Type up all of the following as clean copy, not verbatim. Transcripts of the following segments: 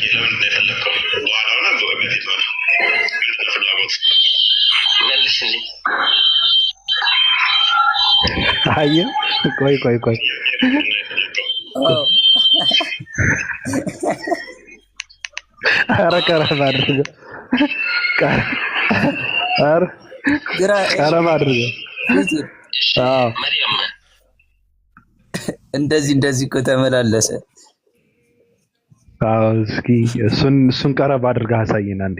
ለምን እንደፈለከው በኋላውና በፊት ነው ፍላጎት መልስልኝ። አየ ቆይ ቀረብ አድርገው ቀረብ አድርገው። አዎ እንደዚህ እኮ ተመላለሰ። አዎ እስኪ እሱን ቀረብ አድርገህ አሳየን አንዴ።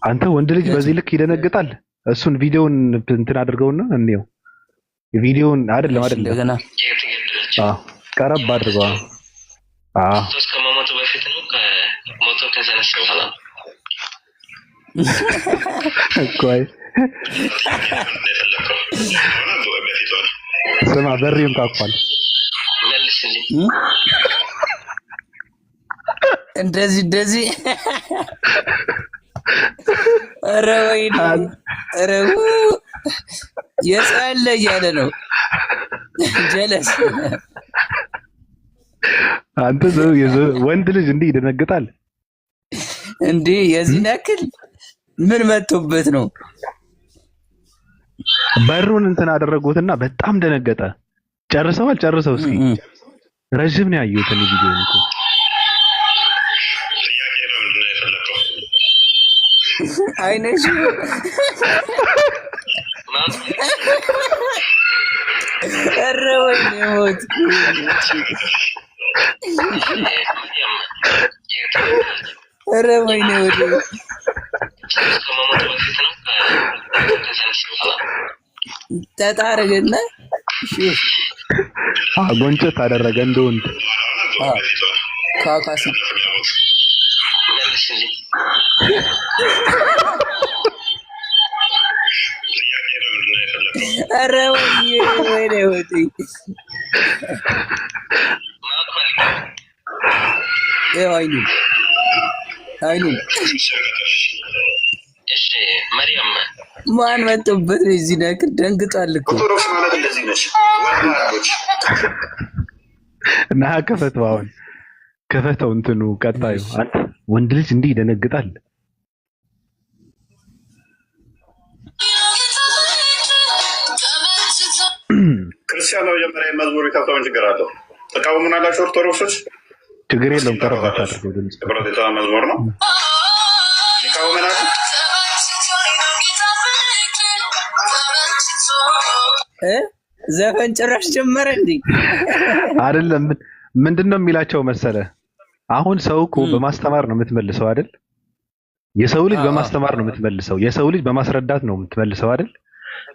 አንተ ወንድ ልጅ በዚህ ልክ ይደነግጣል? እሱን ቪዲዮውን እንትን አድርገውና እንየው። ቪዲዮውን አይደለም እንደገና ቀረብ አድርገው። ከመሞቱ በፊት ነው ከሞቱ ከተነሳ በኋላ ቆይ ስማ፣ በሪውን ታቋል። መልስልኝ። እንደዚህ ኧረ ወይኔ ኧረ የጻለ እያለ ነው ጀለስ። አንተ ወንድ ልጅ እንዲህ ይደነግጣል እንዴ? የዚህን ያክል ምን መጥቶበት ነው? በሩን እንትን አደረጉትና በጣም ደነገጠ። ጨርሰው እስኪ ረጅም ነው ያየሁት ቪዲዮ እኮ። አይነሽ ኧረ ወይኔ ሞት ኧረ ወይኔ ወደ ተጣረገና ጎንጨት አደረገ እንደወንድ ካካሲ ኧረ ወይኔ ወደ አይኑ እሺ መርያም ማን መጥቶበት ነው? እዚህ ነገር ደንግጧል እኮ። ኦርቶዶክስ ማለት እንደዚህ ነች። ወራዶች እና ከፈተው እንትኑ ቀጣዩ አንተ ወንድ ልጅ እንዲህ ይደነግጣል? ክርስቲያኑ መጀመሪያ መዝሙር ቢከፍተው ችግር አለው? ተቃውሙናላችሁ ኦርቶዶክሶች? ችግር የለውም። ቀረባት አድርገው ድምጽ የፕሮቴስታንት መዝሙር ነው። ይቃወመናል። ዘፈን ጭራሽ ጀመረ እንዴ? አይደለም። ምንድነው የሚላቸው መሰለ? አሁን ሰው እኮ በማስተማር ነው የምትመልሰው አይደል? የሰው ልጅ በማስተማር ነው የምትመልሰው። የሰው ልጅ በማስረዳት ነው የምትመልሰው አይደል?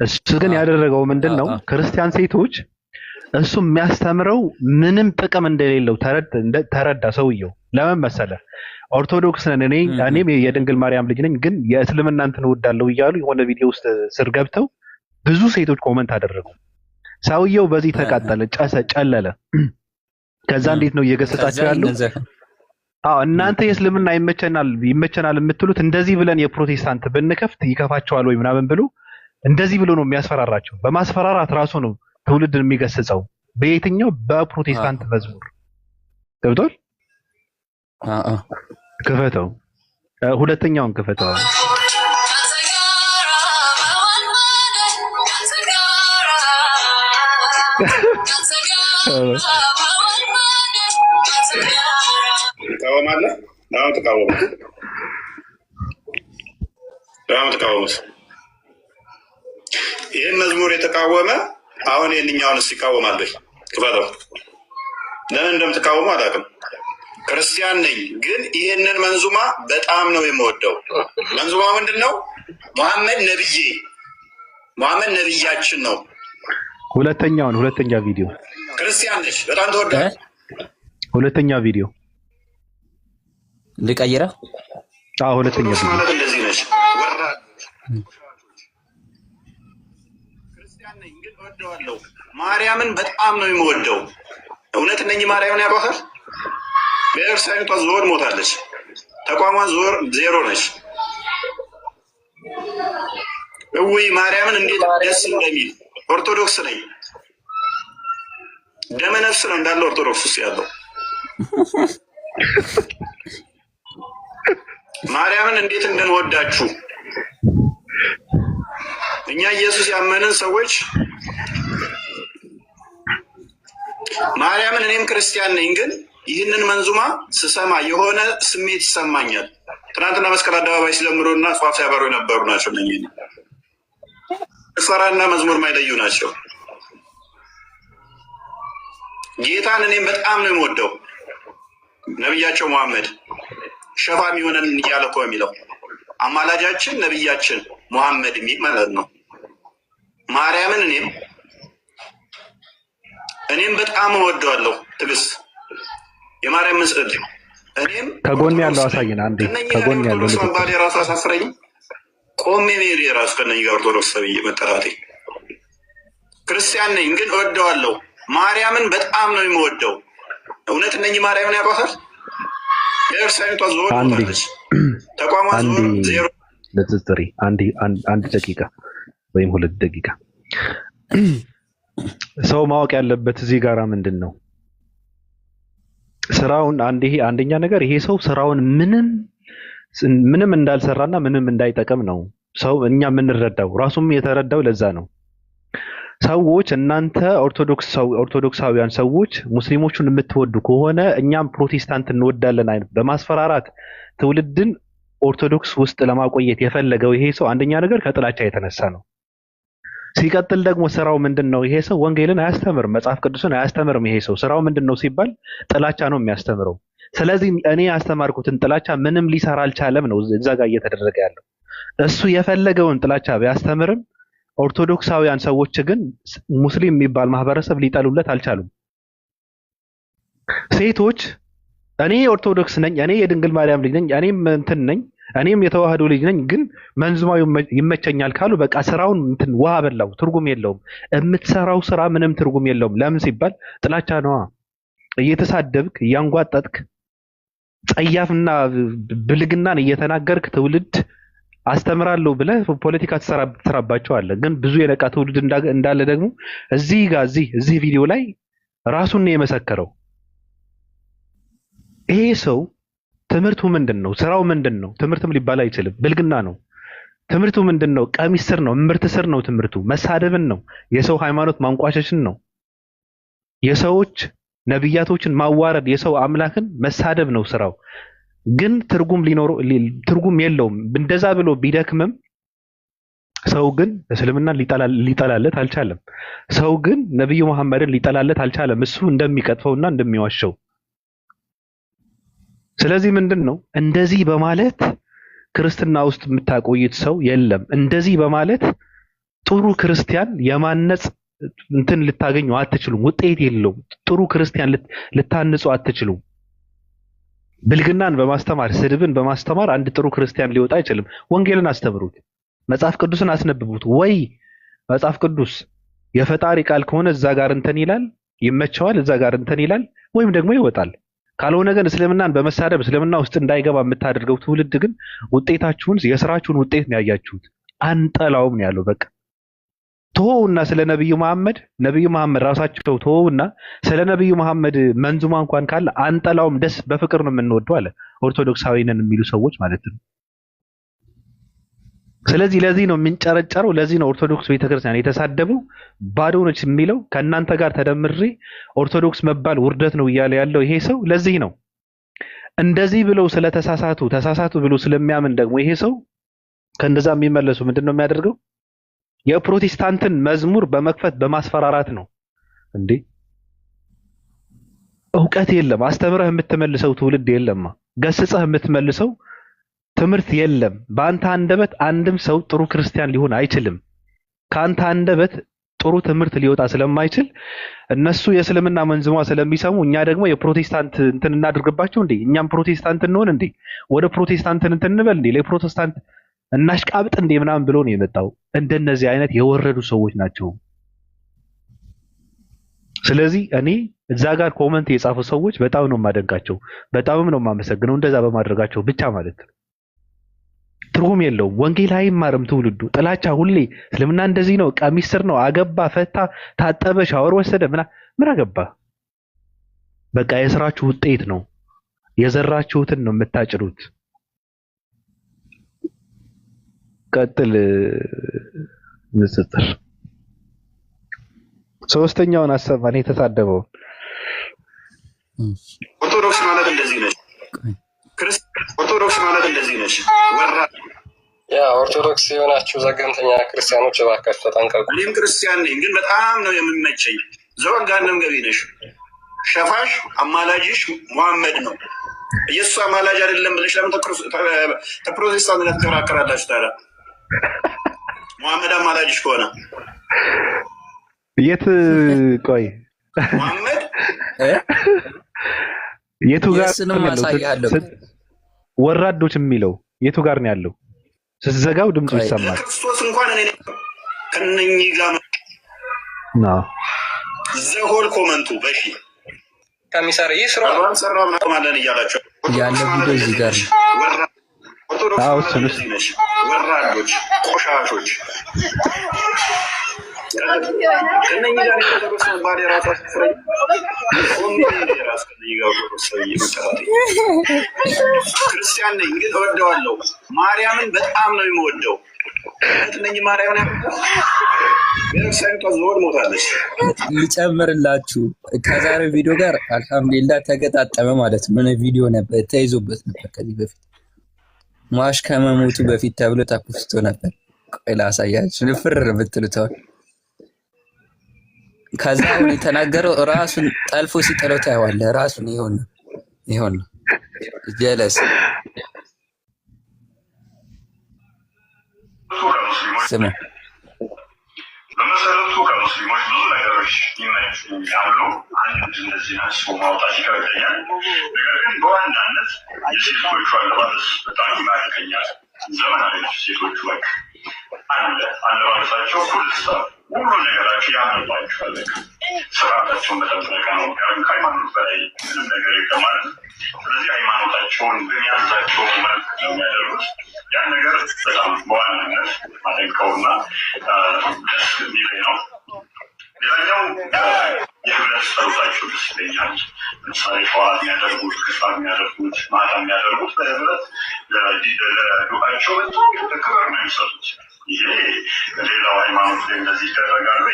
እሱ ግን ያደረገው ምንድነው? ክርስቲያን ሴቶች እሱ የሚያስተምረው ምንም ጥቅም እንደሌለው ተረዳ ሰውየው። ለምን መሰለ? ኦርቶዶክስ ነን እኔም የድንግል ማርያም ልጅ ነኝ፣ ግን የእስልምና እንትን እወዳለሁ እያሉ የሆነ ቪዲዮ ውስጥ ስር ገብተው ብዙ ሴቶች ኮመንት አደረጉ። ሰውየው በዚህ ተቃጠለ፣ ጨለለ። ከዛ እንዴት ነው እየገሰጻቸው ያለው? እናንተ የእስልምና ይመቸናል የምትሉት እንደዚህ ብለን የፕሮቴስታንት ብንከፍት ይከፋቸዋል ወይ ምናምን ብሎ እንደዚህ ብሎ ነው የሚያስፈራራቸው። በማስፈራራት ራሱ ነው ትውልድን የሚገስጸው። በየትኛው? በፕሮቴስታንት መዝሙር ገብቷል። ክፈተው፣ ሁለተኛውን ክፈተው። ትቃወማለህ? አሁን ተቃወሙት። ይህን መዝሙር የተቃወመ አሁን የእኛውንስ ይቃወማል? ክፈተው። ለምን እንደምትቃወሙ አላውቅም። ክርስቲያን ነኝ፣ ግን ይህንን መንዙማ በጣም ነው የምወደው። መንዙማ ምንድን ነው? መሐመድ ነብያችን ነው። ሁለተኛ ቪዲዮ ክርስቲያን ነች፣ በጣም ተወዳጅ። ሁለተኛ ቪዲዮ ልቀይረው። ሁለተኛ ቪዲዮ ማለት እንደዚህ ነች። ክርስቲያን ነኝ፣ ግን እወደዋለሁ። ማርያምን በጣም ነው የምወደው። እውነት እነኚህ ማርያምን ያውቋታል? ቤተክርስቲያኒቷ ዞር ሞታለች። ተቋሟ ዞር ዜሮ ነች። እውይ ማርያምን እንዴት ደስ እንደሚል። ኦርቶዶክስ ነኝ፣ ደመ ነፍስ ነው እንዳለ ኦርቶዶክስ ውስጥ ያለው ማርያምን እንዴት እንደምወዳችሁ እኛ ኢየሱስ ያመንን ሰዎች ማርያምን እኔም ክርስቲያን ነኝ፣ ግን ይህንን መንዙማ ስሰማ የሆነ ስሜት ይሰማኛል። ትናንትና መስቀል አደባባይ ሲዘምሩና ጧፍ ሲያበሩ የነበሩ ናቸው። እነኚህ ጭፈራና መዝሙር ማይለዩ ናቸው። ጌታን እኔም በጣም ነው የምወደው። ነቢያቸው መሐመድ ሸፋም ይሆነን እያለ እኮ የሚለው አማላጃችን ነቢያችን መሐመድ የሚል ማለት ነው። ማርያምን እኔም በጣም እወደዋለሁ። ትግስት የማርያም ምስል እኔም ከጎን ያለው አሳይና አንዴ ከጎን ያለው ባል የራሱ አሳፍረኝ ቆሜ ሜሪ የራሱ ከነኝ ጋር ኦርቶዶክስ ተብዬ መጠራቴ ክርስቲያን ነኝ፣ ግን እወደዋለሁ። ማርያምን በጣም ነው የምወደው። እውነት እነኚህ ማርያምን ያውቋታል። ኤርሳይቷ ዞር ታለች። ተቋሟ ዞር ዜሮ ለትዝሪ አንድ ደቂቃ ወይም 2 ደቂቃ ሰው ማወቅ ያለበት እዚህ ጋራ ምንድን ነው ስራውን አንደኛ ነገር ይሄ ሰው ስራውን ምንም እንዳልሰራና ምንም እንዳይጠቅም ነው ሰው እኛ የምንረዳው ራሱም የተረዳው ለዛ ነው። ሰዎች እናንተ ኦርቶዶክሳውያን ሰዎች ሙስሊሞቹን የምትወዱ ከሆነ እኛም ፕሮቴስታንት እንወዳለን አይነት በማስፈራራት ትውልድን ኦርቶዶክስ ውስጥ ለማቆየት የፈለገው ይሄ ሰው አንደኛ ነገር ከጥላቻ የተነሳ ነው። ሲቀጥል ደግሞ ስራው ምንድነው? ይሄ ሰው ወንጌልን አያስተምርም፣ መጽሐፍ ቅዱስን አያስተምርም። ይሄ ሰው ስራው ምንድነው ሲባል ጥላቻ ነው የሚያስተምረው። ስለዚህ እኔ ያስተማርኩትን ጥላቻ ምንም ሊሰራ አልቻለም ነው እዛ ጋር እየተደረገ ያለው። እሱ የፈለገውን ጥላቻ ቢያስተምርም ኦርቶዶክሳውያን ሰዎች ግን ሙስሊም የሚባል ማህበረሰብ ሊጠሉለት አልቻሉም። ሴቶች እኔ ኦርቶዶክስ ነኝ፣ እኔ የድንግል ማርያም ልጅ ነኝ፣ እኔም እንትን ነኝ፣ እኔም የተዋህዶ ልጅ ነኝ፣ ግን መንዝማው ይመቸኛል ካሉ በቃ ስራውን እንትን ውሃ በላው፣ ትርጉም የለውም። የምትሰራው ስራ ምንም ትርጉም የለውም። ለምን ሲባል ጥላቻ ነዋ። እየተሳደብክ እያንጓጠጥክ ጸያፍና ብልግናን እየተናገርክ ትውልድ አስተምራለሁ ብለህ ፖለቲካ ትሰራባቸዋለህ። ግን ብዙ የነቃ ትውልድ እንዳለ ደግሞ እዚህ ቪዲዮ ላይ ራሱን ነው የመሰከረው። ይሄ ሰው ትምህርቱ ምንድነው? ስራው ምንድነው? ትምህርትም ሊባል አይችልም፣ ብልግና ነው። ትምህርቱ ምንድነው? ቀሚስ ስር ነው፣ እምብርት ስር ነው ትምህርቱ። መሳደብን ነው፣ የሰው ሃይማኖት ማንቋሸሽን ነው፣ የሰዎች ነብያቶችን ማዋረድ፣ የሰው አምላክን መሳደብ ነው ስራው። ግን ትርጉም የለውም። እንደዛ ብሎ ቢደክምም ሰው ግን እስልምናን ሊጠላለት አልቻለም። ሰው ግን ነብዩ መሐመድን ሊጠላለት አልቻለም፣ እሱ እንደሚቀጥፈውና እንደሚዋሸው። ስለዚህ ምንድነው እንደዚህ በማለት ክርስትና ውስጥ የምታቆይት ሰው የለም። እንደዚህ በማለት ጥሩ ክርስቲያን የማነጽ እንትን ልታገኙ አትችሉም። ውጤት የለውም። ጥሩ ክርስቲያን ልታንጹ አትችሉም። ብልግናን በማስተማር ስድብን በማስተማር አንድ ጥሩ ክርስቲያን ሊወጣ አይችልም። ወንጌልን አስተምሩት፣ መጽሐፍ ቅዱስን አስነብቡት። ወይ መጽሐፍ ቅዱስ የፈጣሪ ቃል ከሆነ እዛ ጋር እንትን ይላል፣ ይመቸዋል፣ እዛ ጋር እንትን ይላል፣ ወይም ደግሞ ይወጣል። ካልሆነ ግን እስልምናን በመሳደብ እስልምና ውስጥ እንዳይገባ የምታደርገው ትውልድ ግን ውጤታችሁን የስራችሁን ውጤት ነው ያያችሁት። አንጠላውም ነው ያለው። በቃ ተወውና ስለ ነብዩ መሐመድ ራሳቸው ተወውና ስለ ነብዩ መሐመድ መንዙማ እንኳን ካለ አንጠላውም፣ ደስ በፍቅር ነው የምንወደው አለ። ኦርቶዶክሳዊ ነን የሚሉ ሰዎች ማለት ነው። ስለዚህ ለዚህ ነው የምንጨረጨረው። ለዚህ ነው ኦርቶዶክስ ቤተክርስቲያን የተሳደበው ባዶ ነች የሚለው። ከእናንተ ጋር ተደምሬ ኦርቶዶክስ መባል ውርደት ነው እያለ ያለው ይሄ ሰው ለዚህ ነው። እንደዚህ ብለው ተሳሳቱ ብሎ ስለሚያምን ደግሞ ይሄ ሰው ከእንደዛ የሚመለሱ ምንድነው የሚያደርገው? የፕሮቴስታንትን መዝሙር በመክፈት በማስፈራራት ነው እንዴ። እውቀት የለም፣ አስተምረህ የምትመልሰው ትውልድ የለማ፣ ገስጸህ የምትመልሰው ትምህርት የለም። በአንተ አንደበት አንድም ሰው ጥሩ ክርስቲያን ሊሆን አይችልም። ከአንተ አንደበት ጥሩ ትምህርት ሊወጣ ስለማይችል እነሱ የእስልምና መንዝማ ስለሚሰሙ እኛ ደግሞ የፕሮቴስታንት እንትን እናድርግባቸው እንዴ? እኛም ፕሮቴስታንት እንሆን እንዴ? ወደ ፕሮቴስታንት እንትን እንበል እንዴ? ለፕሮቴስታንት እናሽቃብጥ እንዴ ምናምን ብሎ ነው የመጣው። እንደነዚህ አይነት የወረዱ ሰዎች ናቸው። ስለዚህ እኔ እዛ ጋር ኮመንት የጻፉ ሰዎች በጣም ነው የማደንቃቸው፣ በጣምም ነው የማመሰግነው። እንደዛ በማድረጋቸው ብቻ ማለት ነው። ትርጉም የለውም። ወንጌል አይማርም ትውልዱ። ጥላቻ ሁሌ እስልምና እንደዚህ ነው፣ ቀሚስ ስር ነው፣ አገባ፣ ፈታ፣ ታጠበ፣ ሻወር ወሰደ፣ ምን አገባ። በቃ የስራችሁ ውጤት ነው። የዘራችሁትን ነው የምታጭዱት። ቀጥል ንጽጽር። ሶስተኛውን አሰማን የተሳደበው ኦርቶዶክስ ማለት እንደዚህ ነች። ኦርቶዶክስ ማለት እንደዚህ ነች። ወራ ያ ኦርቶዶክስ የሆናችሁ ዘገምተኛ ክርስቲያኖች እባካችሁ ተጠንቀቁ። እኔም ክርስቲያን ነኝ፣ ግን በጣም ነው የምመቸኝ። ዘወን ጋንም ገቢ ነሽ። ሸፋሽ አማላጅሽ ሙሐመድ ነው። ኢየሱስ አማላጅ አይደለም ብለሽ ለምን ከፕሮቴስታንት ጋር ትከራከራላችሁ ታዲያ? ሙሐመድ አማላጅሽ ከሆነ የት ቆይ ሙሐመድ የቱ ጋር ነው ወራዶች የሚለው? የቱ ጋር ነው ያለው? ስትዘጋው ድምፁ ይሰማል። ክርስቶስ እንኳን እኔ ከነኚህ ጋር ነው ዘሆል ኮመንቱ በሺ ከሚሰራ ይስራ ሰራ ምናምን እያላቸው ያለ ቪዲዮ እዚህ ጋር ኦርቶዶክስ ወራዶች፣ ቆሻሾች ከነኚህ ጋር የተደረሰ ባለ ራሳቸው ፍረኝ ክርስቲያን ነኝ ግን እወደዋለሁ። ማርያምን በጣም ነው የምወደው። እነኚህ ማርያምን ሞታለች። ልጨምርላችሁ ከዛሬው ቪዲዮ ጋር አልሐምዱሊላህ ተገጣጠመ ማለት ነው። ምን ቪዲዮ ነበር ተይዞበት ነበር ከዚህ በፊት ማሽ ከመሞቱ በፊት ተብሎ ተፖስቶ ነበር። ቆይ ላሳያችሁ ንፍር ብትሉታል። ከዛ አሁን የተናገረው ራሱን ጠልፎ ሲጠለው ታየዋለህ። ራሱን ይሆን ጀለስ ስሙ። በመሰረቱ ከሙስሊሞች ብዙ ነገሮች ይመኛሉ። አንድ እንደዚህ ናቸው ማውጣት ይከብደኛል። ነገር ግን በዋናነት የሴቶቹ አለባበስ በጣም ይማርከኛል። ዘመናዊ ሴቶቹ በቃ አለባበሳቸው ሁሉ ነገራቸው ያምርባቸዋል። ስርዓታቸውን በጠበቀ ነው። ከሃይማኖት በላይ ምንም ነገር የለም ማለት ነው። ስለዚህ ሃይማኖታቸውን በሚያዛቸው መልክ ነው የሚያደርጉት። ያን ነገር በጣም በዋናነት አደንቀውና ደስ የሚለኝ ነው። ሌላኛው የህብረት ጸሎታቸው ደስ ይለኛል። ለምሳሌ ጠዋት የሚያደርጉት፣ ከሰዓት የሚያደርጉት፣ ማታ የሚያደርጉት በህብረት ለዱዓቸው በጣም ክብር ነው የሚሰጡት። ይሄ ሌላው ሃይማኖት ላይ እንደዚህ ይደረጋሉ።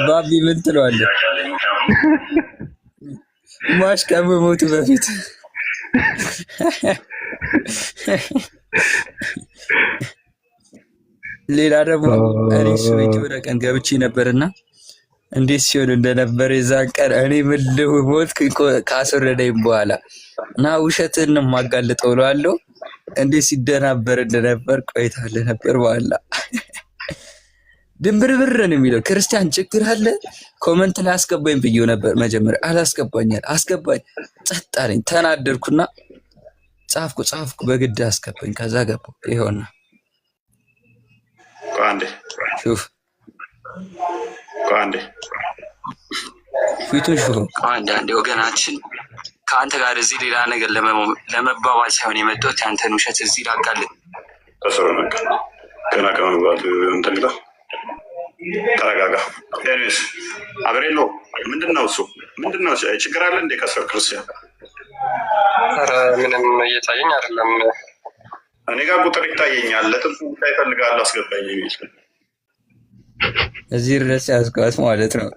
ባቢ ምን ትለዋለህ? ማሽ ከመሞቱ በፊት ሌላ ደግሞ እኔስ ቤት ወደ ቀን ገብቼ ነበርና እንዴት ሲሆን እንደነበር የዛን ቀን እኔ ምን ልሞት ካስወረደኝ በኋላ እና ውሸትን ማጋልጠው እለዋለሁ። እንዴት ሲደናበር እንደነበር ቆይታለ ነበር በኋላ ድንብርብር ነው የሚለው። ክርስቲያን ችግር አለ ኮመንት ላይ አስገባኝ ብዬው ነበር መጀመሪያ። አላስገባኛል አስገባኝ ጸጥ አለኝ። ተናደርኩና ጻፍኩ በግድ አስገባኝ። ከዛ ገባሁ። ይኸውና ሹፍ ፊቱን ሹፍ አንዳንዴ ወገናችን ከአንተ ጋር እዚህ ሌላ ነገር ለመባባል ሳይሆን የመጣሁት ያንተን ውሸት እዚህ ላቃልጥ። ገና ከመግባት እንተግዳ ተረጋጋ። ኔስ አብሬሎ ምንድነው እሱ ምንድነው ችግር አለ እንዴ? ከሰር ክርስቲያን ምንም እየታየኝ አይደለም። እኔ ጋር ቁጥር ይታየኛል። ለጥፍ ይፈልጋል አስገባኝ የሚል እዚህ ድረስ ያስጓዝ ማለት ነው።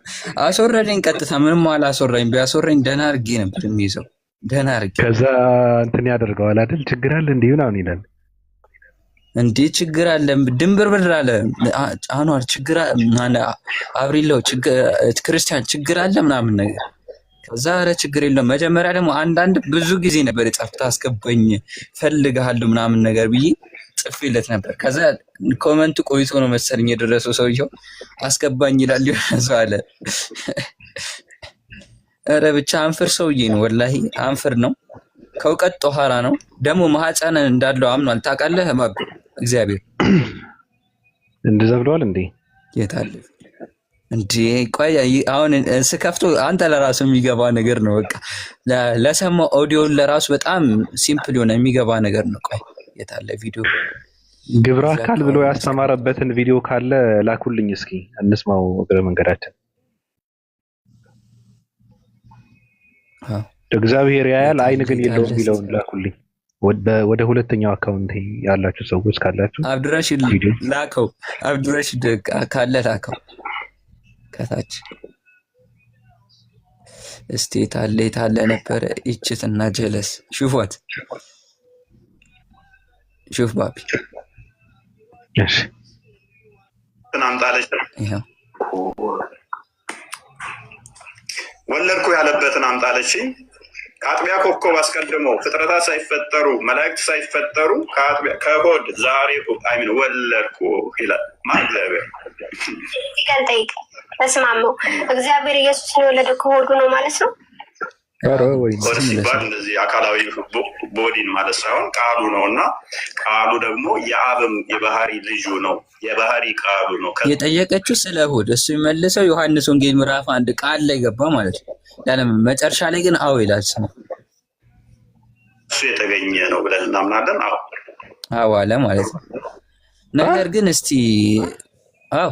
አስወረደኝ ቀጥታ። ምንም አላስወራኝ። ቢያስወራኝ ደህና አድርጌ ነበር የሚይዘው ደህና አድርጌ። ከዛ እንትን ያደርገዋል አይደል? ችግር አለ እንዴ ምናምን ይላል። እንዴ ችግር አለ ድንብርብር አለ አኗር ችግር አብሪለው ክርስቲያን ችግር አለ ምናምን ነገር። ከዛ ኧረ ችግር የለውም። መጀመሪያ ደግሞ አንዳንድ ብዙ ጊዜ ነበር የጻፍኩት አስገባኝ ፈልግሃለሁ ምናምን ነገር ብዬ ጽፌለት ነበር። ከዛ ኮመንቱ ቆይቶ ነው መሰለኝ የደረሰው። ሰውየው አስገባኝ ይላል ሰው አለ። ኧረ ብቻ አንፍር ሰውዬ ነው ወላሂ አንፍር ነው። ከእውቀት ጦሃራ ነው ደግሞ ማህፀን እንዳለው አምኗል። ታውቃለህ ማብ እግዚአብሔር እንደዛ ብለዋል እንዴ? የታለ እንዴ? ቆይ አሁን ስከፍቶ አንተ ለራሱ የሚገባ ነገር ነው። በቃ ለሰማው ኦዲዮን ለራሱ በጣም ሲምፕል የሆነ የሚገባ ነገር ነው። ቆይ የታለ ቪዲዮ ግብረ አካል ብሎ ያስተማረበትን ቪዲዮ ካለ ላኩልኝ እስኪ እንስማው። እግረ መንገዳችን እግዚአብሔር ያያል አይን ግን የለውም ቢለውን ላኩልኝ። ወደ ሁለተኛው አካውንት ያላችሁ ሰዎች ካላችሁ አብዱራሺድ ላከው። አብዱራሺድ ካለ ላከው ከታች እስቲ ታለ ነበረ እችትና ጀለስ ሹፏት ሹፍ ባቢ እሺ አምጣለች ይሄው ወለድኩ ያለበትን አምጣለች። ከአጥቢያ ኮከብ አስቀድሞ ፍጥረታት ሳይፈጠሩ መላእክት ሳይፈጠሩ ከሆድ ዛሬ አይምን ወለድኩ ይላል። እግዚአብሔር ጠይቅ ተስማማው። እግዚአብሔር ኢየሱስን የወለደው ከሆዱ ነው ማለት ነው። ሆድ ሲባል እንደዚህ አካላዊ ቦዲን ማለት ሳይሆን ቃሉ ነው እና ቃሉ ደግሞ የአብም የባህሪ ልጁ ነው። የባህሪ ቃሉ ነው። የጠየቀችው ስለ ሆድ እሱ የሚመልሰው ዮሐንስ ወንጌል ምዕራፍ 1 ቃል ላይ ገባ ማለት ነው። ያለም መጨረሻ ላይ ግን አዎ ይላል። እሱ የተገኘ ነው ብለን እናምናለን። አዎ አለ ማለት ነው። ነገር ግን እስቲ አዎ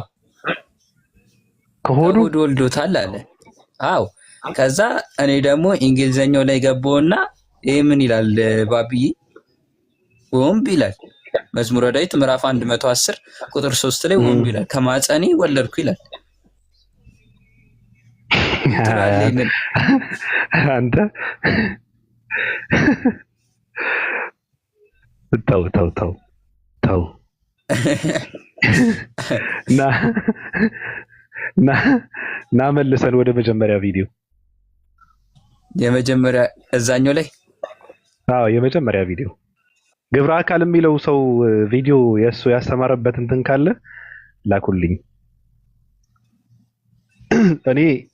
ከሆዱ ወልዶታል አለ። አዎ ከዛ እኔ ደግሞ እንግሊዘኛው ላይ ገባውና ይሄ ምን ይላል ባቢዬ? ወንብ ይላል መዝሙረ ዳዊት ምዕራፍ 110 ቁጥር 3 ላይ ወንብ ይላል ከማፀኔ ወለድኩ ይላል። አንተ ተው ና መልሰን ወደ መጀመሪያ ቪዲዮ የመጀመሪያ እዛኛው ላይ የመጀመሪያ ቪዲዮ ግብረ አካል የሚለው ሰው ቪዲዮ የሱ ያስተማረበት እንትን ካለ ላኩልኝ።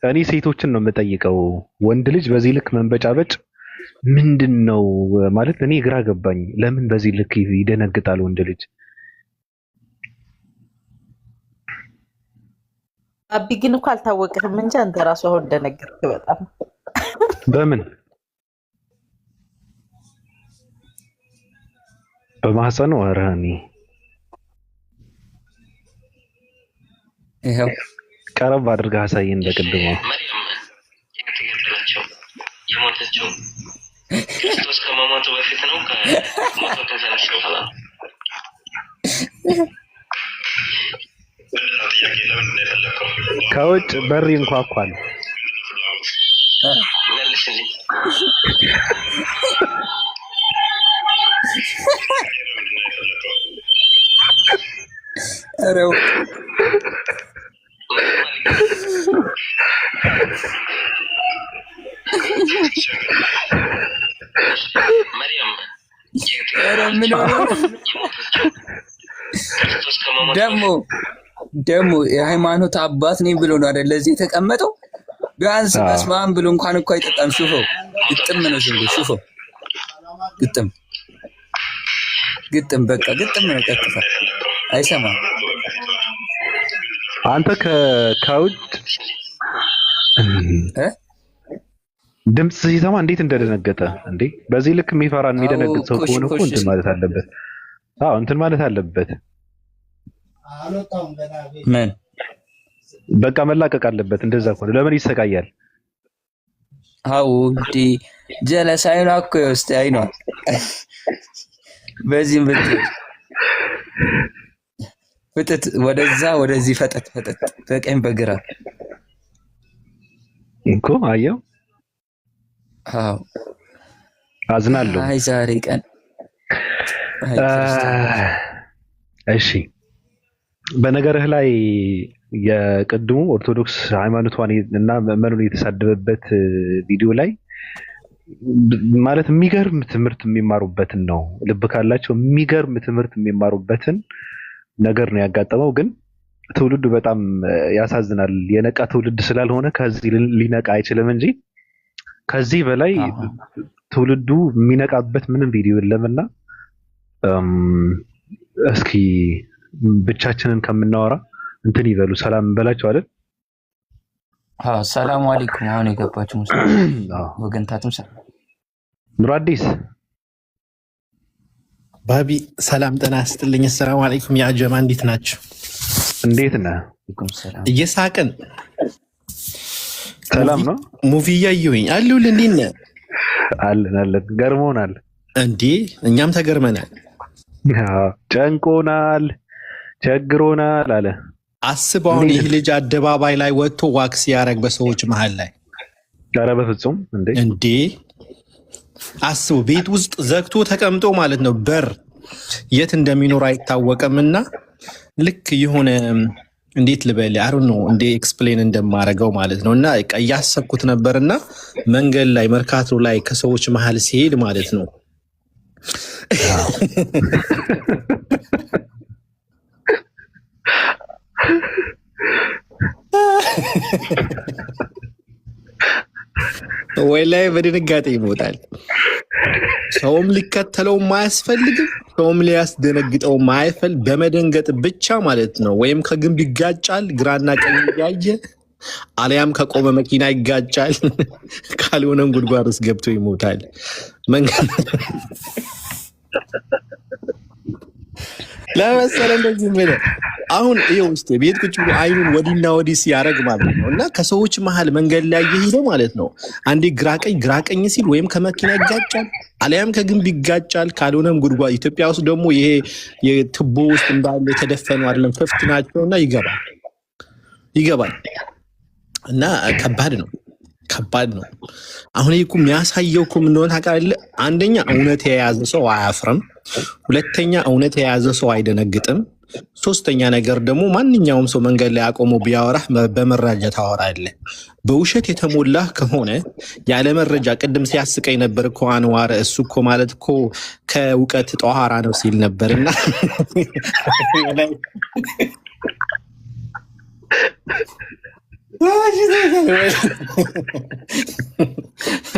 እኔ ሴቶችን ነው የምጠይቀው። ወንድ ልጅ በዚህ ልክ መንበጫበጭ ምንድነው ማለት? እኔ ግራ ገባኝ። ለምን በዚህ ልክ ይደነግጣል ወንድ ልጅ? አቢ ግን እኮ አልታወቀህም እንጂ አንተ ራስህ አሁን እንደነገርክ በጣም በምን በማህፀኑ አራኒ ይሄው ቀረብ አድርገህ አሳየን። እንደቀድሞ የሞተችው ክርስቶስ ከመሞቱ በፊት ነው ከሞቱ ከተነሳ በኋላ? ከውጭ በር ይንኳኳል። አረው መርያም ደግሞ የሃይማኖት አባት ነኝ ብሎ ነው አይደል ለዚህ የተቀመጠው። ቢያንስ መስማም ብሎ እንኳን እኮ አይጠጣም። ሹፈው ግጥም ነው ዝም ብሎ ሹፈው ግጥም በቃ ግጥም ነው ቀጥታ አይሰማም። አንተ ከውጭ ድምጽ ሲሰማ እንዴት እንደደነገጠ እንዴ! በዚህ ልክ የሚፈራ የሚደነግጥ ሰው ከሆነ እኮ እንትን ማለት አለበት። እንትን ማለት አለበት። ምን በቃ መላቀቅ አለበት። እንደዛ ከሆነ ለምን ይሰቃያል? እንዴ ጀለስ አይኗ እኮ ውስጥ አይኗ በዚህም ፍጥጥ ወደዛ ወደዚህ ፈጠጥ በቀኝ በግራ እኮ አየው። አዝናለሁ። አይ ዛሬ ቀን እሺ በነገርህ ላይ የቅድሙ ኦርቶዶክስ ሃይማኖቷን እና መመኑን የተሳደበበት ቪዲዮ ላይ ማለት የሚገርም ትምህርት የሚማሩበትን ነው። ልብ ካላቸው የሚገርም ትምህርት የሚማሩበትን ነገር ነው ያጋጠመው። ግን ትውልዱ በጣም ያሳዝናል። የነቃ ትውልድ ስላልሆነ ከዚህ ሊነቃ አይችልም እንጂ ከዚህ በላይ ትውልዱ የሚነቃበት ምንም ቪዲዮ የለምና እስኪ ብቻችንን ከምናወራ እንትን ይበሉ። ሰላም እንበላቸው አይደል? ሰላም አለይኩም። አሁን የገባችሁ ሙስሊም ወገንታቱም ሰላም። ኑር አዲስ ባቢ ሰላም ጤና ይስጥልኝ። ሰላም አለይኩም። ያ ጀማ እንዴት ናችሁ? እንዴት ነህ? እየሳቅን ሰላም ነው። ሙቪ እያየሁኝ አለሁልህ። እንዴት ነህ? አለን ገርሞናል እንዴ እኛም ተገርመናል። ጨንቆናል ቸግሮናል አለ። አስበው አሁን ይህ ልጅ አደባባይ ላይ ወጥቶ ዋክስ ያረግ በሰዎች መሃል ላይ ኧረ በፍጹም እንዴ አስቡ ቤት ውስጥ ዘግቶ ተቀምጦ ማለት ነው። በር የት እንደሚኖር አይታወቅምና ልክ የሆነ እንዴት ልበል አሩ ነው እንዴ ኤክስፕሌን እንደማረገው ማለት ነውና እያሰብኩት ነበርና መንገድ ላይ መርካቶ ላይ ከሰዎች መሃል ሲሄድ ማለት ነው ወይ ላይ በድንጋጤ ይሞታል። ሰውም ሊከተለው ማያስፈልግም፣ ሰውም ሊያስደነግጠው ማይፈል በመደንገጥ ብቻ ማለት ነው። ወይም ከግንብ ይጋጫል ግራና ቀኝ ያየ አሊያም ከቆመ መኪና ይጋጫል፣ ካልሆነም ጉድጓድ ውስጥ ገብቶ ይሞታል። ለመሰለ እንደዚህ ምን አሁን ይሄ ውስጥ ቤት ቁጭ ብሎ አይኑን ወዲና ወዲ ሲያረግ ማለት ነው እና ከሰዎች መሃል መንገድ ላይ እየሄደ ማለት ነው አንዴ ግራቀኝ ሲል ወይም ከመኪና ይጋጫል አሊያም ከግንብ ይጋጫል፣ ካልሆነም ጉድጓድ። ኢትዮጵያ ውስጥ ደግሞ ይሄ የትቦ ውስጥ እንዳለ የተደፈኑ አይደለም ክፍት ናቸውና ይገባል እና ከባድ ነው። አሁን ይሄ የሚያሳየው ምን እንደሆነ ታውቃለህ? አንደኛ እውነት የያዘ ሰው አያፍርም፣ ሁለተኛ እውነት የያዘ ሰው አይደነግጥም፣ ሶስተኛ ነገር ደግሞ ማንኛውም ሰው መንገድ ላይ አቆሞ ቢያወራህ በመረጃ ታወራለህ። በውሸት የተሞላ ከሆነ ያለ መረጃ ቅድም ሲያስቀኝ ነበር እኮ አንዋር፣ እሱ እኮ ማለት እኮ ከእውቀት ጠኋራ ነው ሲል ነበርና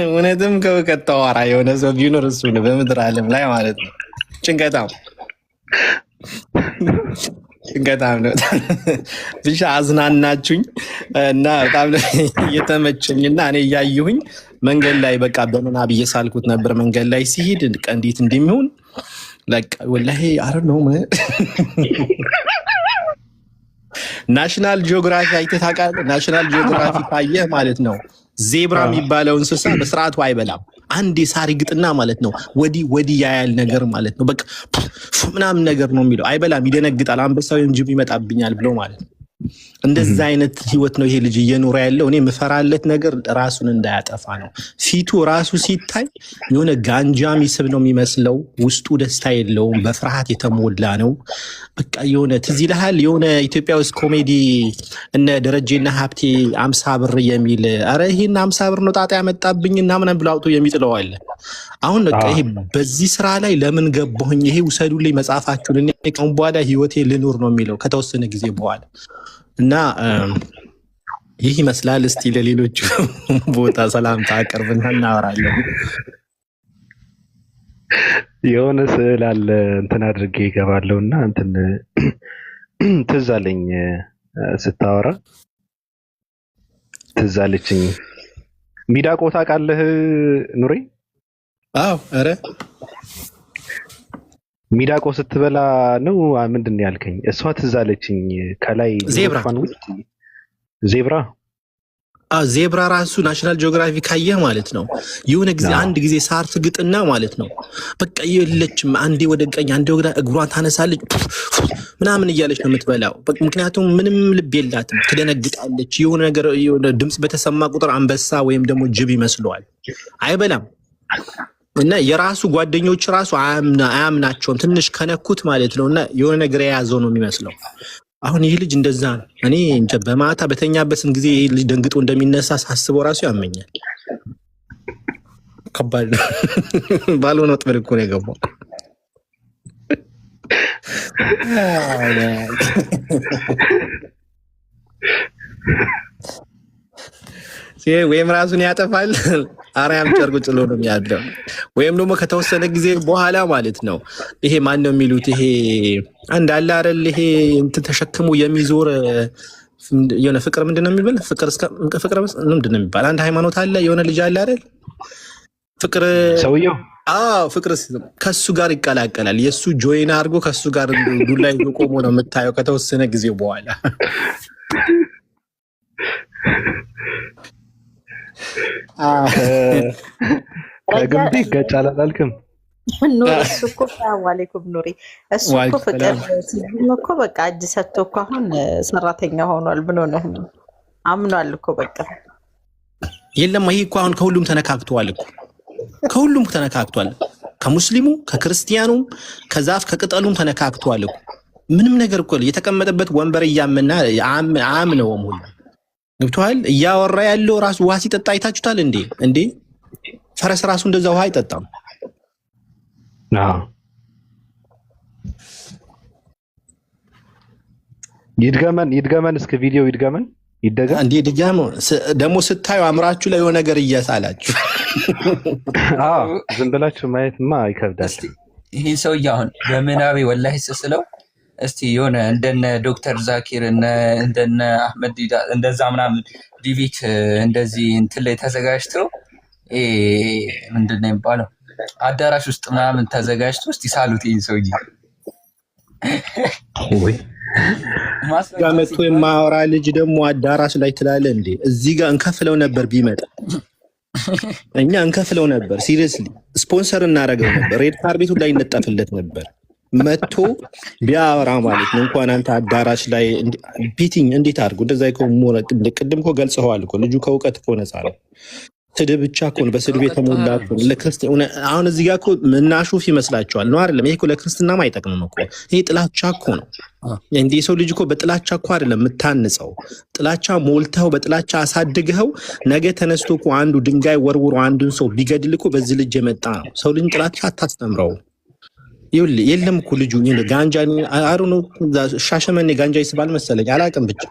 እውነትም ከእውቀት ጠኋራ የሆነ ሰው ቢኖር እሱ ነው በምድር ዓለም ላይ ማለት ነው። ጭንቀታም ነው። ብቻ አዝናናችሁኝ እና በጣም እየተመቸኝና እኔ እያየሁኝ መንገድ ላይ በቃ በምናብ እየሳልኩት ነበር። መንገድ ላይ ሲሄድ እንዴት እንደሚሆን ወላሂ አረ ነው ናሽናል ጂኦግራፊ አይተህ ታውቃለህ? ናሽናል ጂኦግራፊ ካየህ ማለት ነው ዜብራ የሚባለው እንስሳ በስርዓቱ አይበላም። አንድ የሳር ግጥና ማለት ነው ወዲ ያያል ነገር ማለት ነው። በቃ ምናምን ነገር ነው የሚለው፣ አይበላም፣ ይደነግጣል። አንበሳው ወይም ጅብ ይመጣብኛል ብሎ ማለት ነው። እንደዛ አይነት ህይወት ነው ይሄ ልጅ እየኖረ ያለው። እኔ የምፈራለት ነገር ራሱን እንዳያጠፋ ነው። ፊቱ ራሱ ሲታይ የሆነ ጋንጃ ሚስብ ነው የሚመስለው። ውስጡ ደስታ የለውም፣ በፍርሃት የተሞላ ነው። በቃ የሆነ ትዝ ይልሃል የሆነ ኢትዮጵያ ውስጥ ኮሜዲ እነ ደረጀና ሀብቴ 50 ብር የሚል አረ ይሄን 50 ብር ነው ጣጣ ያመጣብኝ እና ምናምን ብሎ አውጥቶ የሚጥለዋል። አሁን በቃ ይሄ በዚህ ስራ ላይ ለምን ገባሁኝ? ይሄ ውሰዱልኝ መጽሐፋችሁን፣ እኔ ከአሁን በኋላ ህይወቴ ልኑር ነው የሚለው ከተወሰነ ጊዜ በኋላ እና ይህ ይመስላል። እስቲ ለሌሎቹ ቦታ ሰላምታ አቅርብና እናወራለን። የሆነ ስዕል አለ እንትን አድርጌ ይገባለሁ እና እንትን ትዝ አለኝ ስታወራ ትዝ አለችኝ። ሚዳቆ ታውቃለህ ኑሬ? አዎ ኧረ ሚዳቆ ስትበላ ነው ምንድን ነው ያልከኝ? እሷ ትዝ አለችኝ። ከላይ ዜብራ ዜብራ ራሱ ናሽናል ጂኦግራፊ ካየህ ማለት ነው የሆነ ጊዜ አንድ ጊዜ ሳር ትግጥና ማለት ነው በቃ የለችም። አንዴ ወደ ቀኝ አንዴ ወደ እግሯን ታነሳለች ምናምን እያለች ነው የምትበላው። ምክንያቱም ምንም ልብ የላትም፣ ትደነግጣለች። የሆነ ነገር የሆነ ድምፅ በተሰማ ቁጥር አንበሳ ወይም ደግሞ ጅብ ይመስለዋል፣ አይበላም። እና የራሱ ጓደኞች ራሱ አያምናቸውም ትንሽ ከነኩት ማለት ነው። እና የሆነ ነገር የያዘው ነው የሚመስለው። አሁን ይህ ልጅ እንደዛ ነው። እኔ እንጃ በማታ በተኛበትን ጊዜ ይህ ልጅ ደንግጦ እንደሚነሳ ሳስበው ራሱ ያመኛል። ከባድ ነው። ባልሆነ ጥብር እኮ ነው የገባው። ወይም ራሱን ያጠፋል አርያም ጨርቁ ጥሎ ነው የሚያድረው። ወይም ደግሞ ከተወሰነ ጊዜ በኋላ ማለት ነው ይሄ ማን ነው የሚሉት ይሄ አንድ አለ አይደል ይሄ እንትን ተሸክሞ የሚዞር የሆነ ፍቅር ምንድን ነው የሚባል ፍቅር ምንድን ነው የሚባል አንድ ሃይማኖት አለ። የሆነ ልጅ አለ አይደል ፍቅር ሰውየው ፍቅር ከሱ ጋር ይቀላቀላል። የሱ ጆይን አድርጎ ከሱ ጋር ዱላ ይዞ ቆሞ ነው የምታየው ከተወሰነ ጊዜ በኋላ። ከግንብ ይጋጫል አላልክም? ኑር እሱ እኮ ሰላም አለይኩም ኑሪ። እሱ እኮ ፍቅር ሲዝም እኮ በቃ እጅ ሰጥቶ እኮ አሁን ሰራተኛ ሆኗል። ምን ሆነህ ነው? አምኗል እኮ በቃ። የለም ይሄ እኮ አሁን ከሁሉም ተነካክቷል እኮ ከሁሉም ተነካክቷል። ከሙስሊሙ ከክርስቲያኑም ከዛፍ ከቅጠሉም ተነካክቷል እኮ ምንም ነገር እኮ የተቀመጠበት ወንበር እያመና ነው ሙሉ ገብቷል። እያወራ ያለው ራሱ ውሃ ሲጠጣ አይታችሁታል እንዴ? ፈረስ ራሱ እንደዛ ውሃ አይጠጣም። ይድገመን እስከ ቪዲዮ ይድገመን እንዴ ደግሞ ስታዩ አምራችሁ ላይ የሆነ ነገር እያሳላችሁ ዝም ብላችሁ ማየትማ ይከብዳል። ይህን ሰውዬ አሁን በምናቤ ወላሂ ስስለው እስቲ የሆነ እንደነ ዶክተር ዛኪር እንደነ አህመድ ዲዳ እንደዛ ምናምን ዲቪት እንደዚህ እንትን ላይ ተዘጋጅተው ምንድን ነው የሚባለው አዳራሽ ውስጥ ምናምን ተዘጋጅቶ እስቲ ሳሉት ይህን ሰውዬ ጋር መጥቶ የማወራ ልጅ ደግሞ አዳራሽ ላይ ትላለ እንዴ? እዚህ ጋር እንከፍለው ነበር ቢመጣ እኛ እንከፍለው ነበር። ሲሪየስሊ ስፖንሰር እናደርገው ነበር። ሬድ ካርቤቱ ላይ ይነጠፍለት ነበር መጥቶ ቢያወራ ማለት ነው። እንኳን አንተ አዳራሽ ላይ ቢቲንግ እንዴት አድርጎ እንደዛ ቅድም እኮ ገልጸዋል እኮ ልጁ ከእውቀት እኮ ነፃ ነው። ስድብ ብቻ እኮ ነው፣ በስድብ የተሞላ ለክርስቲያን። አሁን እዚህ ጋር እኮ ምናሹፍ ይመስላችኋል ነው አይደለም? ይሄ እኮ ለክርስትናም አይጠቅምም እኮ። ይሄ ጥላቻ እኮ ነው። እንደ የሰው ልጅ እኮ በጥላቻ እኮ አይደለም የምታንጸው። ጥላቻ ሞልተው በጥላቻ አሳድገው ነገ ተነስቶ እኮ አንዱ ድንጋይ ወርውሮ አንዱን ሰው ቢገድል እኮ በዚህ ልጅ የመጣ ነው። ሰው ልጅ ጥላቻ አታስተምረው። ይኸውልህ የለም እኮ ልጁ ጋንጃ አሩ ነው። ሻሸመኔ ጋንጃ ይስባል መሰለኝ አላውቅም። ብቻ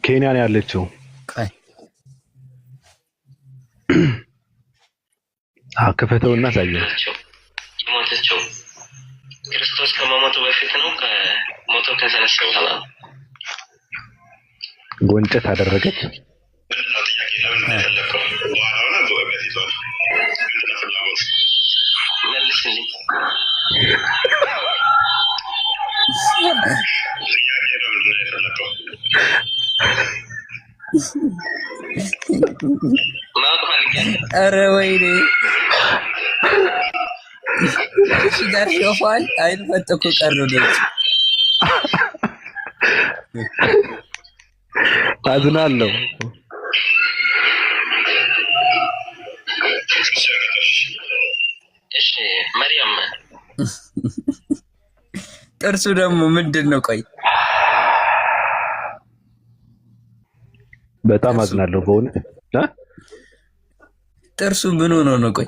ኬንያ ነው ያለችው። ክፈተውና ሳየው የሞተችው ክርስቶስ ከመሞቱ በፊት ነው ከሞቶ ከተነሳ በኋላ ነው? ጎንጨት አደረገች። መልስልኝ። ኧረ ወይኔ እሺ ጋር ሾፏል። አይን ፈጠኩ ቀሩ ደች አዝናለሁ። እሺ መርያም ጥርሱ ደግሞ ምንድን ነው? ቆይ በጣም አዝናለሁ በእውነት። ጥርሱ ምን ሆኖ ነው? ቆይ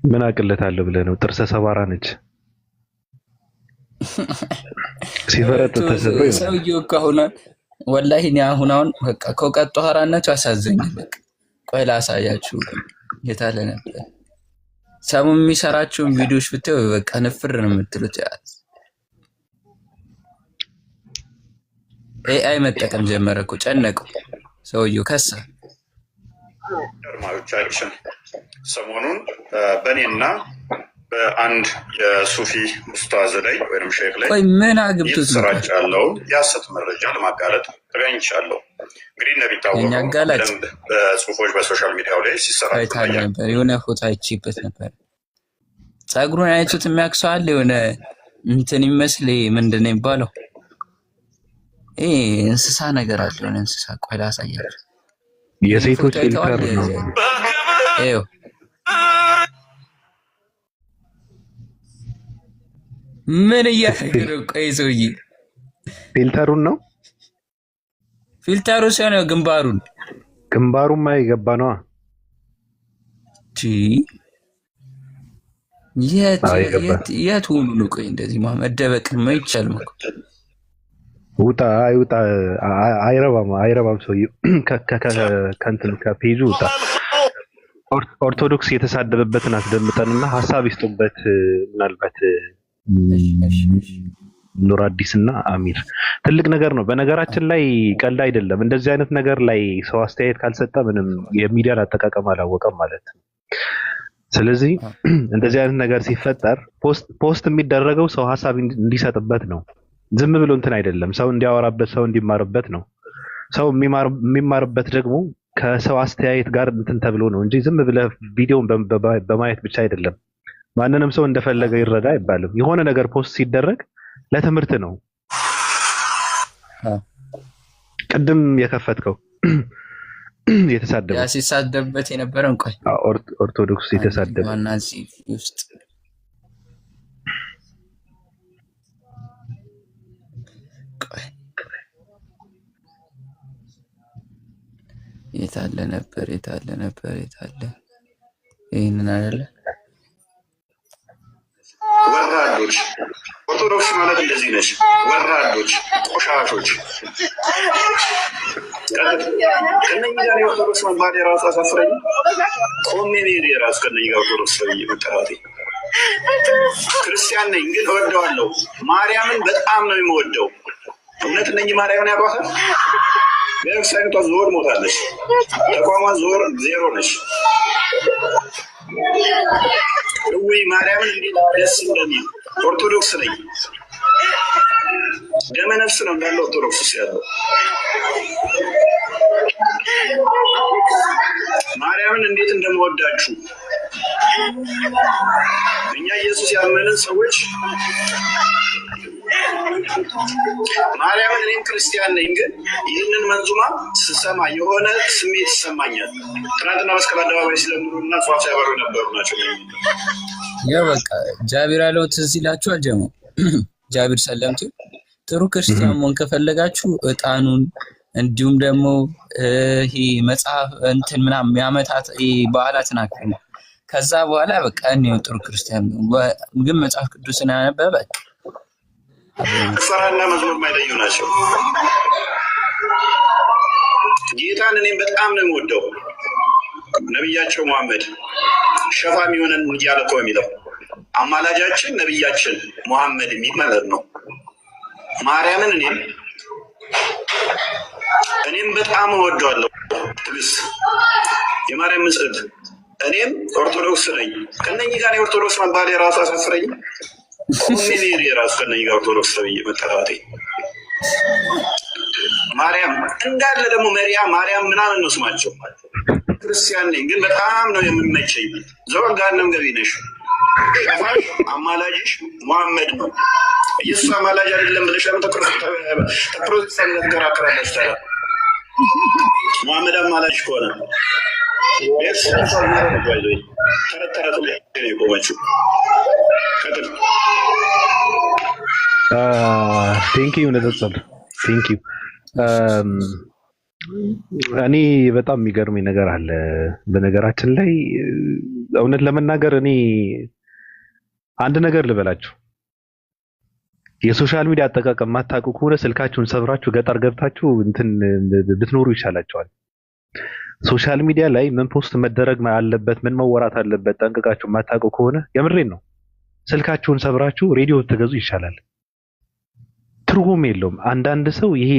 ምን አቅለታለሁ ብለህ ነው? ጥርሰ ሰባራ ነች። ሲፈረጥ ተሰጥቶ ሰውዬው እኮ አሁን ወላሂ እኔ አሁን በቃ ከውቀት ጧራነቱ አሳዘኛል። በቃ ቆይ ላሳያችሁ። የታለ ነበር ሰሞኑን የሚሰራቸውን ቪዲዮዎች ብታዩ በቃ ንፍር ነው የምትሉት። ኤአይ መጠቀም ጀመረ እኮ ጨነቀው ሰውዬው ከሳ። አድማጮቻችን ሰሞኑን በእኔና በአንድ የሱፊ ኡስታዝ ላይ ወይም ሼክ ላይ ምን አግብቶት እየተሰራጨ ያለውን የሐሰት መረጃ ለማጋለጥ ተገኝቻለሁ። እንግዲህ እንደሚታወቀው በጽሁፎች በሶሻል ሚዲያው ላይ ሲሰራጭ ነበር። የሆነ ፎቶ አይቼበት ነበር። ፀጉሩን አይቶት የሚያክሰዋል የሆነ እንትን ይመስል ምንድን ነው የሚባለው? ይሄ እንስሳ ነገር አለ። የሆነ እንስሳ ቆይ ላሳያችሁ። የሴቶች ፊልተር ነው። ይኸው ምን እያደረገ ነው? ቆይ ሰውዬ ፊልተሩን ነው ፊልተሩ ሲሆን ግንባሩማ የገባ ነዋ። የት ሆኑ ነው? ቆይ እንደዚህ መደበቅ አይቻልም እኮ። ውጣ አይውጣ አይረባም ሰውዬው ከእንትን ከፔጁ ውጣ። ኦርቶዶክስ የተሳደበበትን አስደምጠንና ሀሳብ ይስጡበት። ምናልባት ኑር አዲስ እና አሚር ትልቅ ነገር ነው። በነገራችን ላይ ቀልድ አይደለም። እንደዚህ አይነት ነገር ላይ ሰው አስተያየት ካልሰጠ ምንም የሚዲያን አጠቃቀም አላወቀም ማለት ነው። ስለዚህ እንደዚህ አይነት ነገር ሲፈጠር ፖስት የሚደረገው ሰው ሀሳብ እንዲሰጥበት ነው። ዝም ብሎ እንትን አይደለም። ሰው እንዲያወራበት፣ ሰው እንዲማርበት ነው። ሰው የሚማርበት ደግሞ ከሰው አስተያየት ጋር እንትን ተብሎ ነው እንጂ ዝም ብለህ ቪዲዮን በማየት ብቻ አይደለም። ማንንም ሰው እንደፈለገ ይረዳ አይባልም። የሆነ ነገር ፖስት ሲደረግ ለትምህርት ነው። ቅድም የከፈትከው የተሳደበ ያ ሲሳደብበት የነበረው እንኳን ኦርቶዶክስ የተሳደበ ማናዚ ውስጥ የታለ ነበር ይሄንን አይደለ ወራዶች። ኦርቶዶክስ ማለት እንደዚህ ነች። ወራዶች፣ ቆሻሾች። ከነኝ ጋር የኦርቶዶክስ መባል የራሱ አሳፍረኝ። ቆሜ ብሄድ የራሱ ከነኝ ጋር ኦርቶዶክስ ሰውዬ መጠራቴ። ክርስቲያን ነኝ ግን እወደዋለሁ። ማርያምን በጣም ነው የምወደው። እውነት እነኝ ማርያምን ያቋታል። ቤተክርስቲያኒቷ ዞር ሞታለች። ተቋሟ ዞር ዜሮ ነች። ውይ ማርያምን እንዴት ደስ እንደሚል ኦርቶዶክስ ነኝ። ደመ ነፍስ ነው እንዳለ ኦርቶዶክስ ውስጥ ያለው። ማርያምን እንዴት እንደምወዳችሁ እኛ ኢየሱስ ያመንን ሰዎች ማርያምን እኔም ክርስቲያን ነኝ፣ ግን ይህንን መንዙማ ስሰማ የሆነ ስሜት ይሰማኛል። ትናንትና መስቀል አደባባይ ስለምሩና ፏፍ ያበሩ ነበሩ ናቸው። ያው በቃ ጃቢር ያለው ትዝ ይላችኋል። ጀሞ ጃቢር ሰለምቱ ጥሩ ክርስቲያን መሆን ከፈለጋችሁ እጣኑን እንዲሁም ደግሞ ይሄ መጽሐፍ እንትን ምናምን ያመታት በዓላትን አክብሩ። ከዛ በኋላ በቃ እኔው ጥሩ ክርስቲያን ግን መጽሐፍ ቅዱስን ያነበበ ፈራና መዝሙር ማይለዩ ናቸው። ጌታን እኔም በጣም ነው የምወደው። ነቢያቸው መሐመድ ሸፋሚ ሆነን እያለ እኮ የሚለው አማላጃችን ነቢያችን መሐመድ የሚል ማለት ነው። ማርያምን እኔም በጣም እወደዋለሁ። ትግስት የማርያም ምጽት እኔም ኦርቶዶክስ ነኝ። ከነኚህ ጋር የኦርቶዶክስ መባል የራሱ አሳፍረኝ። ሜሪ የራሱ ከነኚህ ጋር ኦርቶዶክስ ተብዬ መጠራቴ። ማርያም እንዳለ ደግሞ መሪያ ማርያም ምናምን ነው ስማቸው። ክርስቲያን ነኝ ግን በጣም ነው የምመቸኝ። ዘወር ጋንም ገቢ ነሽ ሸፋሽ አማላጅሽ መሐመድ ነው። ኢየሱስ አማላጅ አይደለም ብለሽ ለምን ተፕሮቴስታንት ጋር አከራለሽ? ታዲያ መሐመድ አማላጅ ከሆነ ተረት ላይ ነው የቆመችው። ቴንኪው ነዘጸል ቴንኪው። እኔ በጣም የሚገርመኝ ነገር አለ። በነገራችን ላይ እውነት ለመናገር እኔ አንድ ነገር ልበላችሁ። የሶሻል ሚዲያ አጠቃቀም ማታውቁ ከሆነ ስልካችሁን ሰብራችሁ ገጠር ገብታችሁ እንትን ብትኖሩ ይሻላችኋል። ሶሻል ሚዲያ ላይ ምን ፖስት መደረግ አለበት፣ ምን መወራት አለበት ጠንቅቃችሁ ማታውቁ ከሆነ የምሬን ነው፣ ስልካችሁን ሰብራችሁ ሬዲዮ ብትገዙ ይሻላል። ትርጉም የለውም። አንዳንድ ሰው ይሄ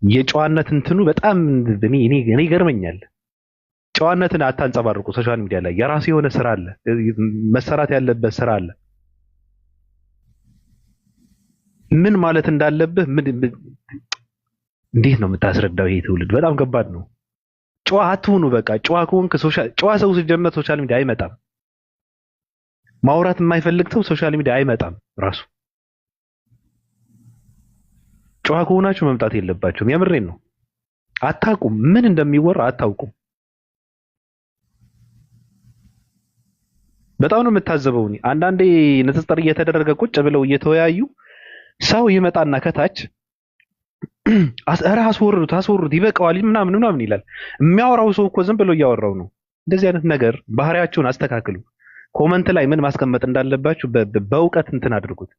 የጨዋነት እንትኑ በጣም እኔ ይገርመኛል። ጨዋነትን አታንጸባርቁ። ሶሻል ሚዲያ ላይ የራሱ የሆነ ስራ አለ፣ መሰራት ያለበት ስራ አለ። ምን ማለት እንዳለብህ እንዴት ነው የምታስረዳው? ይሄ ትውልድ በጣም ከባድ ነው። ጨዋ አትሁኑ። በቃ ጨዋ ከሆንክ ጨዋ ሰው ሲጀመር ሶሻል ሚዲያ አይመጣም። ማውራት የማይፈልግ ሰው ሶሻል ሚዲያ አይመጣም ራሱ። ጨዋ ከሆናችሁ መምጣት የለባችሁም። የምሬን ነው። አታውቁም፣ ምን እንደሚወራ አታውቁም። በጣም ነው የምታዘበው። አንዳንዴ ንጽጽር እየተደረገ ቁጭ ብለው እየተወያዩ ሰው ይመጣና ከታች አስወርዱት ይበቃዋል ምናምን ይላል። የሚያወራው ሰው እኮ ዝም ብሎ እያወራው ነው። እንደዚህ አይነት ነገር ባህሪያችሁን አስተካክሉ። ኮመንት ላይ ምን ማስቀመጥ እንዳለባችሁ በእውቀት እንትን አድርጉት።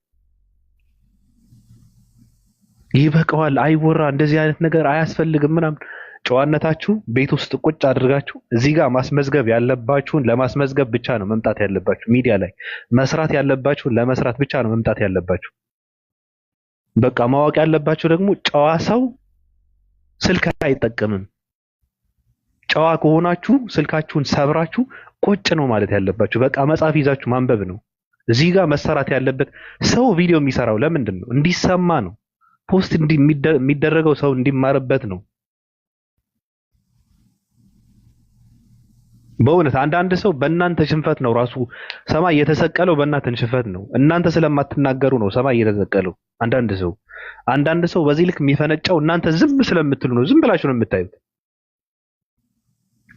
ይበቃዋል፣ አይወራ፣ እንደዚህ አይነት ነገር አያስፈልግም ምናምን። ጨዋነታችሁ ቤት ውስጥ ቁጭ አድርጋችሁ እዚህ ጋር ማስመዝገብ ያለባችሁን ለማስመዝገብ ብቻ ነው መምጣት ያለባችሁ። ሚዲያ ላይ መስራት ያለባችሁን ለመስራት ብቻ ነው መምጣት ያለባችሁ። በቃ ማወቅ ያለባችሁ ደግሞ ጨዋ ሰው ስልክ አይጠቀምም። ጨዋ ከሆናችሁ ስልካችሁን ሰብራችሁ ቁጭ ነው ማለት ያለባችሁ። በቃ መጽሐፍ ይዛችሁ ማንበብ ነው። እዚህ ጋር መሰራት ያለበት ሰው ቪዲዮ የሚሰራው ለምንድን ነው? እንዲሰማ ነው። ፖስት የሚደረገው ሰው እንዲማርበት ነው። በእውነት አንዳንድ ሰው በእናንተ ሽንፈት ነው ራሱ ሰማይ የተሰቀለው፣ በእናንተ ሽንፈት ነው። እናንተ ስለማትናገሩ ነው ሰማይ የተሰቀለው። አንዳንድ ሰው በዚህ ልክ የሚፈነጫው እናንተ ዝም ስለምትሉ ነው። ዝም ብላችሁ ነው የምታዩት።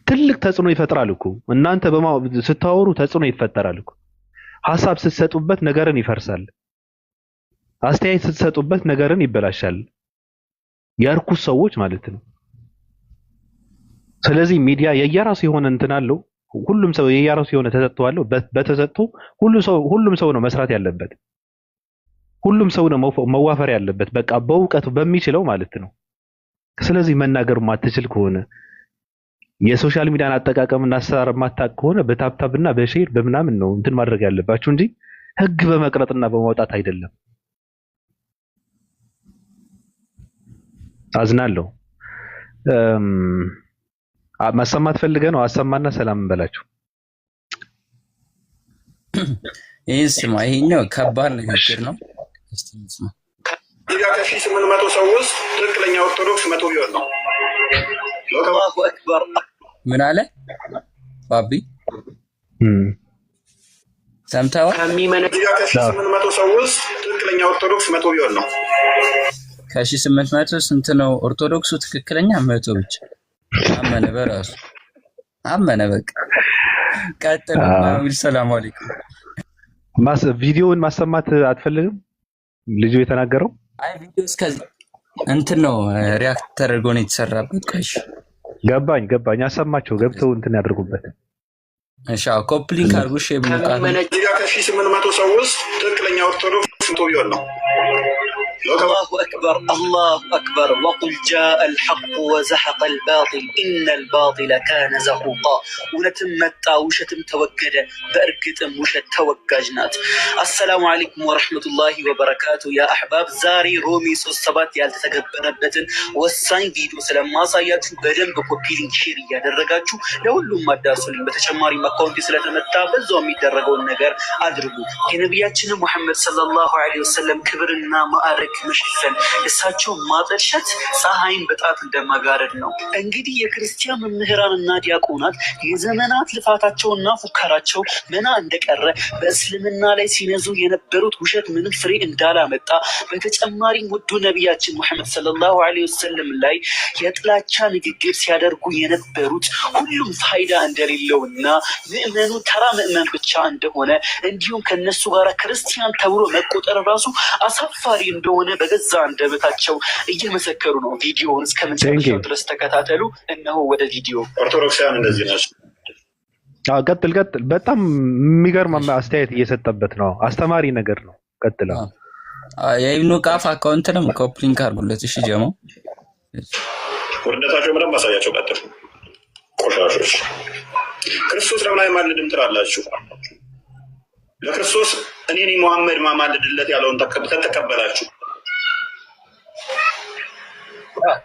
ትልቅ ተጽዕኖ ይፈጥራል እኮ እናንተ ስታወሩ ተጽዕኖ ይፈጠራል እኮ። ሐሳብ ስትሰጡበት ነገርን ይፈርሳል። አስተያየት ስትሰጡበት ነገርን ይበላሻል። የርኩስ ሰዎች ማለት ነው። ስለዚህ ሚዲያ የየራሱ የሆነ እንትን አለው። ሁሉም ሰው የየራሱ የሆነ ተሰጥቶ አለው። በተሰጥቶ ሁሉም ሰው ነው መስራት ያለበት። ሁሉም ሰው ነው መዋፈር ያለበት። በቃ በእውቀቱ በሚችለው ማለት ነው። ስለዚህ መናገር ማትችል ከሆነ የሶሻል ሚዲያን አጠቃቀምና አሰራር ማታቅ ከሆነ በታፕታፕና በሼር በምናምን ነው እንትን ማድረግ ያለባችሁ እንጂ ህግ በመቅረጥና በማውጣት አይደለም። አዝናለሁ። ማሰማት ፈልገህ ነው? አሰማና ሰላም እንበላችሁ። ይሄኛው ከባድ ንግግር ነው። ከ1800 ሰው ውስጥ ትክክለኛ ኦርቶዶክስ 100 ቢሆን ነው። አላሁ አክበር። ምን አለ ባቢ? ሰምተዋል? ከ1800 ሰው ውስጥ ትክክለኛ ኦርቶዶክስ 100 ቢሆን ነው። ከ1800 ስንት ነው ኦርቶዶክሱ? ትክክለኛ 100 ብቻ። አመነ፣ በራሱ አመነ። በቃ ቀጥል። ሰላም አለይኩም። ቪዲዮውን ማሰማት አትፈልግም? ልጁ የተናገረው አይ ቪዲዮ እስከዚህ እንትን ነው ሪያክት ተደርጎ ነው የተሰራበት። ቆይሽ ገባኝ። አሰማቸው ገብተው እንትን ያድርጉበት። እሺ ኮፕሊንግ አርጉሽ የብሉቃ ከ1800 ሰው ውስጥ ትክክለኛ ኦርቶዶክስ 100 ቢሆን ነው። الله أكبر الله أكبر وقل جاء الحق وزحق الباطل إن الباطل كان زهوقا ونتمت وشتم توجد بأرقتم وشت توججنات. السلام عليكم ورحمة الله وبركاته يا أحباب. زاري رومي سوسبات يالتتقبل بتن والساين فيديو سلام ما صاياتو بدن بكوبيلين شيري يادرقاتو لولو ما داسولين بتشماري مكونتي سلتمتا بزوم يدرقون نقر أدرقو كنبياتنا محمد صلى الله عليه وسلم كبرنا مآرق መሸፈን እሳቸው ማጠልሸት ፀሐይን በጣት እንደማጋረድ ነው። እንግዲህ የክርስቲያን መምህራንና ዲያቆናት የዘመናት ልፋታቸውና ፉከራቸው መና እንደቀረ በእስልምና ላይ ሲነዙ የነበሩት ውሸት ምንም ፍሬ እንዳላመጣ በተጨማሪም ውዱ ነቢያችን ሙሐመድ ሰለላሁ ዐለይሂ ወሰለም ላይ የጥላቻ ንግግር ሲያደርጉ የነበሩት ሁሉም ፋይዳ እንደሌለውና ምዕመኑ ተራ ምዕመን ብቻ እንደሆነ እንዲሁም ከነሱ ጋር ክርስቲያን ተብሎ መቆጠር ራሱ አሳፋሪ እንደሆነ በገዛ አንደበታቸው እየመሰከሩ ነው። ቪዲዮውን እስከ መጨረሻው ድረስ ተከታተሉ። እነሆ ወደ ቪዲዮ። ኦርቶዶክሳውያን እንደዚህ ናቸው። ቀጥል። በጣም የሚገርም አስተያየት እየሰጠበት ነው። አስተማሪ ነገር ነው። ቀጥል። የኢብኑ ቃፍ አካውንትንም ኮፕሊንክ አድርጉለት። እሺ ጀሞ ወርደታቸው ምንም ማሳያቸው። ቀጥል። ቆሻሾች ክርስቶስ ለምን አይማልድም ትላላችሁ? ለክርስቶስ እኔ ሙሐመድ ማማልድለት ያለውን ተቀበላችሁ።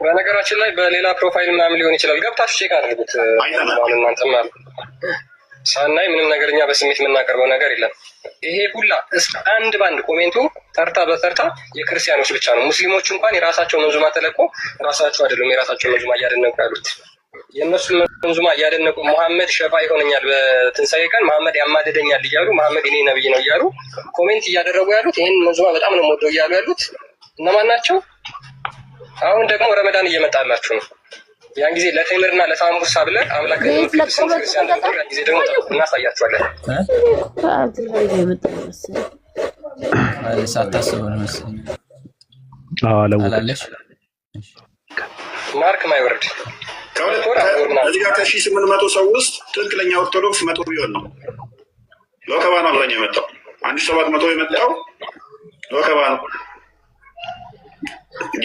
በነገራችን ላይ በሌላ ፕሮፋይል ምናምን ሊሆን ይችላል። ገብታችሁ ቼክ አድርጉት። እናንተም ሳናይ ምንም ነገር እኛ በስሜት የምናቀርበው ነገር የለም። ይሄ ሁላ አንድ ባንድ ኮሜንቱ ተርታ በተርታ የክርስቲያኖች ብቻ ነው። ሙስሊሞቹ እንኳን የራሳቸው መንዙማ ተለቆ ራሳቸው አይደሉም የራሳቸው መንዙማ እያደነቁ ያሉት። የእነሱ መንዙማ እያደነቁ መሐመድ ሸፋ ይሆነኛል በትንሳኤ ቀን፣ መሐመድ ያማልደኛል እያሉ፣ መሐመድ እኔ ነብይ ነው እያሉ ኮሜንት እያደረጉ ያሉት፣ ይህን መንዙማ በጣም ነው የምወደው እያሉ ያሉት እነማን ናቸው? አሁን ደግሞ ረመዳን እየመጣላችሁ ነው። ያን ጊዜ ለቴምርና ለሳምቡሳ ብለህ አምላክ ክርስቲያን ጊዜ ደግሞ እናሳያችኋለን። ሳታስበው ነው መሰለኝ ማርክ ማይወርድ እዚህ ጋር ከ1800 ሰው ውስጥ ትክክለኛ ኦርቶዶክስ 100 ቢሆን ነው። ለወከባ ነው አብዛኛው የመጣው። 1700 የመጣው ለወከባ ነው።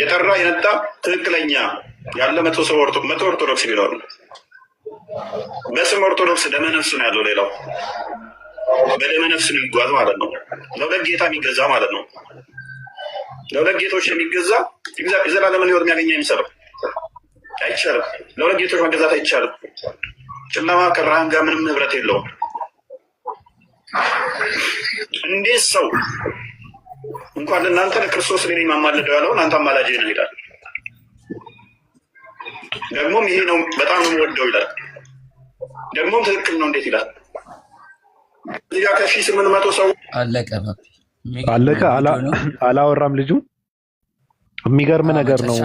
የጠራ የነጣ ትክክለኛ ያለ 100 ኦርቶዶክስ ቢኖር ነው። በስም ኦርቶዶክስ ደመነፍስ ነው ያለው። ሌላው በደመነፍስ ነው የሚጓዝ ማለት ነው። ለሁለት ጌታ የሚገዛ ማለት ነው። ለሁለት ጌቶች የሚገዛ የዘላለምን ሕይወት የሚያገኘ የሚሰራው አይቻልም። ለሁለት ጌቶች መገዛት አይቻልም። ጨለማ ከብርሃን ጋር ምንም ህብረት የለውም። እንዴት ሰው እንኳን ለእናንተ ለክርስቶስ እኔ ማማልደው ያለው እናንተ አማላጅ ነው ይላል። ደግሞም ይሄ ነው በጣም ነው የምወደው ይላል። ደግሞም ትክክል ነው እንዴት ይላል? እዚህ ጋር ከ1800 ሰው አለቀ አለቀ። አላወራም ልጁ። የሚገርም ነገር ነው።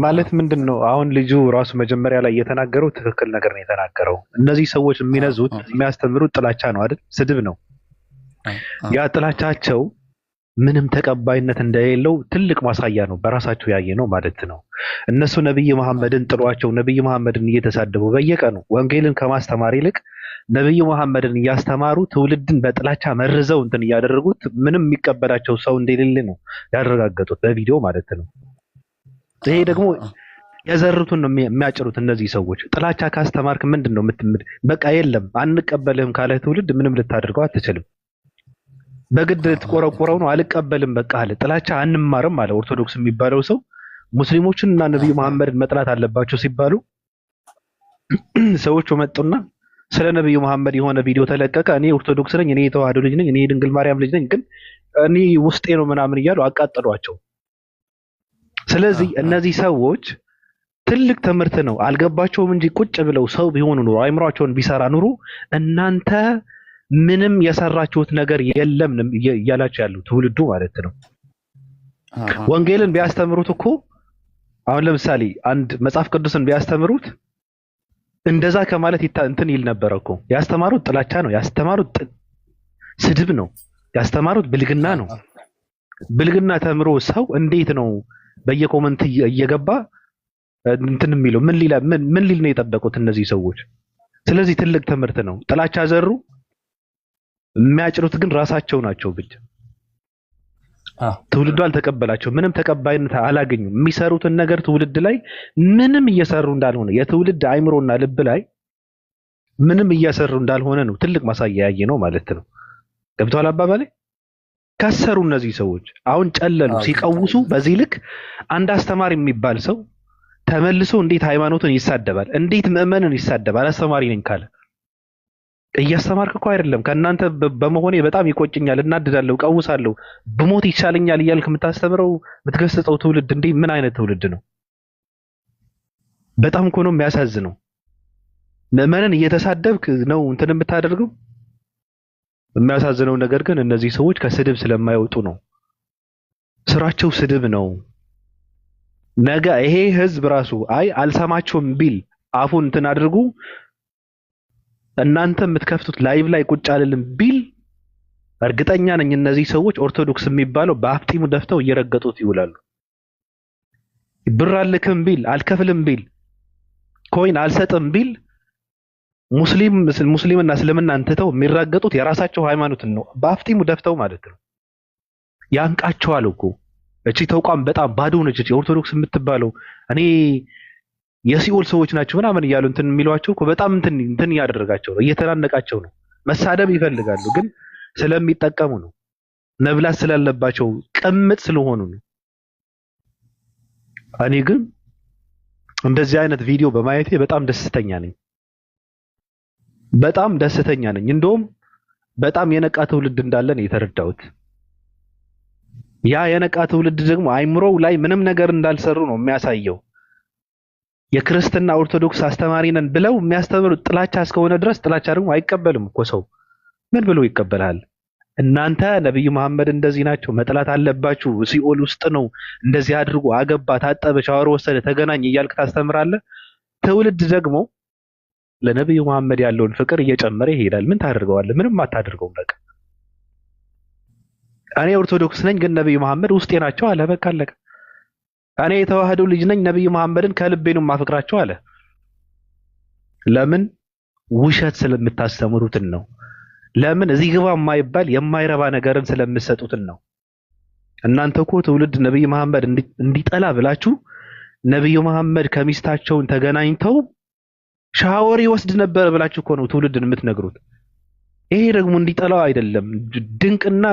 ማለት ምንድን ነው አሁን ልጁ ራሱ መጀመሪያ ላይ የተናገረው ትክክል ነገር ነው የተናገረው። እነዚህ ሰዎች የሚነዙት የሚያስተምሩት ጥላቻ ነው አይደል? ስድብ ነው። ያ ጥላቻቸው ምንም ተቀባይነት እንደሌለው ትልቅ ማሳያ ነው። በራሳቸው ያየ ነው ማለት ነው። እነሱ ነብይ መሐመድን ጥሏቸው ነብይ መሐመድን እየተሳደቡ በየቀኑ ወንጌልን ከማስተማር ይልቅ ነብዩ መሐመድን እያስተማሩ ትውልድን በጥላቻ መርዘው እንትን እያደረጉት ምንም የሚቀበላቸው ሰው እንደሌለ ነው ያረጋገጡት በቪዲዮ ማለት ነው። ይሄ ደግሞ የዘሩትን ነው የሚያጭሩት እነዚህ ሰዎች። ጥላቻ ካስተማርክ ምንድነው በቃ የለም አንቀበልህም ካለ ትውልድ ምንም ልታደርገው አትችልም። በግድ ትቆረቆረው ነው አልቀበልም በቃ አለ። ጥላቻ አንማርም አለ ኦርቶዶክስ የሚባለው ሰው። ሙስሊሞችን እና ነብዩ መሐመድን መጥላት አለባቸው ሲባሉ ሰዎቹ መጡና ስለ ነብዩ መሐመድ የሆነ ቪዲዮ ተለቀቀ። እኔ ኦርቶዶክስ ነኝ፣ እኔ የተዋህዶ ልጅ ነኝ፣ እኔ ድንግል ማርያም ልጅ ነኝ፣ ግን እኔ ውስጤ ነው ምናምን እያሉ አቃጠሏቸው። ስለዚህ እነዚህ ሰዎች ትልቅ ትምህርት ነው አልገባቸውም እንጂ ቁጭ ብለው ሰው ቢሆኑ ኑሮ አይምሯቸውን ቢሰራ ኑሮ እናንተ ምንም የሰራችሁት ነገር የለም እያላችሁ ያሉ ትውልዱ ማለት ነው። ወንጌልን ቢያስተምሩት እኮ አሁን ለምሳሌ አንድ መጽሐፍ ቅዱስን ቢያስተምሩት እንደዛ ከማለት እንትን ይል ነበር እኮ። ያስተማሩት ጥላቻ ነው፣ ያስተማሩት ስድብ ነው፣ ያስተማሩት ብልግና ነው። ብልግና ተምሮ ሰው እንዴት ነው በየኮመንት እየገባ እንትን የሚለው? ምን ሊል ነው የጠበቁት እነዚህ ሰዎች? ስለዚህ ትልቅ ትምህርት ነው። ጥላቻ ዘሩ፣ የሚያጭሩት ግን ራሳቸው ናቸው ብቻ። ትውልዱ አልተቀበላቸው፣ ምንም ተቀባይነት አላገኙም። የሚሰሩትን ነገር ትውልድ ላይ ምንም እየሰሩ እንዳልሆነ የትውልድ አይምሮና ልብ ላይ ምንም እየሰሩ እንዳልሆነ ነው ትልቅ ማሳያ ያየ ነው ማለት ነው። ገብቷል አባባሌ? ከሰሩ እነዚህ ሰዎች አሁን ጨለሉ ሲቀውሱ። በዚህ ልክ አንድ አስተማሪ የሚባል ሰው ተመልሶ እንዴት ሃይማኖትን ይሳደባል? እንዴት ምዕመንን ይሳደባል? አስተማሪ ነኝ ካለ እያስተማርክ እኮ አይደለም። ከእናንተ በመሆኔ በጣም ይቆጭኛል፣ እናድዳለሁ፣ ቀውሳለሁ፣ ብሞት ይሻለኛል እያልክ የምታስተምረው የምትገስጸው ትውልድ እንዴ ምን አይነት ትውልድ ነው? በጣም እኮ ነው የሚያሳዝነው። ምዕመንን እየተሳደብክ ነው እንትን የምታደርገው። የሚያሳዝነው ነገር ግን እነዚህ ሰዎች ከስድብ ስለማይወጡ ነው። ስራቸው ስድብ ነው። ነገ ይሄ ህዝብ ራሱ አይ አልሰማቸውም ቢል አፉን እንትን አድርጉ እናንተ የምትከፍቱት ላይቭ ላይ ቁጭ አልልም ቢል እርግጠኛ ነኝ እነዚህ ሰዎች ኦርቶዶክስ የሚባለው በአፍጢሙ ደፍተው እየረገጡት ይውላሉ። ብር አልክም ቢል አልከፍልም ቢል ኮይን አልሰጥም ቢል ሙስሊምና እስልምና እንትተው የሚራገጡት የራሳቸው ሃይማኖትን ነው በአፍጢሙ ደፍተው ማለት ነው። ያንቃቸዋል እኮ እቺ ተቋም በጣም ባዶ ነች። እቺ ኦርቶዶክስ የምትባለው እኔ የሲኦል ሰዎች ናቸው ምናምን እያሉ እንትን የሚሏቸው እኮ በጣም እንትን እያደረጋቸው ነው፣ እየተናነቃቸው ነው። መሳደብ ይፈልጋሉ ግን ስለሚጠቀሙ ነው። መብላት ስላለባቸው ቅምጥ ስለሆኑ ነው። እኔ ግን እንደዚህ አይነት ቪዲዮ በማየቴ በጣም ደስተኛ ነኝ። በጣም ደስተኛ ነኝ። እንደውም በጣም የነቃ ትውልድ እንዳለን የተረዳሁት። ያ የነቃ ትውልድ ደግሞ አይምሮው ላይ ምንም ነገር እንዳልሰሩ ነው የሚያሳየው። የክርስትና ኦርቶዶክስ አስተማሪ ነን ብለው የሚያስተምሩት ጥላቻ እስከሆነ ድረስ ጥላቻ ደግሞ አይቀበልም እኮ ሰው። ምን ብሎ ይቀበላል? እናንተ ነብዩ መሐመድ እንደዚህ ናቸው መጥላት አለባችሁ፣ ሲኦል ውስጥ ነው፣ እንደዚህ አድርጎ አገባ፣ ታጠበ፣ ሻወር ወሰደ፣ ተገናኝ እያልክ ታስተምራለህ። ትውልድ ደግሞ ለነብዩ መሐመድ ያለውን ፍቅር እየጨመረ ይሄዳል። ምን ታደርገዋለህ? ምንም አታደርገውም። በቃ እኔ ኦርቶዶክስ ነኝ ግን ነብዩ መሐመድ ውስጤ ናቸው አለ። በቃ አለቀ። እኔ የተዋህዶ ልጅ ነኝ ነብዩ መሐመድን ከልቤ ነው ማፈቅራቸው አለ። ለምን? ውሸት ስለምታስተምሩትን ነው። ለምን? እዚህ ግባ የማይባል የማይረባ ነገርን ስለምትሰጡትን ነው። እናንተ እኮ ትውልድ ነብዩ መሐመድ እንዲጠላ ብላችሁ ነብዩ መሐመድ ከሚስታቸውን ተገናኝተው ሻወር ይወስድ ነበር ብላችሁ እኮ ነው ትውልድን የምትነግሩት። ይሄ ደግሞ እንዲጠላው አይደለም፣ ድንቅና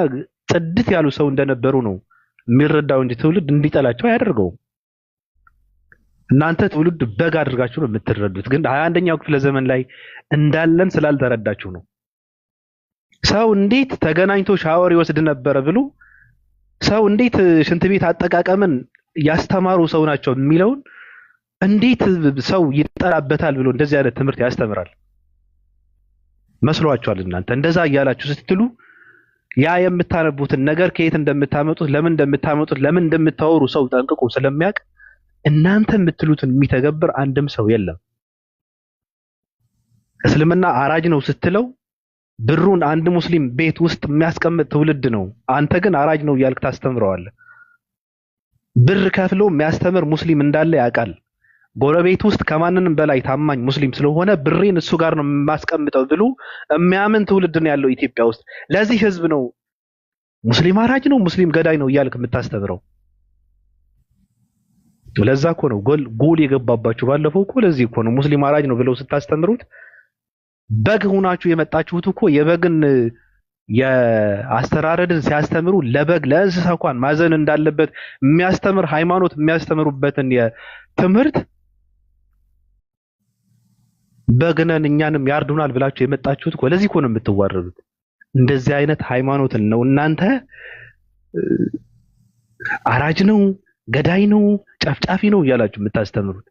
ጽድት ያሉ ሰው እንደነበሩ ነው የሚረዳው እንጂ ትውልድ እንዲጠላቸው አያደርገውም። እናንተ ትውልድ በግ አድርጋችሁ ነው የምትረዱት፣ ግን 21ኛው ክፍለ ዘመን ላይ እንዳለን ስላልተረዳችሁ ነው። ሰው እንዴት ተገናኝቶ ሻወር ይወስድ ነበር ብሎ ሰው እንዴት ሽንት ቤት አጠቃቀምን ያስተማሩ ሰው ናቸው የሚለውን እንዴት ሰው ይጠላበታል ብሎ እንደዚህ አይነት ትምህርት ያስተምራል መስሏችኋል? እናንተ እንደዛ እያላችሁ ስትሉ ያ የምታነቡትን ነገር ከየት እንደምታመጡት ለምን እንደምታወሩ ሰው ጠንቅቆ ስለሚያውቅ እናንተ የምትሉትን የሚተገብር አንድም ሰው የለም። እስልምና አራጅ ነው ስትለው ብሩን አንድ ሙስሊም ቤት ውስጥ የሚያስቀምጥ ትውልድ ነው። አንተ ግን አራጅ ነው እያልክ ታስተምረዋለህ። ብር ከፍሎ የሚያስተምር ሙስሊም እንዳለ ያውቃል። ጎረቤት ውስጥ ከማንንም በላይ ታማኝ ሙስሊም ስለሆነ ብሬን እሱ ጋር ነው የማስቀምጠው ብሎ የሚያምን ትውልድ ነው ያለው ኢትዮጵያ ውስጥ። ለዚህ ህዝብ ነው ሙስሊም አራጅ ነው ሙስሊም ገዳይ ነው እያልክ የምታስተምረው። ለዛ እኮ ነው ጎል የገባባችሁ ባለፈው እኮ ለዚህ እኮ ነው ሙስሊም አራጅ ነው ብለው ስታስተምሩት በግ ሆናችሁ የመጣችሁት እኮ የበግን የአስተራረድን ሲያስተምሩ ለበግ ለእንስሳ እንኳን ማዘን እንዳለበት የሚያስተምር ሃይማኖት የሚያስተምሩበትን የትምህርት በግነን እኛንም ያርዱናል ብላችሁ የመጣችሁት እኮ ለዚህ እኮ ነው የምትዋረዱት። እንደዚህ አይነት ሃይማኖትን ነው እናንተ አራጅ ነው ገዳይ ነው ጨፍጫፊ ነው እያላችሁ የምታስተምሩት።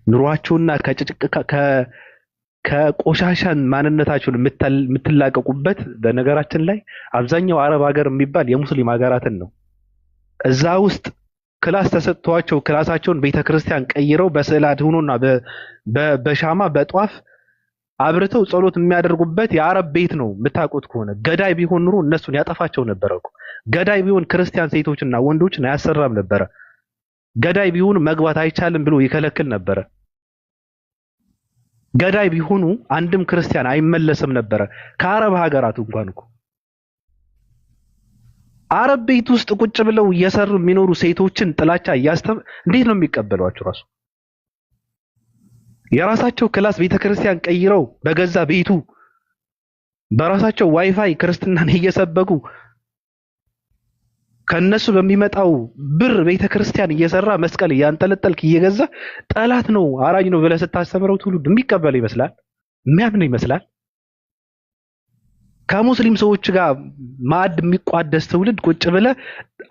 ኑሯቸውና ከቆሻሻን ማንነታቸውን የምትላቀቁበት በነገራችን ላይ አብዛኛው አረብ ሀገር የሚባል የሙስሊም ሀገራትን ነው። እዛ ውስጥ ክላስ ተሰጥቷቸው ክላሳቸውን ቤተክርስቲያን ቀይረው በስዕል አድኖና በሻማ በጧፍ አብርተው ጸሎት የሚያደርጉበት የአረብ ቤት ነው። የምታውቁት ከሆነ ገዳይ ቢሆን ኑሮ እነሱን ያጠፋቸው ነበረ እኮ። ገዳይ ቢሆን ክርስቲያን ሴቶችና ወንዶችን አያሰራም ነበረ። ገዳይ ቢሆን መግባት አይቻልም ብሎ ይከለክል ነበረ። ገዳይ ቢሆኑ አንድም ክርስቲያን አይመለስም ነበረ። ከአረብ ሀገራት እንኳን እኮ አረብ ቤት ውስጥ ቁጭ ብለው እየሰሩ የሚኖሩ ሴቶችን ጥላቻ እንዴት ነው የሚቀበሏቸው? ራሱ የራሳቸው ክላስ ቤተክርስቲያን ቀይረው በገዛ ቤቱ በራሳቸው ዋይፋይ ክርስትናን እየሰበኩ ከነሱ በሚመጣው ብር ቤተክርስቲያን እየሰራ መስቀል እያንጠለጠልክ እየገዛ ጠላት ነው አራጅ ነው ብለህ ስታስተምረው ትውልድ የሚቀበል ይመስላል? የሚያምን ይመስላል? ከሙስሊም ሰዎች ጋር ማዕድ የሚቋደስ ትውልድ ቁጭ ብለህ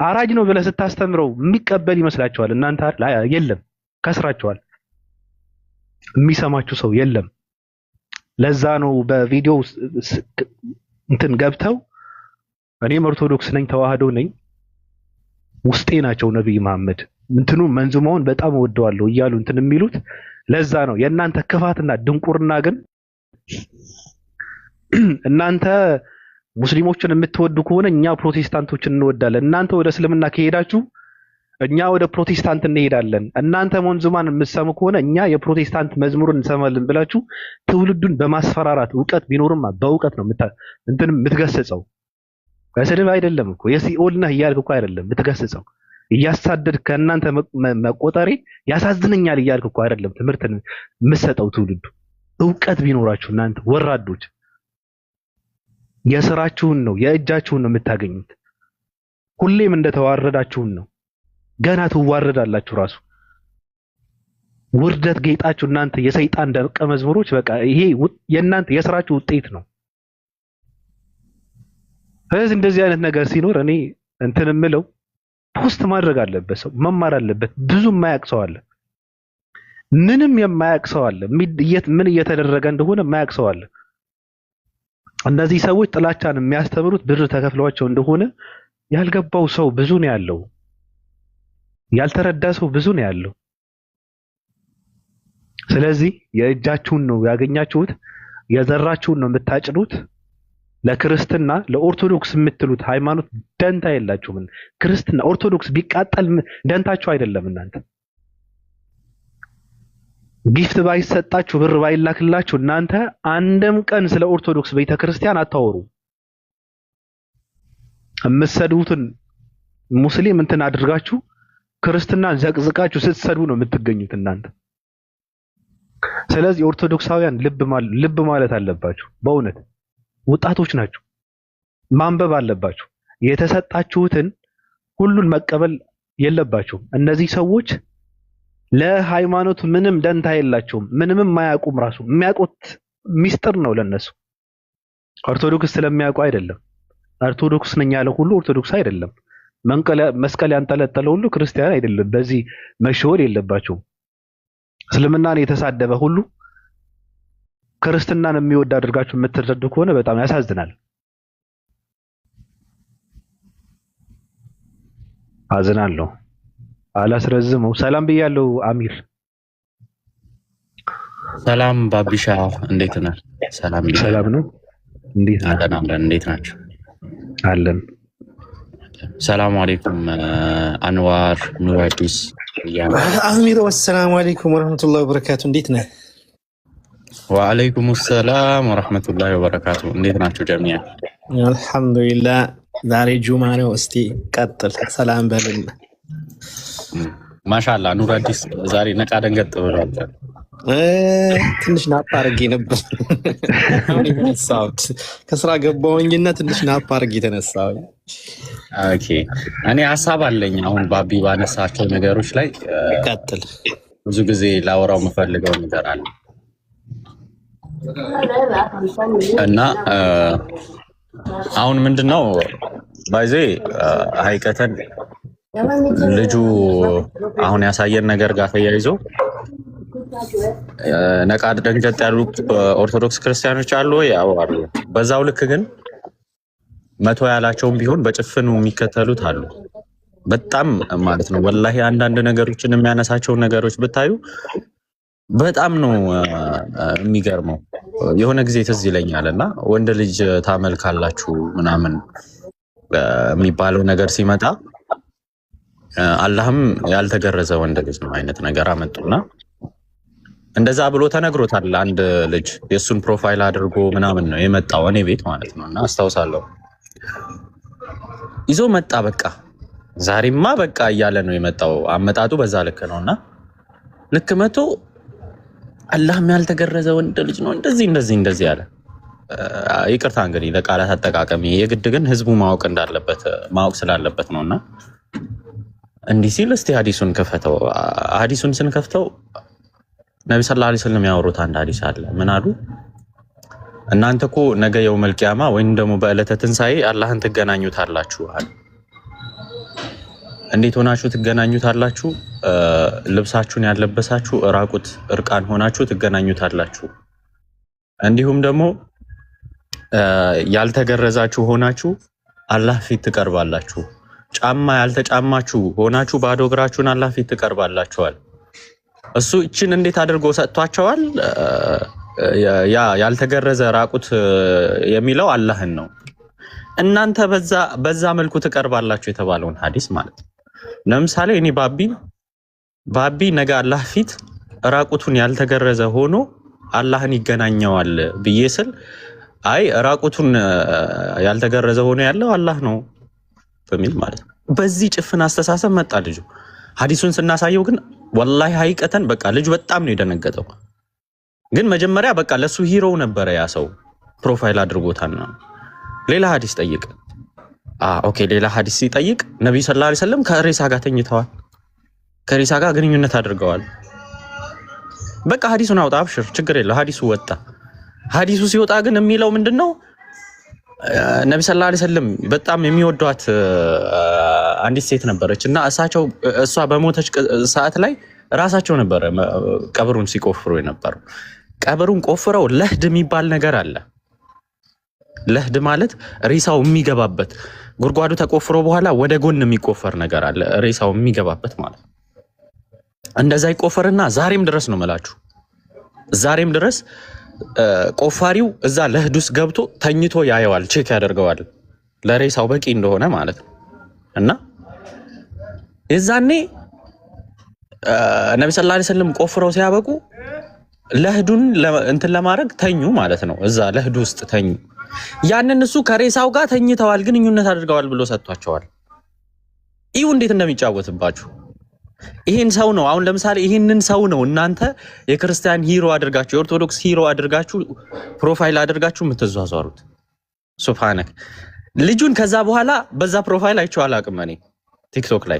አራጅ ነው ብለህ ስታስተምረው የሚቀበል ይመስላችኋል? እናንተ የለም፣ ከስራችኋል። የሚሰማችሁ ሰው የለም። ለዛ ነው በቪዲዮ እንትን ገብተው እኔም ኦርቶዶክስ ነኝ ተዋህዶ ነኝ ውስጤ ናቸው ነብይ መሐመድ እንትኑ መንዙማውን በጣም ወደዋለሁ እያሉ እንትን የሚሉት ለዛ ነው። የእናንተ ክፋትና ድንቁርና ግን እናንተ ሙስሊሞችን የምትወዱ ከሆነ እኛ ፕሮቴስታንቶችን እንወዳለን። እናንተ ወደ እስልምና ከሄዳችሁ እኛ ወደ ፕሮቴስታንት እንሄዳለን። እናንተ መንዙማን የምትሰሙ ከሆነ እኛ የፕሮቴስታንት መዝሙርን እንሰማለን ብላችሁ ትውልዱን በማስፈራራት እውቀት ቢኖርማ በእውቀት ነው እንትን የምትገስጸው። በስድብ አይደለም እኮ የሲኦል ነህ እያልክ እኮ አይደለም የምትገስጸው። እያሳደድክ ከእናንተ መቆጠሬ ያሳዝነኛል እያልክ እኮ አይደለም ትምህርትን የምትሰጠው። ትውልዱ እውቀት ቢኖራችሁ እናንተ ወራዶች የስራችሁን ነው የእጃችሁን ነው የምታገኙት። ሁሌም እንደተዋረዳችሁን ነው። ገና ትዋረዳላችሁ። ራሱ ውርደት ጌጣችሁ እናንተ የሰይጣን ደቀ መዝሙሮች። በቃ ይሄ የእናንተ የስራችሁ ውጤት ነው። ስለዚህ እንደዚህ አይነት ነገር ሲኖር እኔ እንትን የምለው ፖስት ማድረግ አለበት፣ ሰው መማር አለበት። ብዙ የማያውቅ ሰው አለ፣ ምንም የማያውቅ ሰው አለ፣ ምን እየተደረገ እንደሆነ የማያውቅ ሰው አለ። እነዚህ ሰዎች ጥላቻን የሚያስተምሩት ብር ተከፍሏቸው እንደሆነ ያልገባው ሰው ብዙ ነው ያለው። ያልተረዳ ሰው ብዙ ነው ያለው። ስለዚህ የእጃችሁን ነው ያገኛችሁት፣ የዘራችሁን ነው የምታጭዱት። ለክርስትና ለኦርቶዶክስ የምትሉት ሃይማኖት ደንታ የላችሁም። ክርስትና ኦርቶዶክስ ቢቃጠል ደንታችሁ አይደለም። እናንተ ጊፍት ባይሰጣችሁ ብር ባይላክላችሁ እናንተ አንድም ቀን ስለ ኦርቶዶክስ ቤተክርስቲያን አታወሩ። የምትሰድቡትን ሙስሊም እንትን አድርጋችሁ ክርስትናን ዘቅዝቃችሁ ስትሰዱ ነው የምትገኙት እናንተ። ስለዚህ ኦርቶዶክሳውያን ልብ ማለት አለባችሁ። በእውነት ወጣቶች ናችሁ፣ ማንበብ አለባችሁ። የተሰጣችሁትን ሁሉን መቀበል የለባችሁም። እነዚህ ሰዎች ለሃይማኖት ምንም ደንታ የላቸውም። ምንም ማያውቁም። ራሱ የሚያውቁት ሚስጥር ነው ለነሱ። ኦርቶዶክስ ስለሚያውቁ አይደለም። ኦርቶዶክስ ነኝ ያለ ሁሉ ኦርቶዶክስ አይደለም። መስቀል ያንጠለጠለ ሁሉ ክርስቲያን አይደለም። በዚህ መሸወድ የለባቸውም። እስልምናን የተሳደበ ሁሉ ክርስትናን የሚወድ አድርጋችሁ የምትረዱ ከሆነ በጣም ያሳዝናል። አዝናለሁ። አላስረዝመው። ሰላም ብያለሁ። አሚር ሰላም ባቢሻ፣ እንዴት ነህ? ሰላም ብያለሁ። ሰላም ነው። እንዴት ነህ? አለን። እንዴት ናችሁ? አለን። ሰላም አለይኩም አንዋር ኑር አዲስ አሚር። ወሰላሙ አለይኩም ወረህመቱላሂ ወበረካቱ። እንዴት ነህ? ወአለይኩም ሰላም ወረህመቱላሂ ወበረካቱ። እንዴት ናችሁ ጀሚያ? አልሐምዱሊላህ። ዛሬ ጁማ ነው። እስቲ ቀጥል፣ ሰላም በልን። ማሻአላህ ኑር አዲስ ዛሬ ነቃ ደንገጥ ብሏል። ትንሽ ናፕ አድርጌ ነበር የተነሳሁት። ከስራ ገባሁኝና ትንሽ ናፕ አድርጌ የተነሳሁኝ። ኦኬ፣ እኔ ሀሳብ አለኝ አሁን ባቢ ባነሳቸው ነገሮች ላይ ቀጥል። ብዙ ጊዜ ላወራው የምፈልገው ነገር አለ እና አሁን ምንድነው ባይዜ ሀይቀተን ልጁ አሁን ያሳየን ነገር ጋር ተያይዞ ነቃ ደንገጥ ያሉ ኦርቶዶክስ ክርስቲያኖች አሉ፣ ያው አሉ። በዛው ልክ ግን መቶ ያላቸውም ቢሆን በጭፍኑ የሚከተሉት አሉ። በጣም ማለት ነው ወላሂ አንዳንድ ነገሮችን የሚያነሳቸው ነገሮች ብታዩ በጣም ነው የሚገርመው። የሆነ ጊዜ ትዝ ይለኛልና ወንድ ልጅ ታመልካላችሁ ምናምን የሚባለው ነገር ሲመጣ አላህም ያልተገረዘ ወንድ ልጅ ነው አይነት ነገር አመጡና እንደዛ ብሎ ተነግሮታል። አንድ ልጅ የሱን ፕሮፋይል አድርጎ ምናምን ነው የመጣው እኔ ቤት ማለት ነውና አስታውሳለሁ። ይዞ መጣ። በቃ ዛሬማ በቃ እያለ ነው የመጣው። አመጣጡ በዛ ልክ ነውና ልክ መቶ አላህም ያልተገረዘ ወንድ ልጅ ነው እንደዚህ ያለ። ይቅርታ እንግዲህ ለቃላት አጠቃቀሚ የግድ ግን ህዝቡ ማወቅ ስላለበት ነውና እንዲህ ሲል እስቲ ሐዲሱን ከፈተው። ሐዲሱን ስንከፍተው ነብዩ ሰለላሁ ዐለይሂ ወሰለም ያወሩት አንድ ሐዲስ አለ። ምን አሉ? እናንተ እኮ ነገ የውመል ቂያማ ወይም ደግሞ በዕለተ ትንሣኤ አላህን ትገናኙታላችሁ አሉ። እንዴት ሆናችሁ ትገናኙታላችሁ? ልብሳችሁን ያለበሳችሁ ራቁት እርቃን ሆናችሁ ትገናኙታላችሁ። እንዲሁም ደግሞ ያልተገረዛችሁ ሆናችሁ አላህ ፊት ትቀርባላችሁ። ጫማ ያልተጫማችሁ ሆናችሁ ባዶ እግራችሁን አላህ ፊት ትቀርባላችኋል። እሱ እችን እንዴት አድርጎ ሰጥቷቸዋል? ያ ያልተገረዘ ራቁት የሚለው አላህን ነው። እናንተ በዛ መልኩ ትቀርባላችሁ የተባለውን ሐዲስ ማለት ነው። ለምሳሌ እኔ ባቢ ነገ አላህ ፊት ራቁቱን ያልተገረዘ ሆኖ አላህን ይገናኘዋል ብዬ ስል አይ ራቁቱን ያልተገረዘ ሆኖ ያለው አላህ ነው በሚል ማለት ነው። በዚህ ጭፍን አስተሳሰብ መጣ ልጁ። ሐዲሱን ስናሳየው ግን ወላሂ ሀይቀተን በቃ ልጁ በጣም ነው የደነገጠው። ግን መጀመሪያ በቃ ለሱ ሂሮ ነበረ ያ ሰው ፕሮፋይል አድርጎታልና ሌላ ሐዲስ ጠይቅ። ኦኬ ሌላ ሐዲስ ሲጠይቅ ነብዩ ሰለላሁ ዐለይሂ ወሰለም ከሬሳ ጋር ተኝተዋል፣ ከሬሳ ጋር ግንኙነት አድርገዋል። በቃ ሐዲሱን አውጣ፣ አብሽር፣ ችግር የለው። ሐዲሱ ወጣ። ሐዲሱ ሲወጣ ግን የሚለው ምንድነው? ነብዩ ሰለላሁ ዐለይሂ ወሰለም በጣም የሚወዷት አንዲት ሴት ነበረች እና እሷ በሞተች ሰዓት ላይ ራሳቸው ነበረ ቀብሩን ሲቆፍሩ የነበረው። ቀብሩን ቆፍረው ለህድ የሚባል ነገር አለ። ለህድ ማለት ሬሳው የሚገባበት ጉድጓዱ ተቆፍሮ በኋላ ወደ ጎን የሚቆፈር ነገር አለ፣ ሬሳው የሚገባበት ማለት ነው። እንደዛ ይቆፈርና ዛሬም ድረስ ነው መላችሁ፣ ዛሬም ድረስ ቆፋሪው እዛ ለህድ ውስጥ ገብቶ ተኝቶ ያየዋል፣ ቼክ ያደርገዋል ለሬሳው በቂ እንደሆነ ማለት ነው። እና የዛኔ ነብዩ ሰለላሁ ዐለይሂ ወሰለም ቆፍረው ሲያበቁ ለህዱን እንትን ለማድረግ ተኙ ማለት ነው። እዛ ለህዱ ውስጥ ተኙ። ያንን እሱ ከሬሳው ጋር ተኝተዋል፣ ግንኙነት አድርገዋል ብሎ ሰጥቷቸዋል። ይሁ እንዴት እንደሚጫወትባችሁ ይሄን ሰው ነው። አሁን ለምሳሌ ይሄንን ሰው ነው እናንተ የክርስቲያን ሂሮ አድርጋችሁ የኦርቶዶክስ ሂሮ አድርጋችሁ ፕሮፋይል አድርጋችሁ የምትዟዟሩት። ሱብሃነክ ልጁን ከዛ በኋላ በዛ ፕሮፋይል አይቼው አላውቅም እኔ ቲክቶክ ላይ።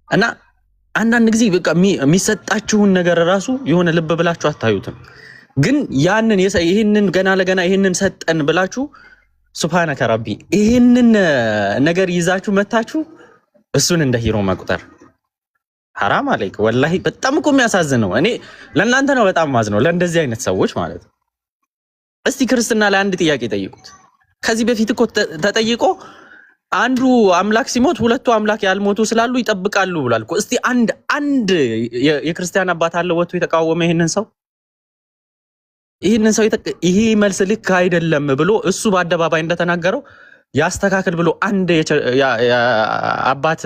እና አንዳንድ ጊዜ በቃ የሚሰጣችሁን ነገር ራሱ የሆነ ልብ ብላችሁ አታዩትም። ግን ያንን ይሄንን ገና ለገና ይሄንን ሰጠን ብላችሁ ሱብሃነከ ረቢ ይህንን ነገር ይዛችሁ መታችሁ እሱን እንደ ሂሮ መቁጠር ሐራም አለይክ። ወላሂ በጣም እኮ የሚያሳዝነው እኔ ለእናንተ ነው በጣም ማዝነው ለእንደዚህ አይነት ሰዎች ማለት ነው። እስቲ ክርስትና ላይ አንድ ጥያቄ ጠይቁት። ከዚህ በፊት እኮ ተጠይቆ አንዱ አምላክ ሲሞት ሁለቱ አምላክ ያልሞቱ ስላሉ ይጠብቃሉ ብሏል እኮ። እስቲ አንድ የክርስቲያን አባት አለ ወጥቶ የተቃወመ ይሄንን ሰው ይሄ መልስ ልክ አይደለም ብሎ እሱ በአደባባይ እንደተናገረው ያስተካክል ብሎ አንድ አባት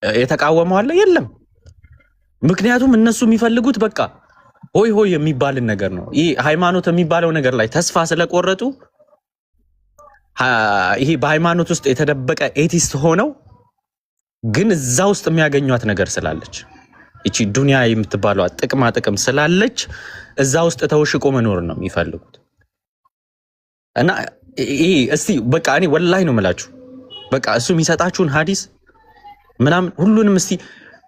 የተቃወመው አለ? የለም። ምክንያቱም እነሱ የሚፈልጉት በቃ ሆይ ሆይ የሚባልን ነገር ነው። ይሄ ሃይማኖት የሚባለው ነገር ላይ ተስፋ ስለቆረጡ ይሄ በሃይማኖት ውስጥ የተደበቀ ኤቲስት ሆነው ግን እዛ ውስጥ የሚያገኟት ነገር ስላለች እቺ ዱንያ የምትባለው ጥቅም ስላለች እዛ ውስጥ ተወሽቆ መኖር ነው የሚፈልጉት። እና ይሄ እስቲ በቃ እኔ ወላሂ ነው የምላችሁ በቃ እሱ የሚሰጣችሁን ሐዲስ ምናምን ሁሉንም እስቲ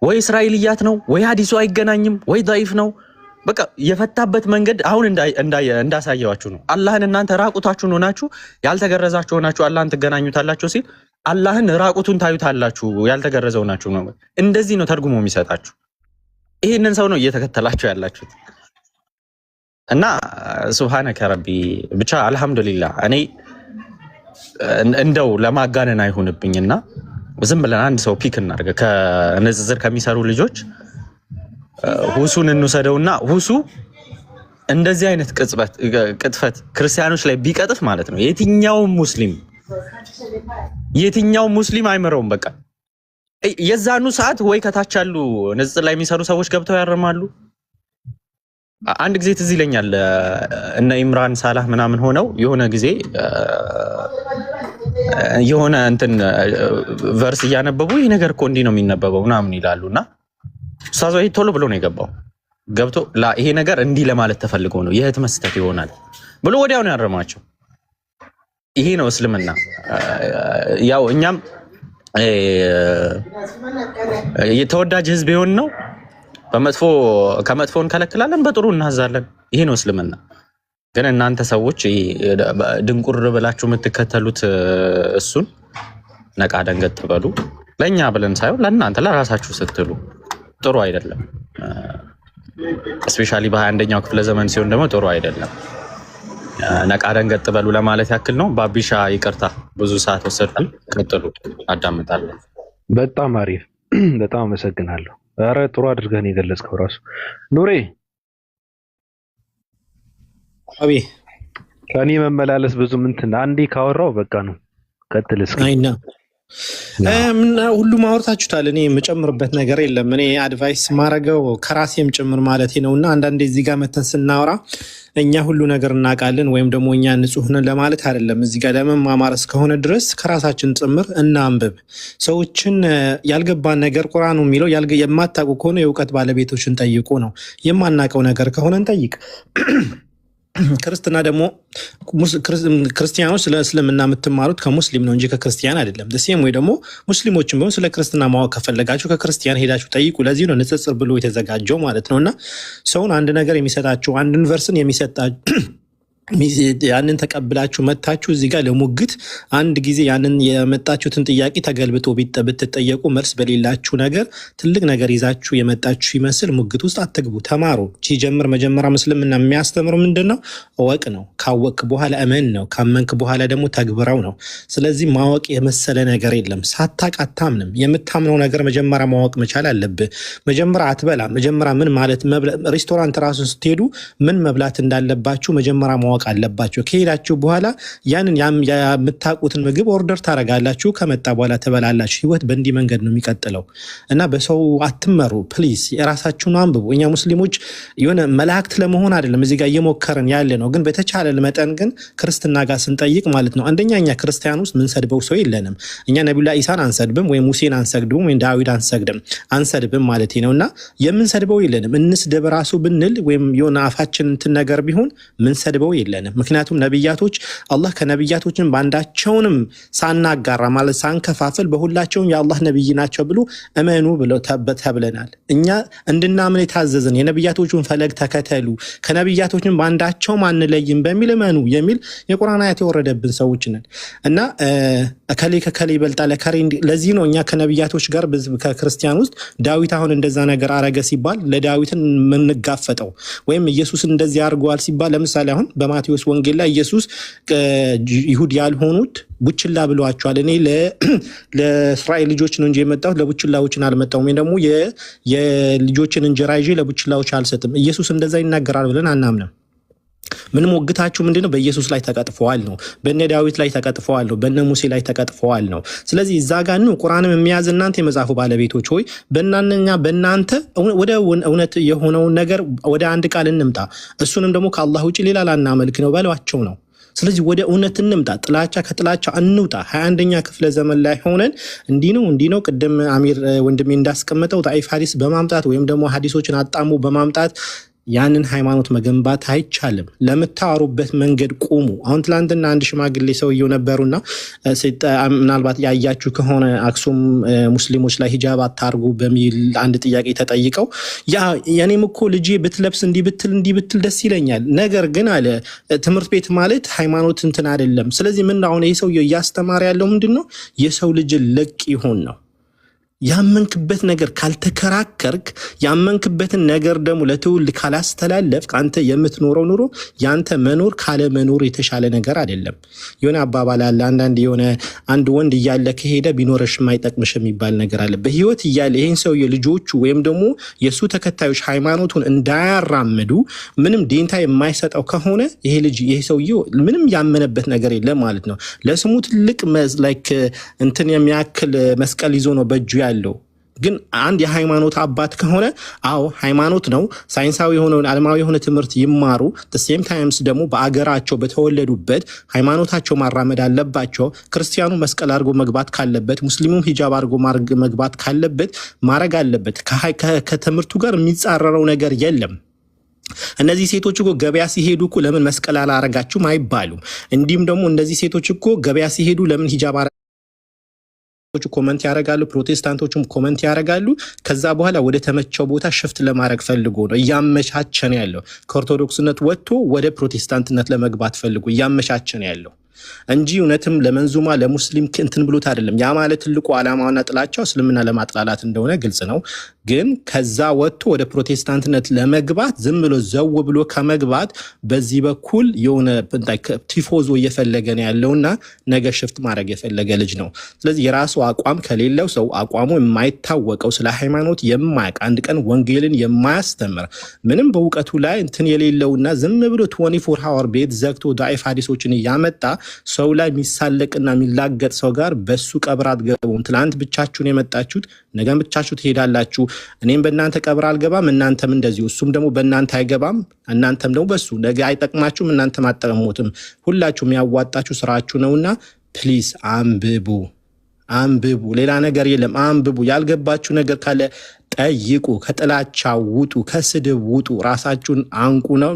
ወይ እስራኤልያት ነው ወይ ሐዲሱ አይገናኝም ወይ ضعيف ነው በቃ የፈታበት መንገድ አሁን እንዳሳያችሁ ነው። አላህን እናንተ ራቁታችሁን ሆናችሁ ያልተገረዛችሁ ሆናችሁ አላህን ትገናኙታላችሁ ሲል አላህን ራቁቱን ታዩታላችሁ ያልተገረዘው ናችሁ ነው። እንደዚህ ነው ተርጉሞ የሚሰጣችሁ። ይሄንን ሰው ነው እየተከተላችሁ ያላችሁት። እና ሱብሃነከ ረቢ ብቻ አልহামዱሊላህ እኔ እንደው ለማጋነን አይሁንብኝና ዝም ብለን አንድ ሰው ፒክ እናርገ ከንጽጽር ከሚሰሩ ልጆች ሁሱን እንውሰደውና ሁሱ እንደዚህ አይነት ቅጥፈት ክርስቲያኖች ላይ ቢቀጥፍ ማለት ነው የትኛው ሙስሊም አይመረውም። በቃ የዛኑ ሰዓት ወይ ከታች ያሉ ንጽጽር ላይ የሚሰሩ ሰዎች ገብተው ያርማሉ። አንድ ጊዜ ትዝ ይለኛል እነ ኢምራን ሳላህ ምናምን ሆነው የሆነ ጊዜ የሆነ እንትን ቨርስ እያነበቡ ይሄ ነገር እኮ እንዲህ ነው የሚነበበው ምናምን ይላሉና ኡስታዝ ወይ ቶሎ ብሎ ነው የገባው። ገብቶ ይሄ ነገር እንዲህ ለማለት ተፈልጎ ነው የህትመት ስህተት ይሆናል ብሎ ወዲያው ነው ያረማቸው። ይሄ ነው እስልምና። ያው እኛም የተወዳጅ ህዝብ ይሆን ነው ከመጥፎ እንከለክላለን በጥሩ እናዛለን። ይሄ ነው እስልምና። ግን እናንተ ሰዎች ድንቁር ብላችሁ የምትከተሉት እሱን ነቃ ደንገጥ በሉ። ለኛ ብለን ሳይሆን ለእናንተ ለራሳችሁ ስትሉ ጥሩ አይደለም። ስፔሻሊ በ21ኛው ክፍለ ዘመን ሲሆን ደግሞ ጥሩ አይደለም። ነቃ ደንገጥ በሉ ለማለት ያክል ነው። ባቢሻ ይቅርታ ብዙ ሰዓት ወሰድኩ። ቀጥሉ፣ አዳምጣለሁ። በጣም አሪፍ፣ በጣም አመሰግናለሁ። ኧረ ጥሩ አድርገህ ነው የገለጽከው ራሱ ኑሬ። አቤ ከኔ መመላለስ ብዙ እንትን አንዴ ካወራው በቃ ነው። ቀጥል እስኪ። አይና ምን ሁሉም አወርታችሁታል። እኔ የምጨምርበት ነገር የለም። እኔ አድቫይስ ማረገው ከራሴም ጭምር ማለት ነውና አንዳንዴ እዚህ ጋር መተን ስናወራ እኛ ሁሉ ነገር እናውቃለን ወይም ደግሞ እኛ ንጹህ ነን ለማለት አይደለም። እዚህ ጋር ለመማማር እስከሆነ ድረስ ከራሳችን ጭምር እናንብብ። ሰዎችን ያልገባን ነገር ቁርአኑ የሚለው የማታውቁ ከሆነ የእውቀት ባለቤቶችን ጠይቁ ነው። የማናውቀው ነገር ከሆነ እንጠይቅ። ክርስትና ደግሞ ክርስቲያኖች ስለ እስልምና የምትማሩት ከሙስሊም ነው እንጂ ከክርስቲያን አይደለም። ደሴም ወይ ደግሞ ሙስሊሞችን ቢሆን ስለ ክርስትና ማወቅ ከፈለጋችሁ ከክርስቲያን ሄዳችሁ ጠይቁ። ለዚህ ነው ንጽጽር ብሎ የተዘጋጀው ማለት ነውና ሰውን አንድ ነገር የሚሰጣችሁ አንድን ቨርስን የሚሰጣችሁ ያንን ተቀብላችሁ መታችሁ እዚህ ጋር ለሙግት አንድ ጊዜ ያንን የመጣችሁትን ጥያቄ ተገልብጦ ብትጠየቁ መልስ በሌላችሁ ነገር ትልቅ ነገር ይዛችሁ የመጣችሁ ይመስል ሙግት ውስጥ አትግቡ። ተማሩ። ሲጀምር መጀመሪያ እስልምና የሚያስተምሩ ምንድነው? እወቅ ነው። ካወቅ በኋላ እመን ነው። ካመንክ በኋላ ደግሞ ተግብረው ነው። ስለዚህ ማወቅ የመሰለ ነገር የለም። ሳታቅ አታምንም። የምታምነው ነገር መጀመሪያ ማወቅ መቻል አለብህ። መጀመሪያ አትበላ። መጀመሪያ ምን ማለት ሬስቶራንት ራሱ ስትሄዱ ምን መብላት እንዳለባችሁ መጀመሪያ ማወቅ አለባችሁ። ከሄዳችሁ በኋላ ያንን የምታውቁትን ምግብ ኦርደር ታረጋላችሁ። ከመጣ በኋላ ትበላላችሁ። ህይወት በእንዲህ መንገድ ነው የሚቀጥለው እና በሰው አትመሩ ፕሊዝ። የራሳችሁን አንብቡ። እኛ ሙስሊሞች የሆነ መላእክት ለመሆን አይደለም እዚህ ጋር እየሞከርን ያለ ነው። ግን በተቻለ መጠን ግን ክርስትና ጋር ስንጠይቅ ማለት ነው አንደኛ እኛ ክርስቲያን ውስጥ ምንሰድበው ሰው የለንም። እኛ ነቢዩላህ ኢሳን አንሰድብም ወይም ሙሴን አንሰግድም ወይም ዳዊት አንሰድብም ማለት ነውና የምንሰድበው የለንም። እንስደብ ራሱ ብንል ወይም የሆነ አፋችን እንትን ነገር ቢሆን ምንሰድበው የለንም። ምክንያቱም ነብያቶች አላህ ከነብያቶችን ባንዳቸውንም ሳናጋራ ማለት ሳንከፋፍል በሁላቸውም የአላህ ነብይ ናቸው ብሎ እመኑ ብለው ተብለናል። እኛ እንድናምን የታዘዝን የነብያቶቹን ፈለግ ተከተሉ ከነብያቶችን ባንዳቸውም አንለይም በሚል እመኑ የሚል የቁርአን አያት የወረደብን ሰዎች ነን እና ከሌ ከከሌ ይበልጣል ለዚህ ነው እኛ ከነብያቶች ጋር ከክርስቲያን ውስጥ ዳዊት አሁን እንደዛ ነገር አረገ ሲባል ለዳዊትን ምንጋፈጠው ወይም ኢየሱስ እንደዚህ አድርጓል ሲባል ለምሳሌ አሁን በማቴዎስ ወንጌል ላይ ኢየሱስ ይሁድ ያልሆኑት ቡችላ ብለዋቸዋል። እኔ ለእስራኤል ልጆች ነው እንጂ የመጣሁት ለቡችላዎችን አልመጣሁም፣ ወይ ደግሞ የልጆችን እንጀራ ይዤ ለቡችላዎች አልሰጥም። ኢየሱስ እንደዛ ይናገራል ብለን አናምንም። ምንም ወግታችሁ ምንድነው? በኢየሱስ ላይ ተቀጥፈዋል ነው፣ በነ ዳዊት ላይ ተቀጥፈዋል ነው፣ በነ ሙሴ ላይ ተቀጥፈዋል ነው። ስለዚህ እዛ ጋር ነው ቁርአንም የሚያዝ እናንተ የመጽሐፉ ባለቤቶች ሆይ በእናንተ ወደ እውነት የሆነውን ነገር ወደ አንድ ቃል እንምጣ፣ እሱንም ደግሞ ከአላህ ውጭ ሌላ ላናመልክ ነው በሏቸው ነው። ስለዚህ ወደ እውነት እንምጣ፣ ጥላቻ ከጥላቻ እንውጣ። 21ኛ ክፍለ ዘመን ላይ ሆነን እንዲህ ነው ቅድም አሚር ወንድሜ እንዳስቀመጠው ዳኢፍ ሐዲስ በማምጣት ወይም ደግሞ ሐዲሶችን አጣሙ በማምጣት ያንን ሃይማኖት መገንባት አይቻልም። ለምታወሩበት መንገድ ቁሙ። አሁን ትላንትና አንድ ሽማግሌ ሰውየው ነበሩና ምናልባት ያያችሁ ከሆነ አክሱም ሙስሊሞች ላይ ሂጃብ አታርጉ በሚል አንድ ጥያቄ ተጠይቀው የኔም እኮ ልጄ ብትለብስ እንዲህ ብትል ደስ ይለኛል፣ ነገር ግን አለ ትምህርት ቤት ማለት ሃይማኖት እንትን አይደለም። ስለዚህ ምን አሁን ይሄ ሰውየው እያስተማረ ያለው ምንድነው? የሰው ልጅ ልቅ ይሆን ነው። ያመንክበት ነገር ካልተከራከርክ ያመንክበትን ነገር ደግሞ ለትውልድ ካላስተላለፍክ አንተ የምትኖረው ኑሮ ያንተ መኖር ካለ መኖር የተሻለ ነገር አይደለም። የሆነ አባባል አለ፣ አንዳንድ የሆነ አንድ ወንድ እያለ ከሄደ ቢኖርሽ የማይጠቅምሽ የሚባል ነገር አለ። በህይወት እያለ ይሄን ሰው ልጆቹ ወይም ደግሞ የሱ ተከታዮች ሃይማኖቱን እንዳያራምዱ ምንም ዴንታ የማይሰጠው ከሆነ ይሄ ሰውዬው ምንም ያመነበት ነገር የለም ማለት ነው። ለስሙ ትልቅ ላይክ እንትን የሚያክል መስቀል ይዞ ነው በእጁ ያለው። ግን አንድ የሃይማኖት አባት ከሆነ አዎ ሃይማኖት ነው፣ ሳይንሳዊ የሆነውን ዓለማዊ የሆነ ትምህርት ይማሩ፣ ሴም ታይምስ ደግሞ በአገራቸው በተወለዱበት ሃይማኖታቸው ማራመድ አለባቸው። ክርስቲያኑ መስቀል አድርጎ መግባት ካለበት፣ ሙስሊሙም ሂጃብ አድርጎ መግባት ካለበት ማድረግ አለበት። ከትምህርቱ ጋር የሚጻረረው ነገር የለም። እነዚህ ሴቶች እኮ ገበያ ሲሄዱ እኮ ለምን መስቀል አላረጋችሁም አይባሉም። እንዲሁም ደግሞ እነዚህ ሴቶች እኮ ገበያ ሲሄዱ ለምን ሂጃብ ኮመንት ያደርጋሉ፣ ፕሮቴስታንቶችም ኮመንት ያደርጋሉ። ከዛ በኋላ ወደ ተመቸው ቦታ ሽፍት ለማድረግ ፈልጎ ነው እያመቻቸን ያለው። ከኦርቶዶክስነት ወጥቶ ወደ ፕሮቴስታንትነት ለመግባት ፈልጎ እያመቻቸን ያለው እንጂ እውነትም ለመንዙማ ለሙስሊም እንትን ብሎት አይደለም። ያ ማለት ትልቁ ዓላማውና ጥላቻው እስልምና ለማጥላላት እንደሆነ ግልጽ ነው። ግን ከዛ ወጥቶ ወደ ፕሮቴስታንትነት ለመግባት ዝም ብሎ ዘው ብሎ ከመግባት በዚህ በኩል የሆነ ቲፎዞ እየፈለገ ነው ያለውና ነገ ሽፍት ማድረግ የፈለገ ልጅ ነው። ስለዚህ የራሱ አቋም ከሌለው ሰው አቋሙ የማይታወቀው ስለ ሃይማኖት የማያውቅ አንድ ቀን ወንጌልን የማያስተምር ምንም በእውቀቱ ላይ እንትን የሌለውና ዝም ብሎ 24 ሃወር ቤት ዘግቶ ዳኢፍ ሐዲሶችን እያመጣ ሰው ላይ የሚሳለቅና የሚላገጥ ሰው ጋር በሱ ቀብር አትገቡም። ትላንት ብቻችሁን የመጣችሁት ነገም ብቻችሁ ትሄዳላችሁ። እኔም በእናንተ ቀብር አልገባም፣ እናንተም እንደዚሁ። እሱም ደግሞ በእናንተ አይገባም፣ እናንተም ደግሞ በሱ ነገ አይጠቅማችሁም፣ እናንተም አትጠቅሙትም። ሁላችሁም ያዋጣችሁ ስራችሁ ነውና ፕሊዝ አንብቡ። ሌላ ነገር የለም፣ አንብቡ። ያልገባችሁ ነገር ካለ ጠይቁ። ከጥላቻ ውጡ፣ ከስድብ ውጡ፣ ራሳችሁን አንቁ ነው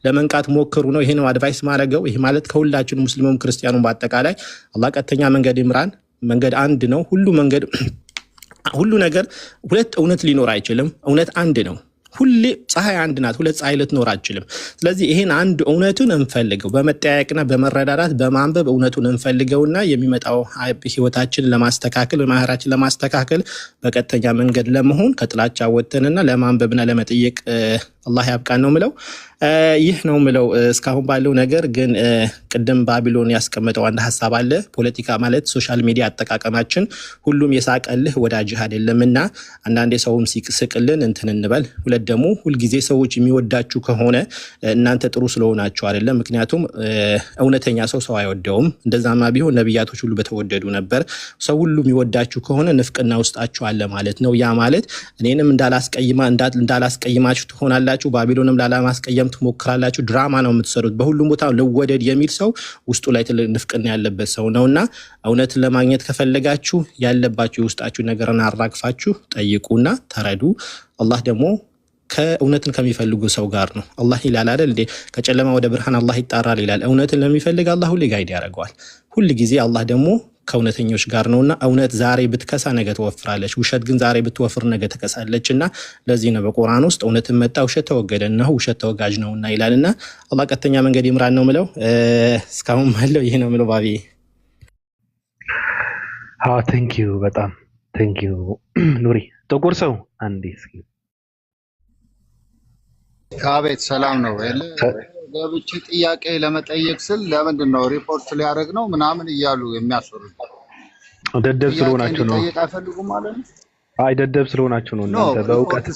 ለመንቃት ሞክሩ ነው። ይሄ ነው አድቫይስ ማድረገው። ይሄ ማለት ከሁላችን ሙስሊሙም ክርስቲያኑም በአጠቃላይ አላህ ቀጥተኛ መንገድ ይምራን። መንገድ አንድ ነው። ሁሉ ነገር ሁለት እውነት ሊኖር አይችልም። እውነት አንድ ነው። ሁሌ ፀሐይ አንድ ናት፣ ሁለት ፀሐይ ልትኖር አትችልም። ስለዚህ ይሄን አንድ እውነቱን እንፈልገው፣ በመጠያየቅና በመረዳዳት በማንበብ እውነቱን እንፈልገውና የሚመጣው ህይወታችን ለማስተካከል ማህራችን ለማስተካከል በቀጥተኛ መንገድ ለመሆን ከጥላቻ ወጥተንና ለማንበብና ለመጠየቅ አላህ ያብቃን ነው ምለው። ይህ ነው ምለው እስካሁን ባለው ነገር። ግን ቅድም ባቢሎን ያስቀመጠው አንድ ሐሳብ አለ። ፖለቲካ ማለት ሶሻል ሚዲያ አጠቃቀማችን ሁሉም የሳቀልህ ወዳጅህ አይደለምና አንዳንዴ ሰውም ሲስቅልን እንትን እንበል። ሁለት ደግሞ ሁልጊዜ ሰዎች የሚወዳችሁ ከሆነ እናንተ ጥሩ ስለሆናችሁ አይደለም። ምክንያቱም እውነተኛ ሰው አይወደውም። እንደዛማ ቢሆን ነብያቶች ሁሉ በተወደዱ ነበር። ሰው ሁሉ የሚወዳችሁ ከሆነ ንፍቅና ውስጣችሁ አለ ማለት ነው። ያ ማለት እኔንም እንዳላስቀይማችሁ ትሆናላችሁ፣ ባቢሎንም ላለማስቀየም ትሞክራላችሁ። ድራማ ነው የምትሰሩት። በሁሉም ቦታ ልወደድ የሚል ሰው ውስጡ ላይ ትልቅ ንፍቅና ያለበት ሰው ነውና እውነትን ለማግኘት ከፈለጋችሁ ያለባችሁ የውስጣችሁ ነገርን አራግፋችሁ ጠይቁና ተረዱ። አላህ ደግሞ ከእውነትን ከሚፈልጉ ሰው ጋር ነው። አላህ ይላል አይደል እንዴ ከጨለማ ወደ ብርሃን አላህ ይጣራል ይላል። እውነትን ለሚፈልግ አላህ ሁሌ ጋይድ ያደርገዋል። ሁል ጊዜ አላህ ደግሞ ከእውነተኞች ጋር ነውና እውነት ዛሬ ብትከሳ ነገ ትወፍራለች፣ ውሸት ግን ዛሬ ብትወፍር ነገ ትከሳለች። እና ለዚህ ነው በቁርአን ውስጥ እውነትን መጣ ውሸት ተወገደ ነው ውሸት ተወጋጅ ነውና ይላልና አላህ ቀጥተኛ መንገድ ይምራን ነው ምለው። እስካሁን ማለው ይሄ ነው ምለው ባቢ። ቴንክ ዩ በጣም ቴንክ ዩ ኑሪ። ጥቁር ሰው አንዴ እስኪ ከቤት ሰላም ነው ገብቼ ጥያቄ ለመጠየቅ ስል ለምንድን ነው ሪፖርት ሊያደርግ ነው ምናምን እያሉ የሚያስወሩት? ደደብ ስለሆናችሁ ነው። ጥያቄ አይፈልጉም ማለት ነው። አይ ደደብ ስለሆናችሁ ነው። እናንተ በእውቀት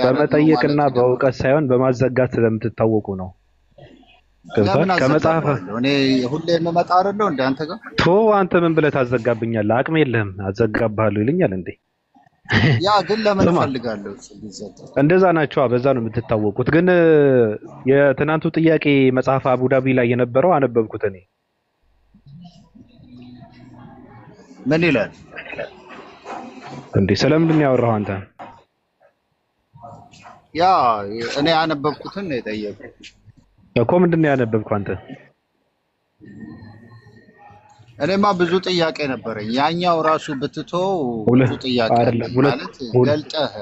በመጠየቅና በእውቀት ሳይሆን በማዘጋት ስለምትታወቁ ነው። ገብቷል? ከመጽሐፍ እኔ ሁሌ የምመጣ አይደለሁ እንደ አንተ ጋር አንተ ምን ብለህ ታዘጋብኛለህ? አቅም የለህም አዘጋብሃለሁ ይለኛል እንዴ? ያ ግን ለምን ፈልጋለሁ? እንደዛ ናቸው። በዛ ነው የምትታወቁት። ግን የትናንቱ ጥያቄ መጽሐፍ አቡዳቢ ላይ የነበረው አነበብኩት እኔ። ምን ይላል እንዴ? ስለምንድን ነው ያወራኸው አንተ? ያ እኔ ያነበብኩትን ነው የጠየቁት እኮ። ምንድን ነው ያነበብከው አንተ? እኔማ ብዙ ጥያቄ ነበረኝ። ያኛው ራሱ ብትቶ ብዙ ጥያቄ ማለት ገልጠህ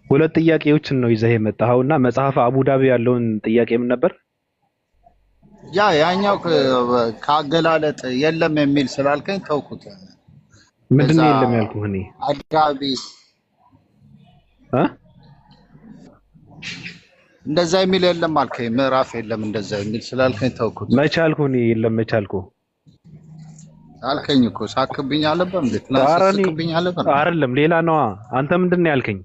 ሁለት ጥያቄዎችን ነው ይዘህ የመጣኸውና መጽሐፍ አቡዳቢ ያለውን ጥያቄ ምን ነበር? ያኛው ካገላለጥ የለም የሚል ስላልከኝ ተውኩት። ምንድን ነው የለም ያልኩህ እኔ? አዳቢ እንደዛ የሚል የለም አልከኝ። ምዕራፍ የለም እንደዛ የሚል ስላልከኝ ተውኩት። መቼ አልኩህ እኔ የለም መቼ አልኩህ? አልከኝ እኮ ሳክብኝ አለበት እንዴ? ሳክብኝ አለበት አይደለም ሌላ ነዋ። አንተ ምንድን ነው ያልከኝ?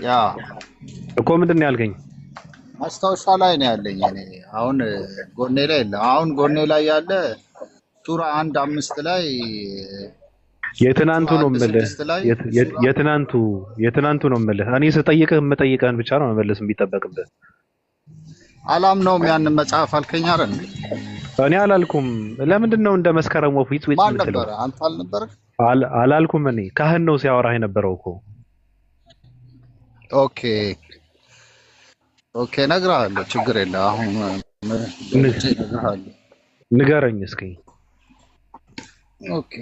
ያ እኮ ምንድን ነው ያልከኝ? ማስታወሻ ላይ ነው ያለኝ እኔ። አሁን ጎኔ ላይ የለም። አሁን ጎኔ ላይ ያለ ሱራ 1:5 ላይ የትናንቱ ነው የምልህ። የትናንቱ ነው የምልህ። እኔ ስጠይቅህ የምጠይቀህን ብቻ ነው መመለስ የሚጠበቅብህ። አላምነውም ያንን መጽሐፍ አልከኝ አይደል? እኔ አላልኩም። ለምንድን ነው እንደ መስከረም ወፍ ዊት ማን ነበር? አንተ አልነበረም? አላልኩም። እኔ ካህን ነው ሲያወራህ የነበረው እኮ። ኦኬ እነግርሃለሁ፣ ችግር የለም። አሁን እነግርሃለሁ። ንገረኝ እስኪ። ኦኬ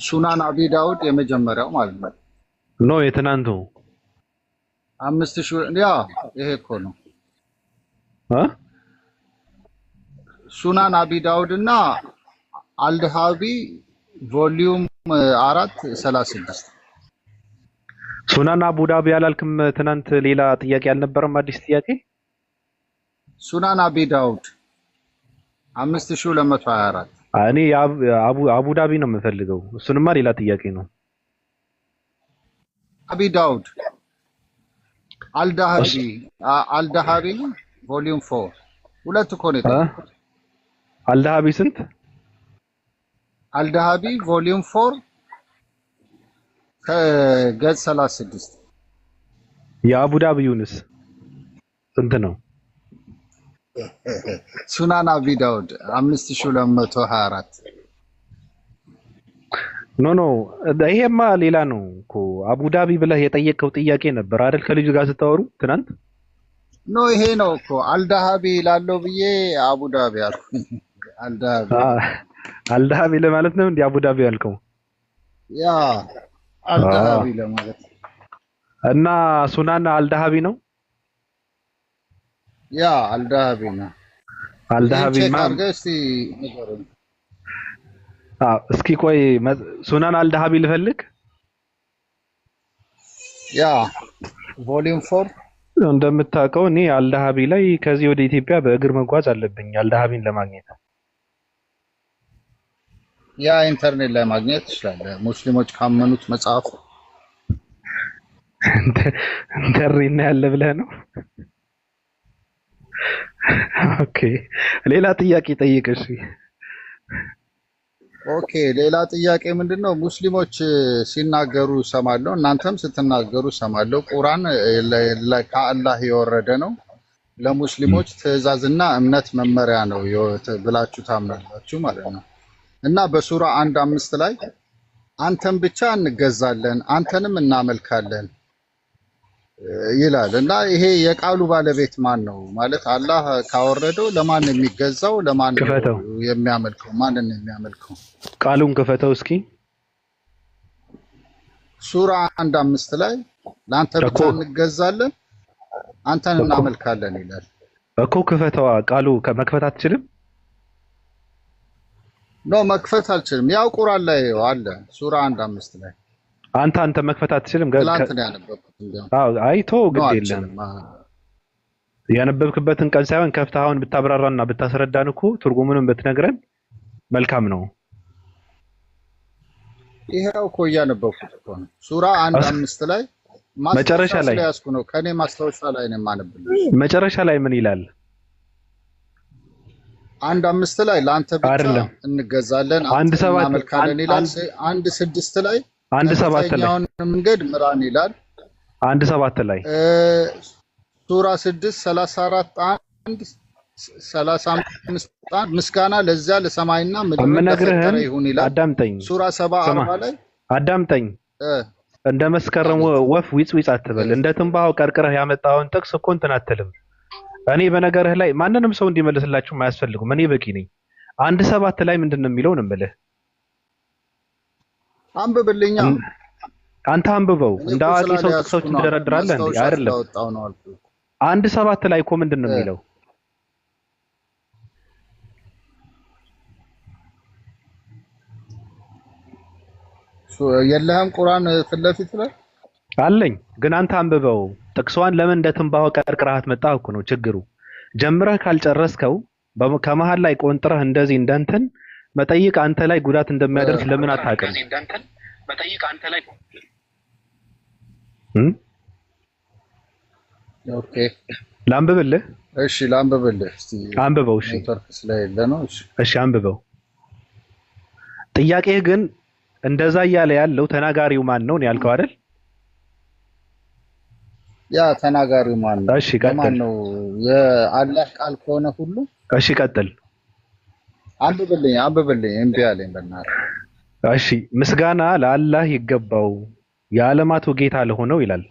ሱናን አቢ ዳውድ የመጀመሪያው ማለት ነው። ኖ የትናንቱ 5000 ያ ይሄ እኮ ነው። ሱናን አቢ ዳውድ እና አልድሃቢ ቮሊዩም 4:36 ሱናን አቡ ዳቢ ያላልክም? ትናንት ሌላ ጥያቄ አልነበረም? አዲስ ጥያቄ ሱናን አቢ ዳውድ 5224 እኔ አቡ ዳቢ ነው የምፈልገው። እሱንማ ሌላ ጥያቄ ነው። አቢ ዳውድ አልዳሃቢ ቮሊዩም 4 ሁለት እኮ ነው። አልዳሃቢ ስንት? አልዳሃቢ ቮሊዩም 4 ከገጽ 36። የአቡ ዳቢዩንስ ስንት ነው? ሱናን አቢ ዳውድ 5224 ኖ ይሄማ ሌላ ነው እኮ። አቡዳቢ ብለህ የጠየቀው ጥያቄ ነበር አይደል? ከልጁ ጋር ስታወሩ ትናንት። ኖ ይሄ ነው እኮ አልዳሃቢ ላለው ብዬ አቡዳቢ አልኩኝ። አልዳሃቢ ለማለት ነው እንዴ አቡዳቢ ያልከው? ያ አልዳሃቢ ለማለት እና ሱናን አልዳሃቢ ነው። ያ አልዳሃቢ ነው። አልዳሃቢ እስኪ ቆይ ሱናን አልዳሃቢ ልፈልግ። ያ ቮሊዩም 4 እንደምታውቀው እኔ አልዳሃቢ ላይ ከዚህ ወደ ኢትዮጵያ በእግር መጓዝ አለብኝ አልዳሃቢን ለማግኘት። ያ ኢንተርኔት ላይ ማግኘት ትችላለህ። ሙስሊሞች ካመኑት መጽሐፍ ኢንተርኔት ላይ ያለ ብለህ ነው? ኦኬ ሌላ ጥያቄ ጠይቅ። እሺ ኦኬ ሌላ ጥያቄ ምንድነው? ሙስሊሞች ሲናገሩ ሰማለሁ፣ እናንተም ስትናገሩ ሰማለሁ። ቁርአን ከአላህ የወረደ ነው፣ ለሙስሊሞች ትእዛዝና እምነት መመሪያ ነው ብላችሁ ታምናላችሁ ማለት ነው። እና በሱራ 1:5 ላይ አንተን ብቻ እንገዛለን አንተንም እናመልካለን ይላል። እና ይሄ የቃሉ ባለቤት ማን ነው ማለት አላህ ካወረደው ለማን የሚገዛው ለማን ነው የሚያመልከው ማንን ነው የሚያመልከው? ቃሉን ክፈተው እስኪ። ሱራ 1:5 ላይ ለአንተ ብቻ እንገዛለን አንተን እናመልካለን ይላል እኮ። ክፈተዋ። ቃሉ መክፈት አትችልም? መክፈት አልችልም። ያው ቁርአን ላይ አለ ሱራ 1:5 ላይ አንተ መክፈት አትችልም። ትላንት ነው ያነበብኩት። አይቶ ግድ የለም ያነበብክበትን ቀን ሳይሆን ከፍተህ አሁን ብታብራራና ብታስረዳን እኮ ትርጉሙንም ብትነግረን መልካም ነው። ይሄው እኮ እያነበብኩት እኮ ነው። ሱራ 1:5 ላይ መጨረሻ ላይ ያስኩ ነው። ከኔ ማስታወሻ ላይ ነው የማነብልሽ። መጨረሻ ላይ ምን ይላል? 1:5 ላይ ለአንተ ብቻ እንገዛለን እናመልካለን ይላል። 1:6 ላይ 1:7 ላይ መንገድ ምራን ይላል። 1:7 ላይ ሱራ 6:34 ምስጋና ለዚያ ለሰማይና ምድር ለፈጠረ ይሁን ይላል። አዳምጠኝ። ሱራ 7:40 ላይ አዳምጠኝ። እንደ መስከረም ወፍ ዊጽ አትበል። እንደ ትንባው ቀርቅረህ ያመጣውን ጥቅስ እኮ እንትን አትልም። እኔ በነገርህ ላይ ማንንም ሰው እንዲመልስላችሁ የማያስፈልጉም እኔ በቂ ነኝ። 1:7 ላይ ምንድነው የሚለው ነው የምልህ? አንብብልኛ። አንተ አንብበው። እንደ አዋቂ ሰው ጥቅሶች ትደረድራለህ እንዴ? አይደለም። 1:7 ላይ እኮ ምንድነው የሚለው? የለህም ቁርአን ፊት ለፊት ላይ አለኝ፣ ግን አንተ አንብበው። ጥቅሷን ለምን እንደ ትንባው ቀርቅረሃት መጣህ እኮ ነው ችግሩ። ጀምረህ ካልጨረስከው ከመሃል ላይ ቆንጥረህ እንደዚህ እንደንተን መጠይቅ አንተ ላይ ጉዳት እንደሚያደርስ ለምን አታውቅም? ኦኬ ላንብብልህ? እሺ ላንብብልህ። እስቲ አንብበው። እሺ ኔትወርክ ስለሌለ ነው። እሺ አንብበው። ጥያቄህ ግን እንደዛ እያለ ያለው ተናጋሪው ማን ነው ያልከው አይደል? ያ ተናጋሪው ማን ነው? እሺ ቀጥል። ማን ነው? የአላህ ቃል ከሆነ ሁሉ እሺ ቀጥል። አንብብልኝ እምቢ አለኝ በእናትህ። እሺ ምስጋና ለአላህ ይገባው የዓለማቱ ጌታ ለሆነው ይላል።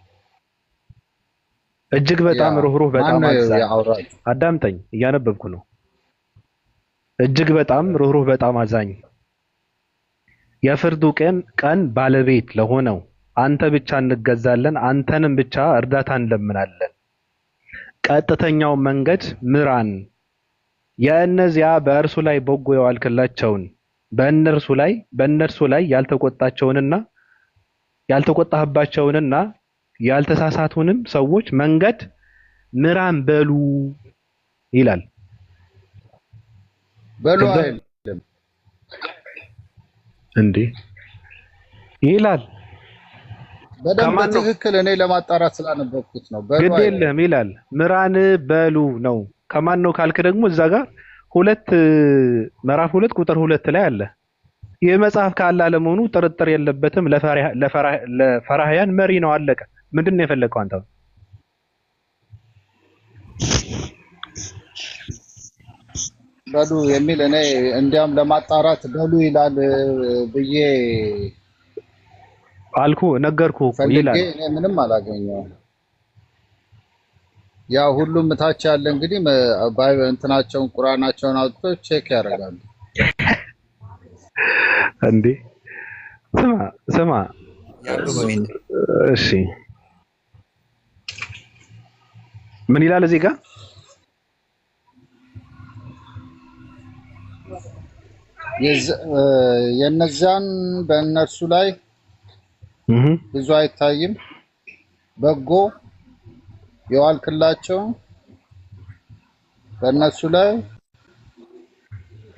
እጅግ በጣም ሩህሩህ በጣም አዛኝ። አዳምጠኝ እያነበብኩ ነው። እጅግ በጣም ሩህሩህ በጣም አዛኝ የፍርዱ ቀን ባለቤት ለሆነው አንተ ብቻ እንገዛለን አንተንም ብቻ እርዳታ እንለምናለን። ቀጥተኛው መንገድ ምራን። የእነዚያ በእርሱ ላይ በጎ የዋልክላቸውን በእነርሱ ላይ ያልተቆጣህባቸውንና ያልተሳሳቱንም ሰዎች መንገድ ምራን በሉ ይላል። በሉ አይደለም እንዴ ይላል። በደንብ ትክክል። እኔ ለማጣራት ስላነበብኩት ነው። በሉ ግድ የለም ይላል። ምራን በሉ ነው። ከማን ነው ካልክ ደግሞ እዛ ጋር ምዕራፍ 2 ቁጥር 2 ላይ አለ። ይህ መጽሐፍ ከአላህ ለመሆኑ ጥርጥር የለበትም። ለፈራህያን መሪ ነው። አለቀ። ምንድን ነው የፈለከው አንተ? በሉ የሚል እኔ እንዲያም ለማጣራት በሉ ይላል ብዬ አልኩ ነገርኩ ይላል። እኔ ምንም አላገኘሁም። ያው ሁሉም ታች ያለ እንግዲህ እንትናቸውን ቁርአናቸውን አውጥቶ ቼክ ያደርጋሉ። እንዴ ስማ እሺ ምን ይላል እዚህ ጋር? የነዛን በእነርሱ ላይ ብዙ አይታይም በጎ የዋልክላቸው በእነሱ ላይ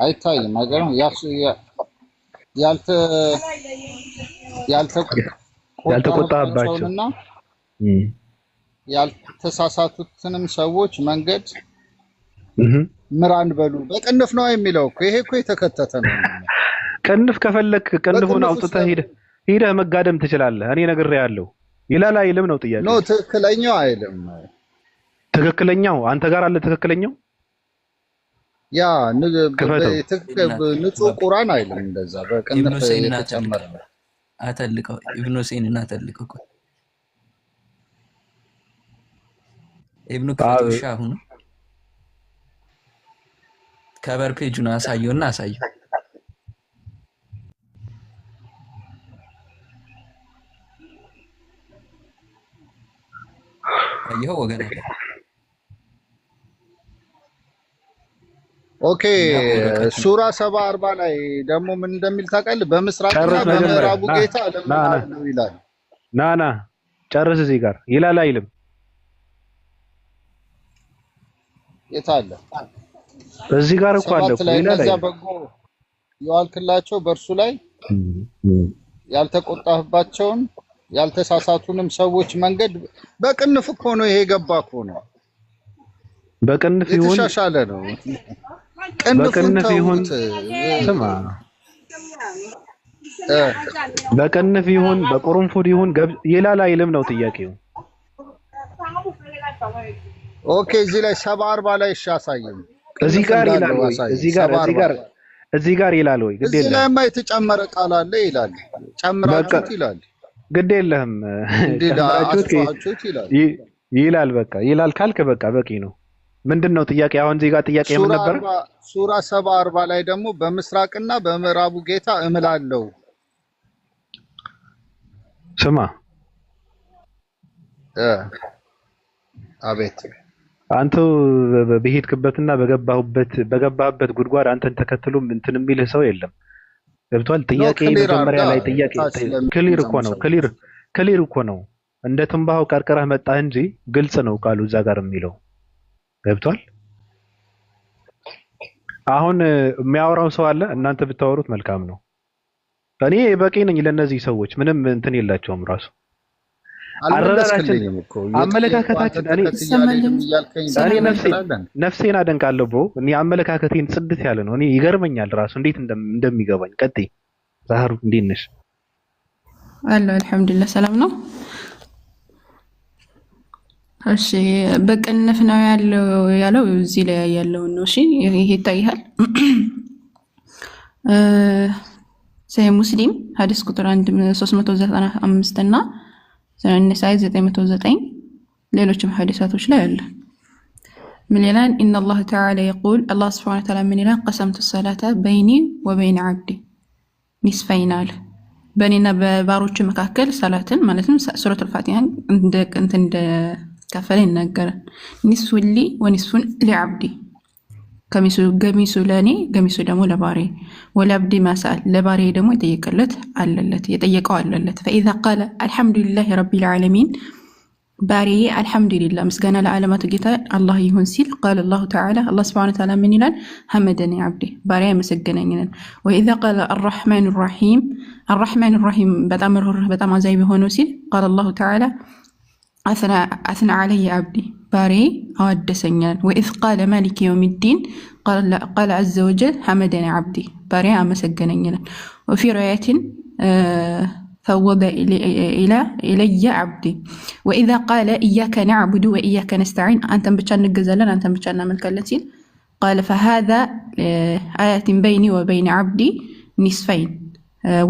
አይታይም። አይገርም? ያልተቆጣባቸውና ያልተሳሳቱትንም ሰዎች መንገድ ምራን በሉ። በቅንፍ ነው የሚለው እኮ። ይሄ እኮ የተከተተ ነው። ቅንፍ ከፈለክ ቅንፉን አውጥተህ ሄደህ መጋደም ትችላለህ። እኔ ነግሬሃለሁ። ይላል አይልም ነው ጥያቄ? ነው ትክክለኛው አይልም። ትክክለኛው አንተ ጋር አለ ትክክለኛው ያ ንጹህ ቁርአን አይልም እንደዛ በቅንፍ የተጨመረ አተልቀው ኢብኑ ሁሰይን አተልቀው ኢብኑ ከቱሻ ሁን ከበር ፔጁን አሳየውና አሳየው አየው ወገኔ ኦኬ ሱራ 70 ላይ ደግሞ ምን እንደሚል ታውቃለህ? በምስራቅና በምዕራቡ ጌታ ለምን ይላል? ናና ጨርስ። እዚህ ጋር ይላል አይልም? የት አለ? እዚህ ጋር እኮ አለ እኮ ይላል አይልም? በጎ የዋልክላቸው በእርሱ ላይ ያልተቆጣህባቸውን ያልተሳሳቱንም ሰዎች መንገድ በቅንፍ እኮ ነው። ይሄ ገባ እኮ ነው። በቅንፍ ይሁን የተሻሻለ ነው። በቅንፍ ይሁን ስማ፣ በቅንፍ ይሁን በቁርንፉድ ይሁን ይላል አይልም ነው ጥያቄው። ኦኬ እዚህ ላይ 70 ላይ አሳየኝ። እዚህ ጋር ይላል ወይ? እዚህ ጋር ይላል ወይ? ግድ የለም። እዚህ ላይማ የተጨመረ ቃል አለ ይላል። ጨምራችሁት ይላል። ግድ የለህም ጨምራችሁት ይላል። በቃ ይላል ካልክ በቃ በቂ ነው። ምንድነው ጥያቄ? አሁን እዚህ ጋር ጥያቄ ምን ነበር? ሱራ 70 ላይ ደግሞ በምስራቅና በምዕራቡ ጌታ እምላለሁ። ስማ አቤት አንተ በሄድክበትና በገባህበት ጉድጓድ አንተን ተከትሎ እንትን የሚልህ ሰው የለም። ገብቷል? ጥያቄ መጀመሪያ ላይ ጥያቄ ክሊር እኮ ነው። እንደ ትንባው ቀርቀረህ መጣህ እንጂ ግልጽ ነው ቃሉ እዛ ጋር የሚለው ገብቷል? አሁን የሚያወራው ሰው አለ። እናንተ ብታወሩት መልካም ነው። እኔ በቂ ነኝ ለነዚህ ሰዎች ምንም እንትን የላቸውም። ራሱ አረራራችን አመለካከታችን እኔ ነፍሴን አደንቃለሁ ብሮ እኔ አመለካከቴን ጽድት ያለ ነው። እኔ ይገርመኛል ራሱ እንዴት እንደሚገባኝ። ቀጥይ ዛህሩ እንዴት ነሽ? አሎ አልሐምዱሊላህ ሰላም ነው። እሺ በቅንፍ ነው ያለው እዚህ ላይ ያለው ነው። እሺ ይሄ ይታያል። ሰይ ሙስሊም ሐዲስ ቁጥር 1395 እና ሰነሳይ 909 ሌሎችም ሐዲሳቶች ላይ አለ። ምን ይላል? ኢነ አላህ ተዓላ يقول الله سبحانه وتعالى ምን ይላል? قسمت الصلاة بيني وبين عبدي نصفين አለ። በእኔና በባሮች መካከል ሰላትን ማለትም ሱረቱል ፋቲሃን እንደ ከፈለ ይናገራል። ኒስፉን ሊ ወኒስፉን ሊዓብዲ ገሚሱ ለእኔ ገሚሱ ደግሞ ለባሬ ወለአብዲ ማሳል ለባሬ ደግሞ የጠየቀው አለለት። ፈኢዛ ቃለ አልሐምዱሊላህ ረቢል ዓለሚን ባሬ አልሐምዱሊላህ ምስጋና ለዓለማቱ ጌታ አላህ ይሁን ሲል ቃለ አላሁ ተዓላ አላህ ስብሐነ ወተዓላ ምን ይላል? ሐመደኒ ዓብዲ ባሬ ያመሰገነኝን። ወኢዛ ቃለ አርረሕማን ራሒም አርረሕማን ራሒም በጣም ርህሩህ በጣም አዛኝ ሆኖ ሲል ቃለ አላሁ ተዓላ አስና ዓለየ ዓብዲ ባሬ አወደሰኛል። ወኢዝ ቃለ ማሊክ የውሚዲን ቃለ ዐዘ ወጀል ሐመደኒ ዓብዲ ባሬ አመሰገነኝን። ወፊ ሪዋያትን ፈወደ ኢለየ ዓብዲ ወኢዛ ቃለ ኢያከ ነዕቡዱ ወኢያከ ነስተዒን አንተን ብቻ እንገዛለን አንተን ብቻ እናመልካለን ሲል ቃለ ፈሃዛ አያትን በይኒ ወበይነ ዓብዲ ኒስፈይን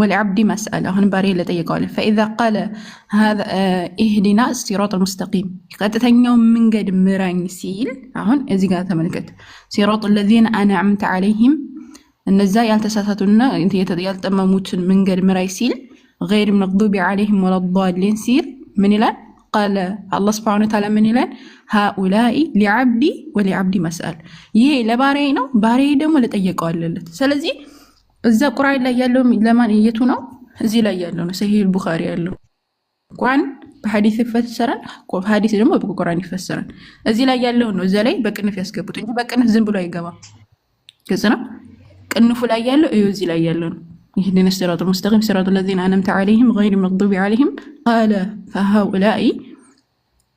ወልዓብዲ መስአል አሁን ባሬ ለጠየቀዋል። ፈኢዛ ቃለ ኢህዲና ሲራጠል ሙስተቂም ቀጥተኛው መንገድ ምራኝ ሲል አሁን እዚህ ጋር ተመልከት። ሲራጠል ለዚነ አንዐምተ ዐለይሂም እነዛ ያልተሳሳቱና ያልጠመሙትን መንገድ ምራኝ ሲል ገይር መግዱቢ ዐለይሂም ወለዷሊን ሲል ምን ይላል? ቃለ አላህ ሱብሓነሁ ወተዓላ ምን ይላል? ሃኡላኢ ሊዓብዲ ወሊዓብዲ መስአል ይሄ ለባሬ ነው፣ ባሬ ደግሞ ለጠየቀው አለለት። ስለዚህ እዛ ቁርአን ላይ ያለው ለማን የቱ ነው? እዚህ ላይ ያለው ነው። ሰሂህ ቡኻሪ ያለው ቁርአን በሐዲስ ይፈሰራል፣ ሐዲስ ደግሞ በቁርአን ይፈሰራል። እዚህ ላይ ያለው ነው እዛ ላይ በቅንፍ ያስገቡት እንጂ በቅንፍ ዝም ብሎ አይገባም። ግልጽ ነው። ቅንፉ ላይ ያለው እዚህ ላይ ያለው ነው። ይህን ሲራጡል ሙስተቂም ሲራጡል ለዚነ አንዐምተ ዐለይሂም ገይሪል መግዱቢ ዐለይሂም ቃለ ፈሃኡላኢ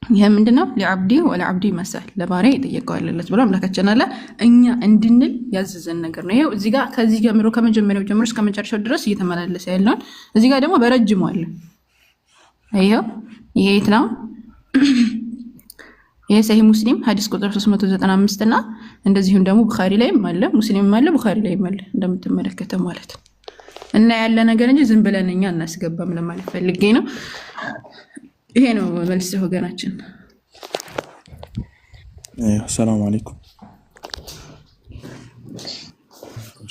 ይሄ ምንድነው? ለዓብዲ ወለዓብዲ መስአል ለባሬ ይጠየቀዋለለት ብሎ አምላካችን አለ እኛ እንድንል ያዘዘን ነገር ነው። ይሄው እዚህ ጋር ከዚህ ጀምሮ ከመጀመሪያው ጀምሮ እስከ መጨረሻው ድረስ እየተመላለሰ ያለውን እዚህ ጋር ደግሞ በረጅሙ አለ። ይሄው ይሄ የት ነው? ይሄ ሰሂህ ሙስሊም ሐዲስ ቁጥር 395 እና እንደዚሁም ደግሞ ቡኻሪ ላይም አለ፣ ሙስሊምም አለ፣ ቡኻሪ ላይም አለ እንደምትመለከተው ማለት ነው። እና ያለ ነገር እንጂ ዝም ብለን እኛ እናስገባም ለማለት ፈልጌ ነው። ይሄ ነው መልስ ወገናችን። ሰላም አለይኩም።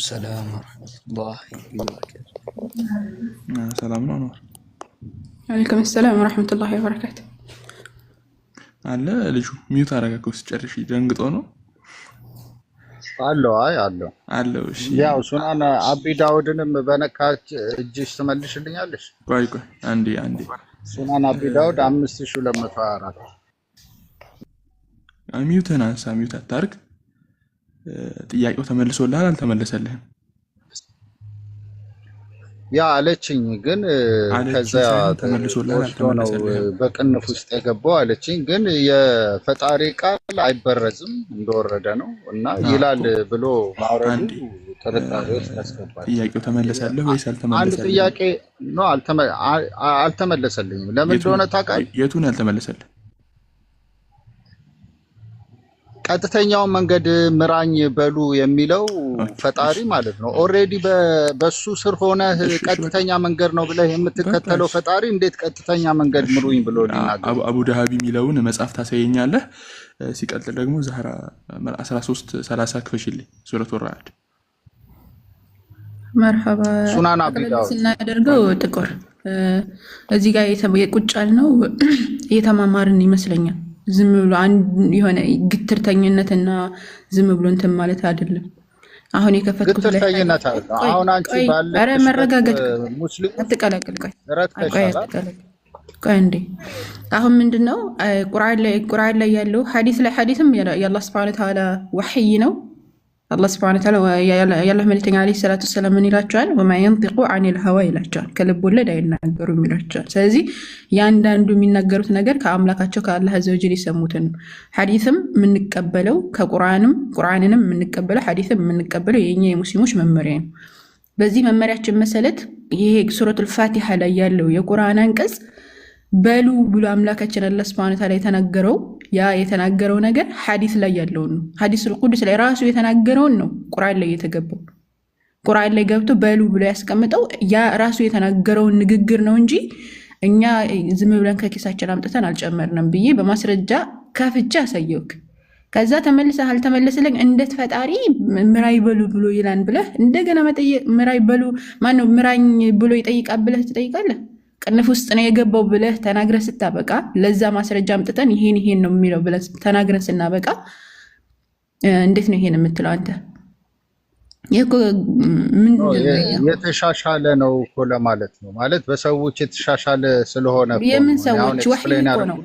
ሰላም ወራህመቱላሂ ወበረካቱ። ሰላም ነው። ወአለይኩም ሰላም ወራህመቱላሂ ወበረካቱ። አለ ልጁ ሚውት አረጋከው ሲጨርሽ ደንግጦ ነው አለው። አይ አለው። እሺ ያው ሱናን አቢ ዳውድንም በነካች እጅሽ ትመልሽልኛለሽ? ቆይ አንዴ ሱናን አቢ ዳውድ 5224 ሚውትን አንሳ፣ ሚውት አታርግ። ጥያቄው ተመልሶልሃል አልተመለሰልህም? ያ አለችኝ፣ ግን ከዛ ተመልሶልሃል ነው በቅንፍ ውስጥ የገባው አለችኝ። ግን የፈጣሪ ቃል አይበረዝም እንደወረደ ነው እና ይላል ብሎ ማውረዱ ጥርጣሬ ውስጥ ያስገባል። ጥያቄው ተመለሰልህ ወይስ አልተመለሰልህም? አንድ ጥያቄ ነው አልተመለሰልኝም። ለምን እንደሆነ ታውቃለህ? የቱን ያልተመለሰልህ? ቀጥተኛው መንገድ ምራኝ በሉ የሚለው ፈጣሪ ማለት ነው። ኦሬዲ በሱ ስር ሆነ ቀጥተኛ መንገድ ነው ብለህ የምትከተለው ፈጣሪ እንዴት ቀጥተኛ መንገድ ምሩኝ ብሎ ሊናገር? አቡ ዳሃቢ የሚለውን መጽሐፍ ታሳየኛለህ። ሲቀጥል ደግሞ ዛህራ 13:30 ክፈሽልኝ ሱረቱ ራዕድ። መርሐባ ሱናን አቢ ዳውድ ስናደርገው ጥቁር እዚህ ጋር የቁጫል ነው እየተማማርን ይመስለኛል። ዝም ብሎ አንድ የሆነ ግትርተኝነትና ዝም ብሎ እንትን ማለት አይደለም። አሁን የከፈትኩት ላይ ግትርተኝነት አይደለም። አሁን አንቺ ባለ መረጋጋት ሙስሊም አትቀላቅል። ቆይ እንዴ አሁን ምንድነው ቁርአን ላይ ያለው ሐዲስም የአላህ Subhanahu Wa Ta'ala ወህይ ነው። አላህ Subhanahu Wa Ta'ala የአላህ መልእክተኛ አለይሂ ሰላቱ ወሰላም ምን ይላቸዋል? ወማ ينطق عن الهوى ይላቸዋል። ከልብ ወለድ አይናገሩም ይላቸዋል። ስለዚህ ያንዳንዱ የሚናገሩት ነገር ከአምላካቸው ከአላህ አዘወጀል የሰሙትን ነው። ሐዲስም የምንቀበለው ቁርአንንም የምንቀበለው ሐዲስም የምንቀበለው የኛ የሙስሊሞች መመሪያ ነው። በዚህ መመሪያችን መሰረት ይሄ ሱረቱል ፋቲሃ ላይ ያለው የቁርአን አንቀጽ በሉ ብሎ አምላካችን አላህ Subhanahu Wa Ta'ala የተናገረው ያ የተናገረው ነገር ሐዲስ ላይ ያለው ነው። ሐዲሱል ቁዱስ ላይ ራሱ የተናገረውን ነው ቁርአን ላይ የተገባው። ቁርአን ላይ ገብቶ በሉ ብሎ ያስቀምጠው ያ ራሱ የተናገረውን ንግግር ነው እንጂ እኛ ዝም ብለን ከኪሳችን አምጥተን አልጨመርንም ብዬ በማስረጃ ከፍቼ አሳየውክ። ከዛ ተመልሰህ አልተመለሰልኝ እንዴት ፈጣሪ ምራይ በሉ ብሎ ይላል ብለህ እንደገና መጠየቅ ምራይ በሉ ማነው ምራኝ ብሎ ይጠይቃል ብለህ ትጠይቃለህ? ቅንፍ ውስጥ ነው የገባው ብለህ ተናግረህ ስታበቃ ለዛ ማስረጃ አምጥተን ይሄን ነው የሚለው ብለህ ተናግረን ስናበቃ እንዴት ነው ይሄን የምትለው አንተ? የተሻሻለ ነው እኮ ለማለት ነው። ማለት በሰዎች የተሻሻለ ስለሆነ የምን ሰዎች ወህይ እኮ ነው።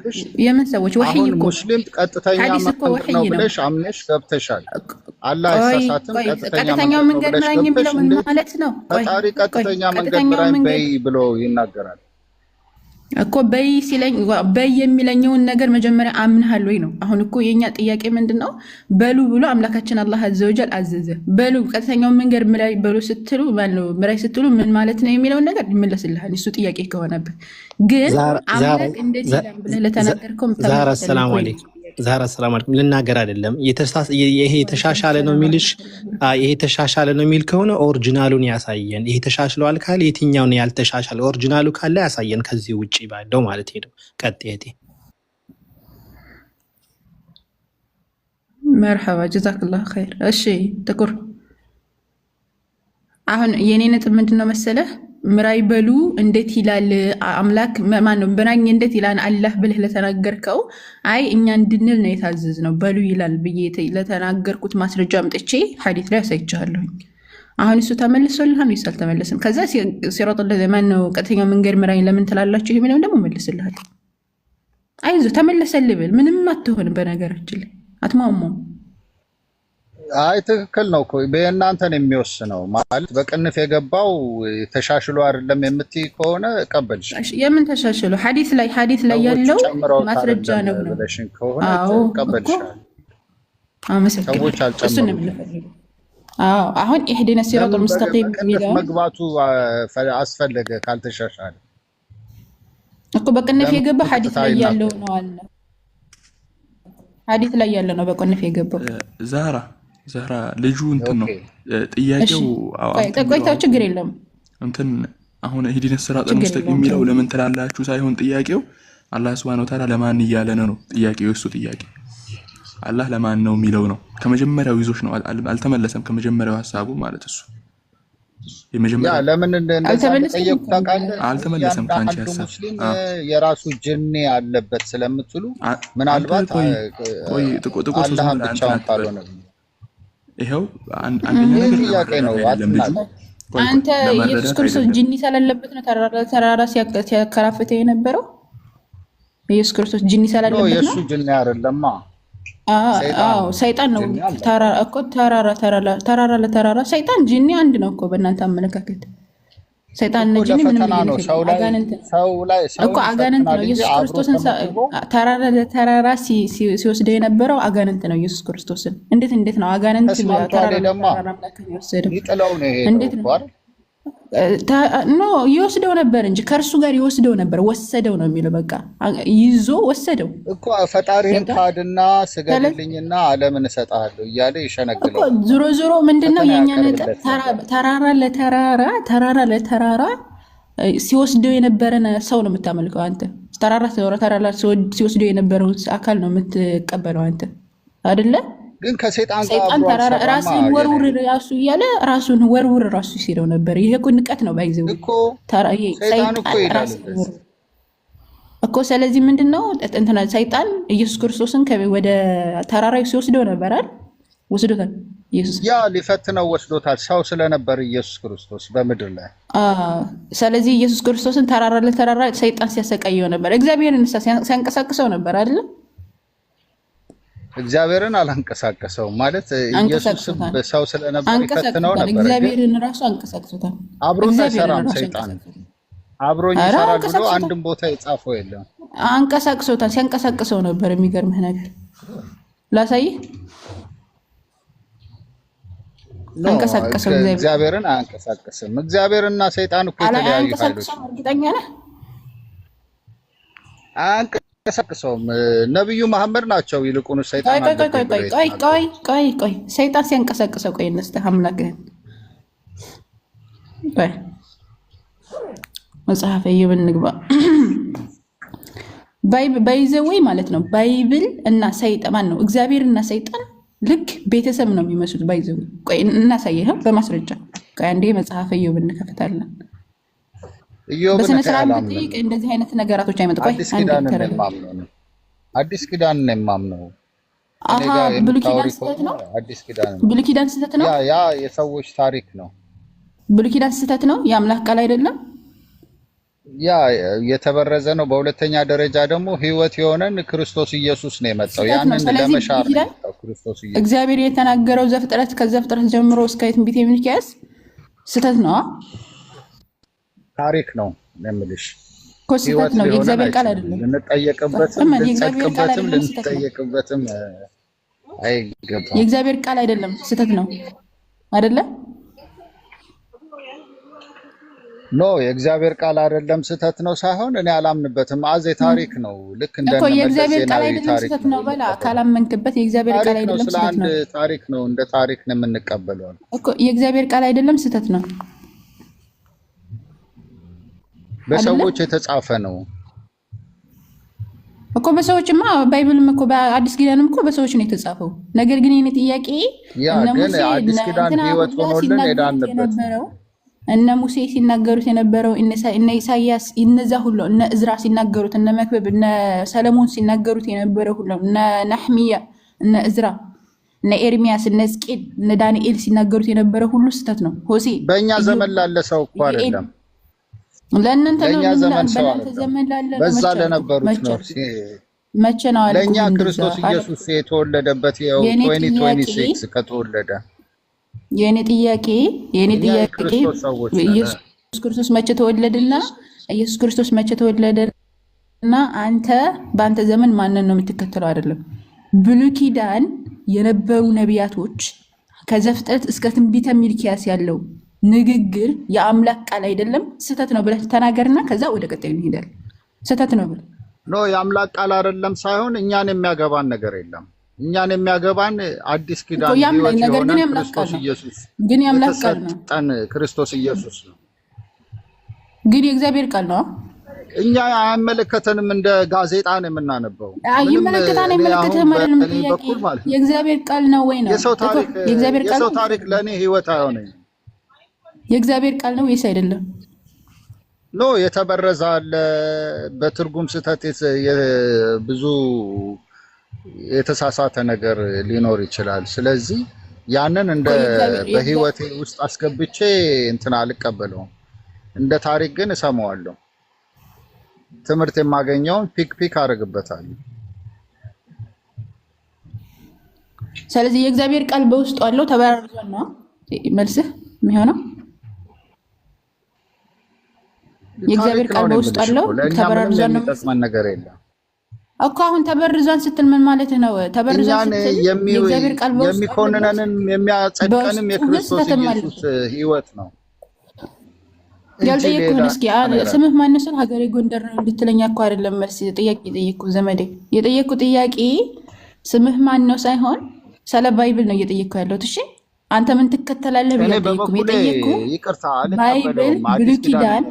የምን ሰዎች ወህይ እኮ ሙስሊም ቀጥተኛ መንገድ ነው ብለሽ አምነሽ ገብተሻል። አላህ አይሳሳትም። ቀጥተኛው መንገድ ምራኝ ብለው ምን ማለት ነው? ፈጣሪ ቀጥተኛ መንገድ ምራኝ በይ ብሎ ይናገራል እኮ። በይ ሲለኝ በይ የሚለኝውን ነገር መጀመሪያ አምንሃል ወይ ነው። አሁን እኮ የኛ ጥያቄ ምንድነው? በሉ ብሎ አምላካችን አላህ አዘወጀል አዘዘ። በሉ ቀጥተኛው መንገድ ምራይ በሉ ስትሉ ማለት ምራይ ስትሉ ምን ማለት ነው የሚለውን ነገር ይመለስልሃል። እሱ ጥያቄ ከሆነበት ግን አምላክ እንዴት ይላል ብለህ ለተናገርከው ዛራ ሰላም አለይኩም ዛራ ሰላም አለይኩም ልናገር አይደለም። ይሄ የተሻሻለ ነው የሚልሽ ይሄ የተሻሻለ ነው የሚል ከሆነ ኦሪጂናሉን ያሳየን። ይሄ ተሻሽሏል ካለ የትኛው ነው ያልተሻሻለ? ኦሪጂናሉ ካለ ያሳየን። ከዚህ ውጪ ባለው ማለት ነው። ቀጥይቴ መርሐባ ጀዛከላሁ ኸይር። እሺ ጥቁር አሁን የኔ ነጥብ ምንድነው መሰለህ? ምራይ በሉ እንዴት ይላል አምላክ ማነው ምራኝ እንዴት ይላል አላህ ብለህ ለተናገርከው አይ እኛ እንድንል ነው የታዘዝነው በሉ ይላል ብዬ ለተናገርኩት ማስረጃ አምጥቼ ሐዲስ ላይ አሳይቻለሁ። አሁን እሱ ተመልሶልሃል ወይስ አልተመለሰም? ከዛ ሲራጥ ለማን ነው ቀጥተኛው መንገድ ምራኝ ለምን ትላላችሁ የሚለውን ደግሞ መልስልሃል። አይዞህ ተመለሰልህ ብል ምንም አትሆንም። በነገራችን ላይ አትሟሟም። አይ ትክክል ነው እኮ በእናንተን የሚወስነው ማለት በቅንፍ የገባው ተሻሽሎ አይደለም የምትይ ከሆነ ቀበልሽ። የምን ተሻሽሎ? ሐዲስ ላይ ያለው ማስረጃ ነው ብለሽን ከሆነ ቀበልሻል። ሰዎች አልጨመሩም። አሁን ኢህዲነ ሲራጡል ሙስተቂም የሚለው መግባቱ አስፈለገ ካልተሻሻለ እኮ በቅንፍ የገባ ሐዲስ ላይ ያለው ነው አለ ሐዲስ ላይ ያለ ነው በቆነፍ የገባው። ዛህራ ልጁ እንትን ነው ጥያቄው። ቆይታው ችግር የለም እንትን አሁን ሂዲነ ሲራጠል ሙስተቂም የሚለው ለምን ትላላችሁ ሳይሆን ጥያቄው አላህ Subhanahu Wa Ta'ala ለማን እያለ ነው ጥያቄው። እሱ ጥያቄ አላህ ለማን ነው የሚለው ነው። ከመጀመሪያው ይዞሽ ነው አልተመለሰም። ከመጀመሪያው ሐሳቡ ማለት እሱ የመጀመሪያው ለምን እንደተጠየቁ ታውቃለህ? አልተመለሰም። ካንቺ ሐሳብ ሙስሊም የራሱ ጅኒ አለበት ስለምትሉ ምናልባት አላህ ብቻውን ካልሆነ ይሄው አንደኛ ነገር ነው አንተ ኢየሱስ ክርስቶስ ጅኒ ስላለበት ነው ተራራ ሲያከራፍተው የነበረው። ኢየሱስ ክርስቶስ ጅኒ ስላለበት ነው። የሱ ጅኒ አይደለማ። ሰይጣን ነው። ተራራ ለተራራ ሰይጣን ጅኒ አንድ ነው እኮ በእናንተ አመለካከት። ሰይጣን ነው ጅኒ ምንም ነው። አጋንንት ነው። ኢየሱስ ክርስቶስን ተራራ ለተራራ ሲወስደው የነበረው አጋንንት ነው። ኢየሱስ ክርስቶስን እንዴት ነው አጋንንት ተራራ ለተራራ ይጥለው ነው እንዴት ነው? ኖ ይወስደው ነበር እንጂ ከእርሱ ጋር ይወስደው ነበር። ወሰደው ነው የሚለው። በቃ ይዞ ወሰደው እኮ ፈጣሪን ካድና ስገድልኝና ዓለምን እሰጥሃለሁ እያለ ይሸነግለው። ዞሮ ምንድነው የኛ ነገር ተራራ ለተራራ ሲወስደው የነበረን ሰው ነው የምታመልከው አንተ። ተራራ ሲወስደው የነበረውን አካል ነው የምትቀበለው አንተ አይደለ? ግን ከሰይጣን ጋር ራስን ወርውር ራሱ እያለ ራሱን ወርውር ራሱ ሲለው ነበር። ይሄ እኮ ንቀት ነው ባይዘው ሰይጣን እኮ። ስለዚህ ምንድነው እንትና ሰይጣን ኢየሱስ ክርስቶስን ወደ ተራራው ሲወስደው ነበር አይደል? ወስዶታል። ኢየሱስ ያ ሊፈትነው ወስዶታል። ሰው ስለነበር ኢየሱስ ክርስቶስ በምድር ላይ ስለዚህ ኢየሱስ ክርስቶስን ተራራ ለተራራ ሰይጣን ሲያሰቃየው ነበር። እግዚአብሔርን ሲያንቀሳቅሰው ነበር አይደል? እግዚአብሔርን አላንቀሳቀሰውም ማለት ኢየሱስ ሰው ስለነበር ይፈትነው ነበር። እግዚአብሔርን ራሱ አንቀሳቅሶታል። አብሮኝ አይሰራም ሰይጣን። አብሮኝ ይሰራል ብሎ አንድም ቦታ የጻፈው የለም። አንቀሳቅሶታል። ሲያንቀሳቅሰው ነበር። የሚገርምህ ነገር ላሳይህ። አንቀሳቀሰው። እግዚአብሔርን አያንቀሳቅስም። እግዚአብሔርና ሰይጣን እኮ የተለያዩ ኃይሎች ነው። እርግጠኛ ነህ? አንቀሳቅሰውም። ነብዩ መሐመድ ናቸው ይልቁን ሰይጣን ቆይ ሰይጣን ሲያንቀሳቅሰው ቆይ እንስተ አምላክህን ቆይ መጽሐፈ ኢዮብ እንግባ። ባይዘወይ ማለት ነው። ባይብል እና ሰይጣን ነው። እግዚአብሔር እና ሰይጣን ልክ ቤተሰብ ነው የሚመስሉት። ባይዘወይ ቆይ እናሳየህ በማስረጃ። ቆይ አንዴ መጽሐፈ ኢዮብ እንከፍታለን። በስነ ስርዓት ብትጠይቅ እንደዚህ አይነት ነገራቶች አይመጣም። ቆይ አዲስ ኪዳን ነው የማምነው። ብሉይ ኪዳን ስህተት ነው። ብሉይ ኪዳን ስህተት ነው። ያ የሰዎች ታሪክ ነው። ብሉይ ኪዳን ስህተት ነው። የአምላክ ቃል አይደለም። ያ የተበረዘ ነው። በሁለተኛ ደረጃ ደግሞ ሕይወት የሆነን ክርስቶስ ኢየሱስ ነው የመጣው። ያንን ለመሻር ነው ክርስቶስ ኢየሱስ። እግዚአብሔር የተናገረው ዘፍጥረት ከዘፍጥረት ጀምሮ እስከ ትንቢተ ሚልክያስ ስህተት ነው። ታሪክ ነው የምልሽ እኮ ስህተት ነው። የእግዚአብሔር ቃል አይደለም። ልንጠየቅበትም ልንጠየቅበትም አይገባም። የእግዚአብሔር ቃል አይደለም። ስህተት ነው አይደለ? ኖ የእግዚአብሔር ቃል አይደለም ስህተት ነው ሳይሆን እኔ አላምንበትም። አዜ ታሪክ ነው። ልክ እንደነ የእግዚአብሔር ቃል አይደለም ስህተት ነው በላ ካላመንክበት የእግዚአብሔር ቃል አይደለም ስህተት ነው። ታሪክ ነው። እንደ ታሪክ ነው የምንቀበለው እኮ የእግዚአብሔር ቃል አይደለም ስህተት ነው። በሰዎች የተጻፈ ነው እኮ በሰዎችማ ባይብልም እኮ በአዲስ ኪዳንም እኮ በሰዎች ነው የተጻፈው። ነገር ግን የኔ ጥያቄ ግን አዲስ ኪዳን ሕይወት ሆኖልን ሄዳንበት እነ ሙሴ ሲናገሩት የነበረው እነ ኢሳያስ እነዛ ሁሉ እነ እዝራ ሲናገሩት እነ መክብብ እነ ሰለሞን ሲናገሩት የነበረው ሁሉ እነ ናህሚያ እነ እዝራ እነ ኤርሚያስ እነ ሕዝቅኤል እነ ዳንኤል ሲናገሩት የነበረው ሁሉ ስህተት ነው። ሆሴ በእኛ ዘመን ላለ ሰው እኮ አይደለም። ለእናንተ ነው ዘመን ላለ በዛ ለነበሩት ነው። መቼ ነው አለ ለእኛ ክርስቶስ ኢየሱስ የተወለደበት 2026 ከተወለደ የኔ ጥያቄ ኢየሱስ ክርስቶስ መቼ ተወለደና ኢየሱስ ክርስቶስ መቼ ተወለደና አንተ በአንተ ዘመን ማንን ነው የምትከተለው? አይደለም ብሉይ ኪዳን የነበሩ ነቢያቶች ከዘፍጥረት እስከ ትንቢተ ሚልክያስ ያለው ንግግር የአምላክ ቃል አይደለም ስህተት ነው ብለህ ተናገርና ከዛ ወደ ቀጣዩ እንሄዳለን። ስህተት ነው ብለህ ኖ የአምላክ ቃል አይደለም ሳይሆን እኛን የሚያገባን ነገር የለም። እኛን የሚያገባን አዲስ ኪዳን ህይወት የሆነ ክርስቶስ ኢየሱስ ግን ያምላክ ቃል ነው። ክርስቶስ ኢየሱስ ነው። ግን የእግዚአብሔር ቃል ነው። እኛ አያመለከተንም፣ እንደ ጋዜጣ ነው የምናነበው። ይመለከታል አይመለከትም ማለት የእግዚአብሔር ቃል ነው ወይ ነው? የሰው ታሪክ ለኔ ህይወት አይሆነኝም። የእግዚአብሔር ቃል ነው ወይስ አይደለም? ኖ የተበረዘ አለ፣ በትርጉም ስህተት ብዙ የተሳሳተ ነገር ሊኖር ይችላል። ስለዚህ ያንን እንደ በህይወቴ ውስጥ አስገብቼ እንትን አልቀበለውም። እንደ ታሪክ ግን እሰማዋለሁ። ትምህርት የማገኘውን ፒክ አደርግበታለሁ። ስለዚህ የእግዚአብሔር ቃል በውስጡ አለው ተበራርዟል ነው መልስህ የሚሆነው? የእግዚአብሔር ቃል በውስጡ አለው ተበራርዟል ነው ነገር የለም እኮ። አሁን ተበርዟን ስትል ምን ማለት ነው? ተበርዟን ስትል የእግዚአብሔር ቃል በውስጡ የሚኮንነንን የሚያጸድቀንም የክርስቶስ ኢየሱስ ህይወት ነው። ያልጠየቅኩህን እስኪ ስምህ ማን ነው? ሀገሬ ጎንደር ነው እንድትለኝ እኮ አይደለም መልስ ጥያቄ የጠየቅኩ ዘመዴ። የጠየቅኩ ጥያቄ ስምህ ማን ነው ሳይሆን ስለ ባይብል ነው እየጠየቅኩ ያለሁት። እሺ አንተ ምን ትከተላለህ ብዬ ጠየቅኩ። የጠየቅኩ ባይብል ብሉይ ኪዳን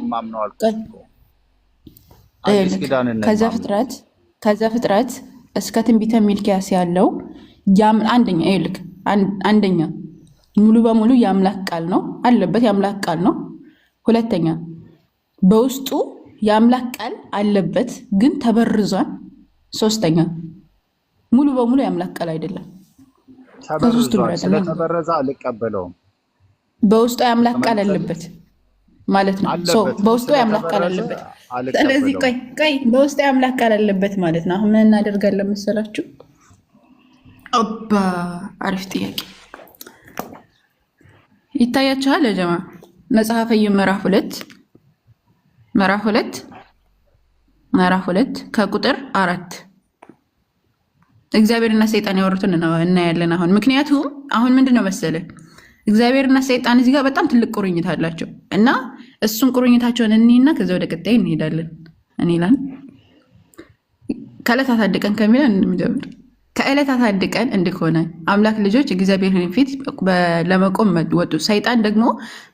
ከዛ ፍጥረት እስከ ትንቢተ ሚልክያስ ያለው አንደኛ ሙሉ በሙሉ የአምላክ ቃል ነው አለበት፣ የአምላክ ቃል ነው። ሁለተኛ በውስጡ የአምላክ ቃል አለበት ግን ተበርዟል። ሶስተኛ ሙሉ በሙሉ የአምላክ ቃል አይደለም። ስለተበረዘ አልቀበለውም። በውስጡ የአምላክ ቃል አለበት ማለት ነው። በውስጡ የአምላክ ቃል አለበት። ስለዚህ ቆይ በውስጡ የአምላክ ቃል አለበት ማለት ነው። አሁን ምን እናደርጋለን መሰላችሁ? ኦባ አሪፍ ጥያቄ ይታያችኋል ለጀማ መጽሐፈ ኢዮብ ምዕራፍ 2 ከቁጥር 4 እግዚአብሔርና ሰይጣን ያወሩትን እናያለን። ምክንያቱም አሁን ምንድነው መሰለ እግዚአብሔርና ሰይጣን እዚህ ጋር በጣም ትልቅ ቁርኝት አላቸው እና እሱን ቁርኝታቸውን እንይና ከዛ ወደ ቀጣይ እንሄዳለን። እኔላን ከዕለታት አንድ ቀን ከሚለን እንጀምር። ከዕለታት አንድ ቀን እንደሆነ አምላክ ልጆች እግዚአብሔርን ፊት ለመቆም ወጡ። ሰይጣን ደግሞ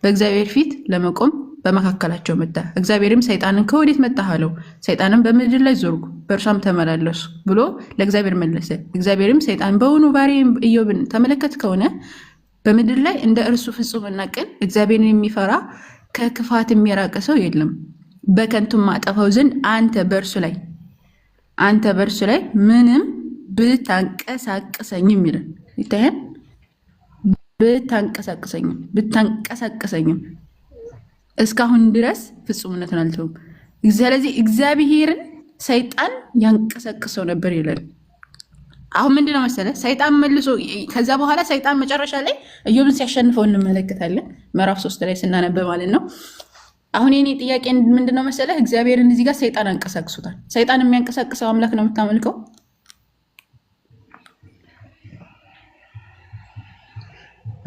በእግዚአብሔር ፊት ለመቆም በመካከላቸው መጣ። እግዚአብሔርም ሰይጣንን ከወዴት መጣህ አለው። ሰይጣንም በምድር ላይ ዞርኩ፣ በእርሷም ተመላለሱ ብሎ ለእግዚአብሔር መለሰ። እግዚአብሔርም ሰይጣን በውኑ ባሪያዬን ኢዮብን ተመለከት ከሆነ በምድር ላይ እንደ እርሱ ፍጹምና ቅን እግዚአብሔርን የሚፈራ ከክፋት የሚራቀ ሰው የለም። በከንቱም ማጠፋው ዘንድ አንተ በእርሱ ላይ ምንም ብታንቀሳቅሰኝም ይላል። ይታያል። ብታንቀሳቅሰኝም እስካሁን ድረስ ፍጹምነትን አልተውም። ስለዚህ እግዚአብሔርን ሰይጣን ያንቀሳቅሰው ነበር ይላል። አሁን ምንድነው መሰለ ሰይጣን መልሶ ከዛ በኋላ ሰይጣን መጨረሻ ላይ ኢዮብን ሲያሸንፈው እንመለከታለን። ምዕራፍ 3 ላይ ስናነብ ማለት ነው። አሁን የኔ ጥያቄ ምንድነው መሰለ እግዚአብሔርን እዚህ ጋር ሰይጣን አንቀሳቅሱታል። ሰይጣን የሚያንቀሳቅሰው አምላክ ነው የምታመልከው?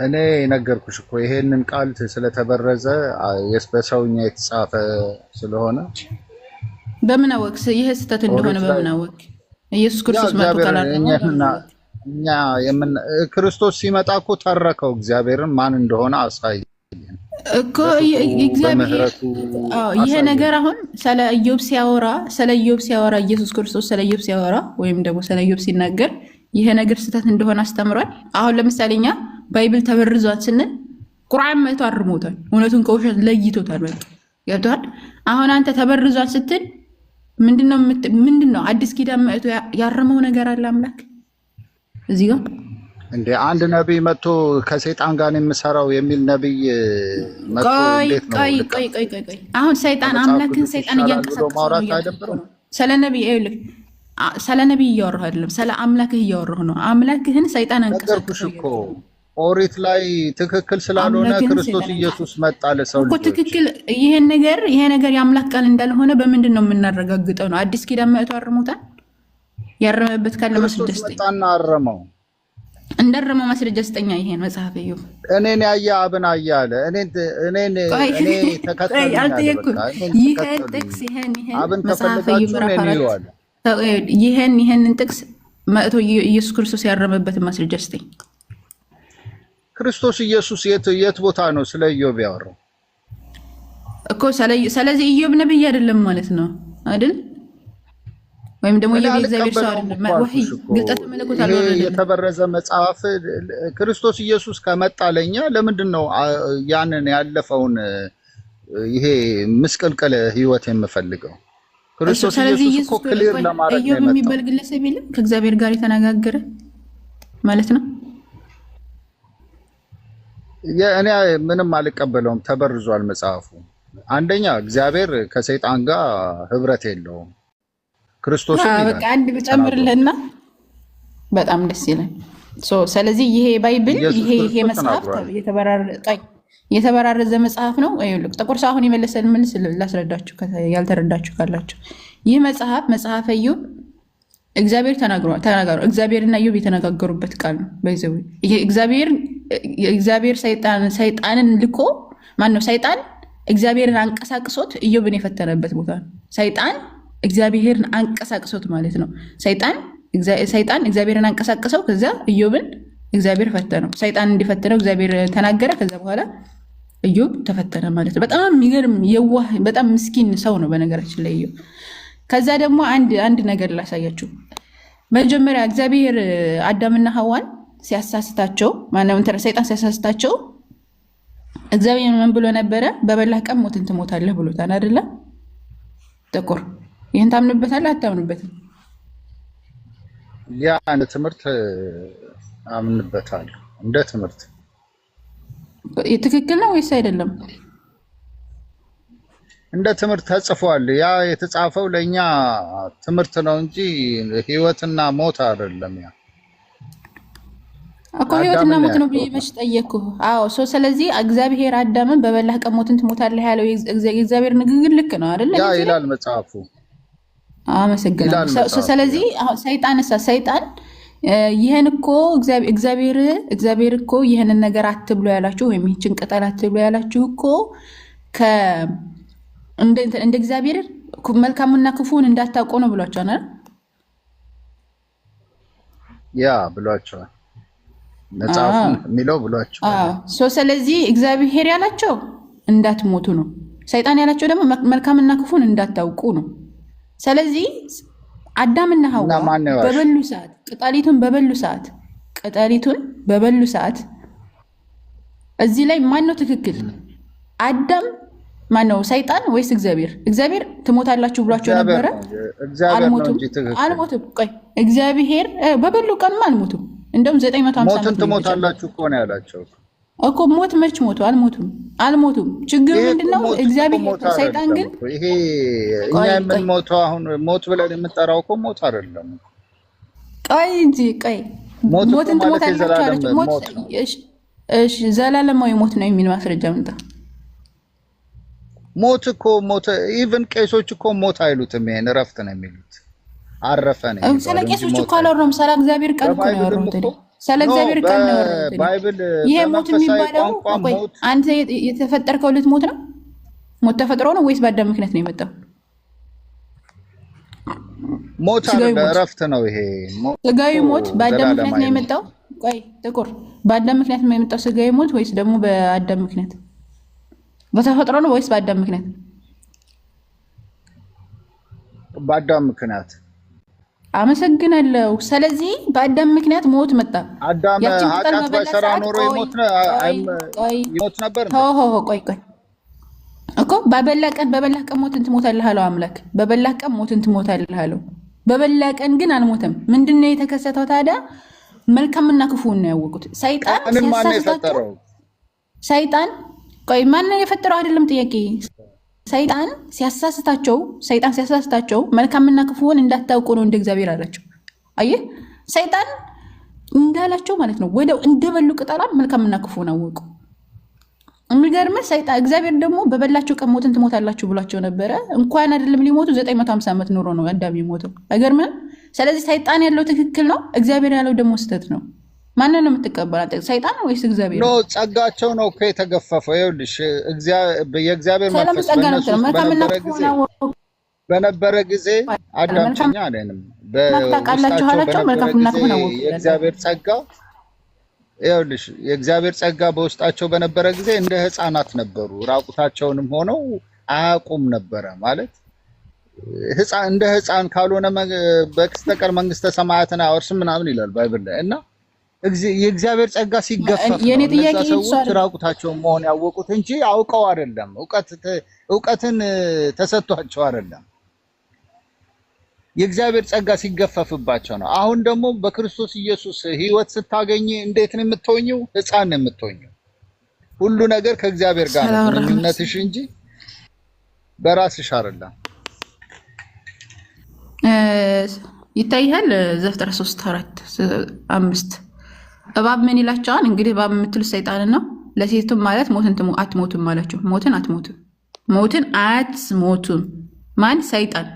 እኔ ነገርኩሽ እኮ ይሄንን ቃል ስለተበረዘ በሰውኛ የተጻፈ ስለሆነ በምን አወቅ? ይሄ ስህተት እንደሆነ በምን አወቅ? ኢየሱስ ክርስቶስ መጥቶ እኛ ክርስቶስ ሲመጣ እኮ ተረከው እግዚአብሔርን ማን እንደሆነ አሳየን እኮ እግዚአብሔር። ይሄ ነገር አሁን ስለ ኢዮብ ሲያወራ ኢየሱስ ክርስቶስ ስለ ኢዮብ ሲያወራ ወይም ደግሞ ስለ ኢዮብ ሲናገር ይሄ ነገር ስህተት እንደሆነ አስተምሯል። አሁን ለምሳሌ እኛ ባይብል ተበርዟል ስንል ቁርአን መቶ አርሞታል፣ እውነቱን ከውሸት ለይቶታል። በቃ ገብቶሃል? አሁን አንተ ተበርዟል ስትል ምንድነው አዲስ ኪዳን መጥቶ ያረመው ነገር አለ አምላክ እዚህ ጋር እንደ አንድ ነብይ መጥቶ ከሰይጣን ጋር የምሰራው የሚል ነብይ መጥቶ እንዴት ነው? ቆይ አሁን ሰይጣን አምላክን ሰይጣን እያንቀሳቀሰው ነው። ስለ ነብይ እያወራሁ አይደለም፣ ስለ አምላክህ እያወራሁ ነው። አምላክህን ሰይጣን አንቀሳቀሰው እኮ ኦሪት ላይ ትክክል ስላልሆነ ክርስቶስ ኢየሱስ መጣ ለሰው ልጆች። ትክክል ይሄ ነገር የአምላክ ቃል እንዳልሆነ በምንድን ነው የምናረጋግጠው? ነው አዲስ ኪዳን መጥቶ አርሞታል። ያረመበት ካለ ማስረጃ ስጠኝ። መጣና አረመው። እንዳረመው ማስረጃ ስጠኝ። ይሄን መጽሐፍ እዩ። እኔን ያየ አብን አየ አለ። እኔ ተከታታይ አልጠየቅኩም። ይሄን ጥቅስ ይሄን መጽሐፍ እዩ ምዕራፍ 4 ይሄንን ጥቅስ መጥቶ ኢየሱስ ክርስቶስ ያረመበትን ማስረጃ ስጠኝ። ክርስቶስ ኢየሱስ የት ቦታ ነው ስለ ኢዮብ ያወራው እኮ? ስለዚህ ኢዮብ ነብይ አይደለም ማለት ነው አይደል? ወይም ደግሞ የእግዚአብሔር ሰው አይደለም። ወህይ ግልጠት መለኮት አልወረደም። የተበረዘ መጽሐፍ ክርስቶስ ኢየሱስ ከመጣ ለኛ ለምንድነው ያንን ያለፈውን ይሄ ምስቅልቅል ህይወት የምፈልገው? ክርስቶስ ኢየሱስ እኮ ክሊር ለማድረግ ነው ኢዮብ የሚባል ግለሰብ የለም ከእግዚአብሔር ጋር የተነጋገረ ማለት ነው። እኔ ምንም አልቀበለውም። ተበርዟል መጽሐፉ። አንደኛ እግዚአብሔር ከሰይጣን ጋር ህብረት የለውም። ክርስቶስ በቃ አንድ ብጨምርልህና በጣም ደስ ይላል። ስለዚህ ይሄ ባይብል ይሄ መጽሐፍ የተበራረዘ መጽሐፍ ነው። ጥቁር ሰው አሁን የመለሰን መልስ ላስረዳችሁ ያልተረዳችሁ ካላችሁ፣ ይህ መጽሐፈ ኢዮብ እግዚአብሔር ተናግሯል። እግዚአብሔርና ኢዮብ የተነጋገሩበት ቃል ነው። በይዘው እግዚአብሔር ሰይጣንን ልኮ ማነው ሰይጣን እግዚአብሔርን አንቀሳቅሶት ኢዮብን የፈተነበት ቦታ ነው። ሰይጣን እግዚአብሔርን አንቀሳቅሶት ማለት ነው። ሰይጣን እግዚአብሔርን አንቀሳቅሰው ከዛ ኢዮብን እግዚአብሔር ፈተነው። ሰይጣን እንዲፈተነው እግዚአብሔር ተናገረ። ከዛ በኋላ ኢዮብ ተፈተነ ማለት ነው። በጣም የሚገርም የዋህ በጣም ምስኪን ሰው ነው በነገራችን ላይ ኢዮብ። ከዛ ደግሞ አንድ ነገር ላሳያችሁ። መጀመሪያ እግዚአብሔር አዳምና ሐዋን ሲያሳስታቸው ሰይጣን ሲያሳስታቸው እግዚአብሔር ምን ብሎ ነበረ? በበላህ ቀን ሞትን ትሞታለህ ብሎታል አይደለ? ጥቁር ይህን ታምንበታለህ አታምንበትም? ያ እንደ ትምህርት አምንበታለሁ። እንደ ትምህርት ትክክል ነው ወይስ አይደለም? እንደ ትምህርት ተጽፏል። ያ የተጻፈው ለኛ ትምህርት ነው እንጂ ህይወትና ሞት አይደለም። ያ እኮ ህይወትና ሞት ነው ብዬ መች ጠየቅኩህ? አዎ። ስለዚህ እግዚአብሔር አዳምን በበላህ ቀን ሞትን ትሞታለህ ያለው የእግዚአብሔር ንግግር ልክ ነው አይደል? ያ ይላል መጽሐፉ። አመሰግናለሁ። ስለዚህ ሰይጣን ይህን እኮ እግዚአብሔር እኮ ይህንን ነገር አትብሎ ያላችሁ ወይም ይህችን ቅጠል አትብሎ ያላችሁ እኮ እንደ እግዚአብሔር መልካሙና ክፉን እንዳታውቁ ነው ብሏቸዋል። ያ ብሏቸዋል። መጽሐፉ የሚለው ብሏቸዋል። ስለዚህ እግዚአብሔር ያላቸው እንዳትሞቱ ነው። ሰይጣን ያላቸው ደግሞ መልካምና ክፉን እንዳታውቁ ነው። ስለዚህ አዳምና ሐዋ በበሉ ሰዓት ቅጠሊቱን በበሉ ሰዓት እዚህ ላይ ማን ነው ትክክል? አዳም ማን ነው? ሰይጣን ወይስ እግዚአብሔር? እግዚአብሔር ትሞታላችሁ ብሏቸው ነበረ። አልሞቱም። ቆይ እግዚአብሔር በበሉ ቀንማ አልሞቱም። እንደውም 950 ሞትን ትሞታላችሁ እኮ ነው ያላቸው እኮ። ሞት መች ሞቱ? አልሞቱም። ችግሩ ምንድነው? እግዚአብሔር ሰይጣን ግን ይሄ እኛ የምንሞተው አሁን ሞት ብለን የምንጠራው እኮ ሞት አይደለም። ቆይ እንጂ ሞትን ትሞታላችሁ አለች። ሞት እሺ፣ ዘላለማዊ ሞት ነው የሚል ማስረጃ ምንጣ። ሞት እኮ ሞት ኢቭን ቄሶች እኮ ሞት አይሉትም። ይሄን እረፍት ነው የሚሉት። አረፈ ነው። ስለ ቄሶች እኮ አላወራሁም። ስለ እግዚአብሔር ቃል እኮ ነው ያወራሁት። ስለ እግዚአብሔር ቃል ነው ያወራሁት። ይሄ ሞት የሚባለው ቆይ አንተ የተፈጠርከው ልትሞት ነው? ሞት ተፈጥሮ ነው ወይስ በአዳም ምክንያት ነው የመጣው? ሞት አይደለም፣ እረፍት ነው። ይሄ ስጋዊ ሞት በአዳም ምክንያት ነው የመጣው። ቆይ ጥቁር በአዳም ምክንያት ነው የመጣው ስጋዊ ሞት ወይስ ደግሞ በአዳም ምክንያት? በተፈጥሮ ነው ወይስ በአዳም ምክንያት? በአዳም ምክንያት። አመሰግናለሁ። ስለዚህ በአዳም ምክንያት ሞት መጣ። አዳም ኃጢአት ባይሰራ ኖሮ ይሞት ነበር። ቆይ እኮ በበላህ ቀን ሞትን ትሞታለህ አለው አምላክ። በበላህ ቀን ሞትን ትሞታለህ አለው። በበላህ ቀን ግን አልሞተም። ምንድነው የተከሰተው ታዲያ? መልካምና ክፉን ነው ያወቁት። ሰይጣን ቆይ ማን የፈጠረው አይደለም ጥያቄ። ሰይጣን ሲያሳስታቸው መልካምና ክፉን እንዳታውቁ ነው እንደ እግዚአብሔር አላቸው። አየህ ሰይጣን እንዳላቸው ማለት ነው። ወዲያው እንደበሉ ቅጠላም መልካምና ክፉን አወቁ። የሚገርምህ ሰይጣን እግዚአብሔር ደግሞ በበላቸው ቀን ሞትን ትሞታላችሁ ብሏቸው ነበረ። እንኳን አይደለም ሊሞቱ 950 ዓመት ኖሮ ነው አዳም የሞተው። አይገርምህም? ስለዚህ ሰይጣን ያለው ትክክል ነው፣ እግዚአብሔር ያለው ደግሞ ስህተት ነው። ማንን ነው የምትቀበላት? ሰይጣን ወይስ እግዚአብሔር? ነው ጸጋቸው ነው እኮ የተገፈፈው። ይኸውልሽ የእግዚአብሔር መንፈስ በነበረ ጊዜ አዳምጪኛ አለንም። ታውቃላችሁ አላቸው። መልካምና ክፉን አወቁ። የእግዚአብሔር ጸጋ ይኸውልሽ፣ የእግዚአብሔር ጸጋ በውስጣቸው በነበረ ጊዜ እንደ ሕፃናት ነበሩ። ራቁታቸውንም ሆነው አያውቁም ነበረ ማለት እንደ ሕፃን ካልሆነ በስተቀር መንግስተ ሰማያትን አያወርስም ምናምን ይላል ባይብል ላይ እና የእግዚአብሔር ጸጋ ሲገፈፍ የኔ ጥያቄ ሰዎች ራቁታቸውን መሆን ያወቁት እንጂ አውቀው አይደለም። እውቀትን ተሰጥቷቸው አይደለም። የእግዚአብሔር ጸጋ ሲገፈፍባቸው ነው። አሁን ደግሞ በክርስቶስ ኢየሱስ ህይወት ስታገኝ እንዴት ነው የምትሆኚው? ሕፃን ነው የምትሆኚው። ሁሉ ነገር ከእግዚአብሔር ጋር ነው ግንኙነትሽ እንጂ በራስሽ አይደለም። ይታያል። ዘፍጥረት 3:4-5 እባብ ምን ይላቸዋል? እንግዲህ እባብ የምትሉት ሰይጣንን ነው። ለሴቱም ማለት ሞትን አትሞቱም አላቸው። ሞትን አትሞቱም፣ ሞትን አትሞቱም። ማን? ሰይጣን።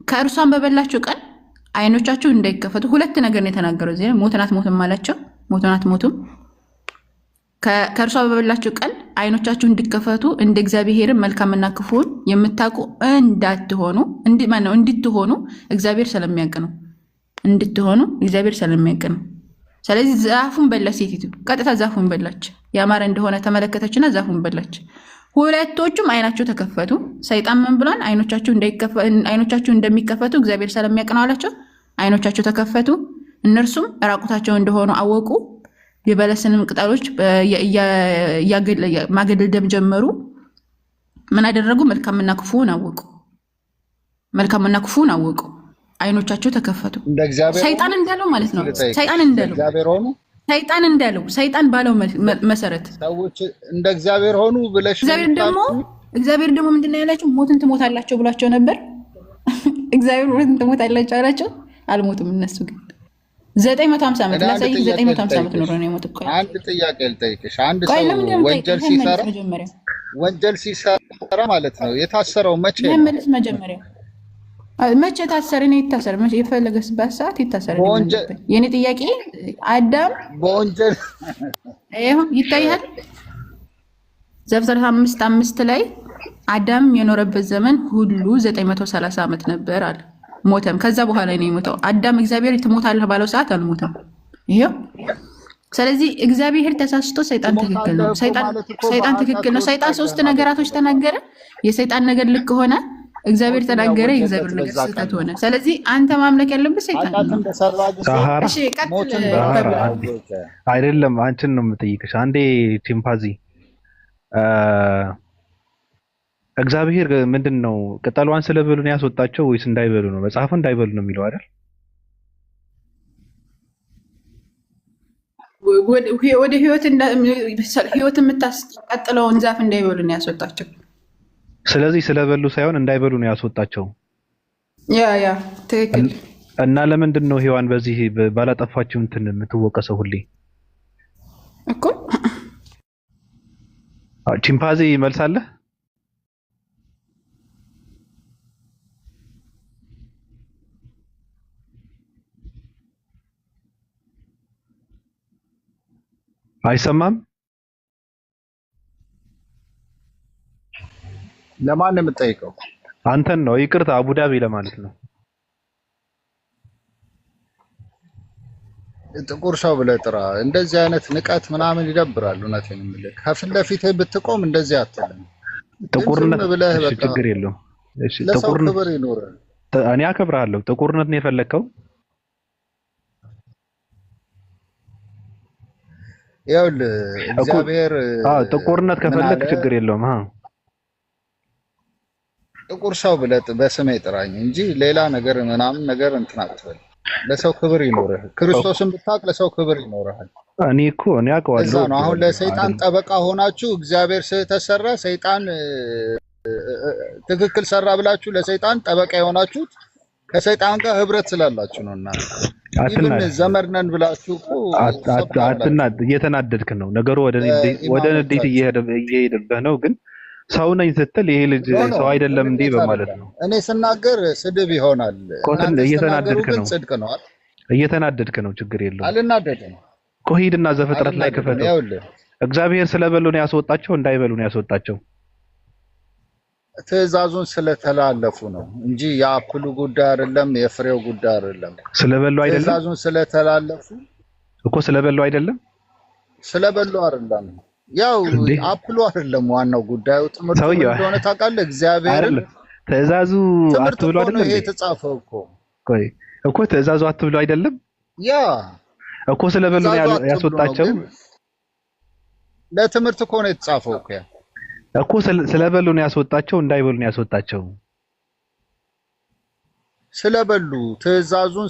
ከእርሷን በበላችሁ ቀን አይኖቻችሁ እንዳይከፈቱ። ሁለት ነገር ነው የተናገረው እዚህ ላይ። ሞትን አትሞቱም አላቸው። ሞትን አትሞቱም። ከእርሷ በበላችሁ ቀን አይኖቻችሁ እንዲከፈቱ እንደ እግዚአብሔርን መልካምና ክፉን የምታውቁ እንድትሆኑ እግዚአብሔር ስለሚያውቅ ነው። እንድትሆኑ እግዚአብሔር ስለሚያውቅ ነው። ስለዚህ ዛፉን በላች ሴቲቱ። ቀጥታ ዛፉን በላች። ያማረ እንደሆነ ተመለከተችና ዛፉን በላች። ሁለቶቹም አይናቸው ተከፈቱ። ሰይጣን ምን ብሏል? አይኖቻችሁ እንደሚከፈቱ እግዚአብሔር ስለሚያውቅ ነው አላቸው። አይኖቻቸው ተከፈቱ። እነርሱም ራቁታቸው እንደሆኑ አወቁ። የበለስንም ቅጠሎች ማገደልደም ጀመሩ። ምን አደረጉ? መልካምና ክፉን አወቁ። መልካምና ክፉን አወቁ። አይኖቻቸው ተከፈቱ። ሰይጣን እንዳለው ማለት ነው። ሰይጣን ባለው መሰረት ሰዎች እንደ እግዚአብሔር ሆኑ ብለሽ እግዚአብሔር ደግሞ ምንድነው ያላቸው? ሞትን ትሞታላቸው ብሏቸው ነበር። እግዚአብሔር ሞትን ትሞታላቸው አላቸው። አልሞቱም። እነሱ ግን 950 ዓመት ላሳይህ። 950 ዓመት ኖሮ ነው የሞቱት። አንድ ጥያቄ ልጠይቅሽ። አንድ ሰው ወንጀል ሲሰራ ማለት ነው የታሰረው መቼ ነው? መልስ መጀመሪያ መቼ ታሰረ? ነው የታሰረ መቼ? የፈለገበት ሰዓት ይታሰረ። የኔ ጥያቄ አዳም በወንጀል ይሄው ይታያል። ዘፍጥረት 5:5 ላይ አዳም የኖረበት ዘመን ሁሉ 930 ዓመት ነበር አለ። ሞተም። ከዛ በኋላ ነው የሞተው። አዳም እግዚአብሔር ትሞታለህ ባለው ሰዓት አልሞተም። ይሄው። ስለዚህ እግዚአብሔር ተሳስቶ ሰይጣን ትክክል ነው። ሰይጣን ትክክል ነው። ሰይጣን 3 ነገራቶች ተናገረ። የሰይጣን ነገር ልክ ሆነ። እግዚአብሔር ተናገረ። የእግዚአብሔር ነገር ስህተት ሆነ። ስለዚህ አንተ ማምለክ ያለብህ ሰይጣን ነው። እሺ ቀጥል። አይደለም አንቺን ነው የምጠይቅሽ። አንዴ ቺምፓንዚ እግዚአብሔር ምንድን ነው ቅጠሏን ስለበሉ ነው ያስወጣቸው ወይስ እንዳይበሉ ነው? መጽሐፉ እንዳይበሉ ነው የሚለው አይደል? ወደ ህይወት የምታስቀጥለውን ዛፍ እንዳይበሉ ነው ያስወጣቸው። ስለዚህ ስለበሉ ሳይሆን እንዳይበሉ ነው ያስወጣቸው። ያ ትክክል። እና ለምንድን ነው ሔዋን በዚህ ባላጠፋችው እንትን የምትወቀሰው ሁሌ እኮ? ቺምፓንዚ ይመልሳለ? አይሰማም? ለማን ነው የምጠይቀው? አንተን ነው። ይቅርታ አቡዳቢ ለማለት ነው። ጥቁር ሰው ብለህ ጥራ። እንደዚህ አይነት ንቀት ምናምን ይደብራል። እውነቴን የምልህ ከፊት ለፊትህ ብትቆም እንደዚህ አትልም። ጥቁርነት ችግር የለውም። እሺ ለሰው ክብር ይኖርህ። እኔ አከብርሃለሁ። ጥቁርነት ነው የፈለከው? ይኸውልህ እግዚአብሔር ጥቁርነት ከፈለክ ችግር የለውም። ጥቁር ሰው ብለህ በስሜ ጥራኝ እንጂ ሌላ ነገር ምናምን ነገር እንትን አትበል። ለሰው ክብር ይኖርህ። ክርስቶስን ብታውቅ ለሰው ክብር ይኖርሃል። እኔ አውቀዋለሁ። እዛ ነው አሁን ለሰይጣን ጠበቃ ሆናችሁ እግዚአብሔር ስህተት ሰራ፣ ሰይጣን ትክክል ሰራ ብላችሁ ለሰይጣን ጠበቃ የሆናችሁት ከሰይጣን ጋር ህብረት ስላላችሁ ነው። እና ይህን ዘመድ ነን ብላችሁ እየተናደድክ ነው። ነገሩ ወደ ንዴት እየሄደብህ ነው። ግን ሰው ነኝ ስትል ይሄ ልጅ ሰው አይደለም እንዴ በማለት ነው። እኔ ስናገር ስድብ ይሆናል። እየተናደድክ ነው። ጽድቅ ነው። እየተናደድክ ነው። ችግር የለውም። አልናደድም። ሂድና ዘፍጥረት ላይ ክፈተው። እግዚአብሔር ስለበሉ ነው ያስወጣቸው፣ እንዳይበሉ ነው ያስወጣቸው። ትእዛዙን ስለተላለፉ ነው እንጂ የአፕሉ ጉዳይ አይደለም፣ የፍሬው ጉዳይ አይደለም። ስለበሉ አይደለም። ትእዛዙን ስለተላለፉ እኮ ስለበሉ አይደለም። ስለበሉ አይደለም። ያው አፕሉ አይደለም ዋናው ጉዳዩ። ትምህርቱ እንደሆነ ታውቃለህ። እግዚአብሔርን ትእዛዙ አትብሉ አይደለም። ይሄ የተጻፈው እኮ ቆይ እኮ ትእዛዙ አትብሉ አይደለም። ያ እኮ ስለበሉ ያስወጣቸው ለትምህርት እኮ ነው የተጻፈው እኮ እኮ ስለበሉ ነው ያስወጣቸው፣ እንዳይበሉ ነው ያስወጣቸው። ስለበሉ ትእዛዙን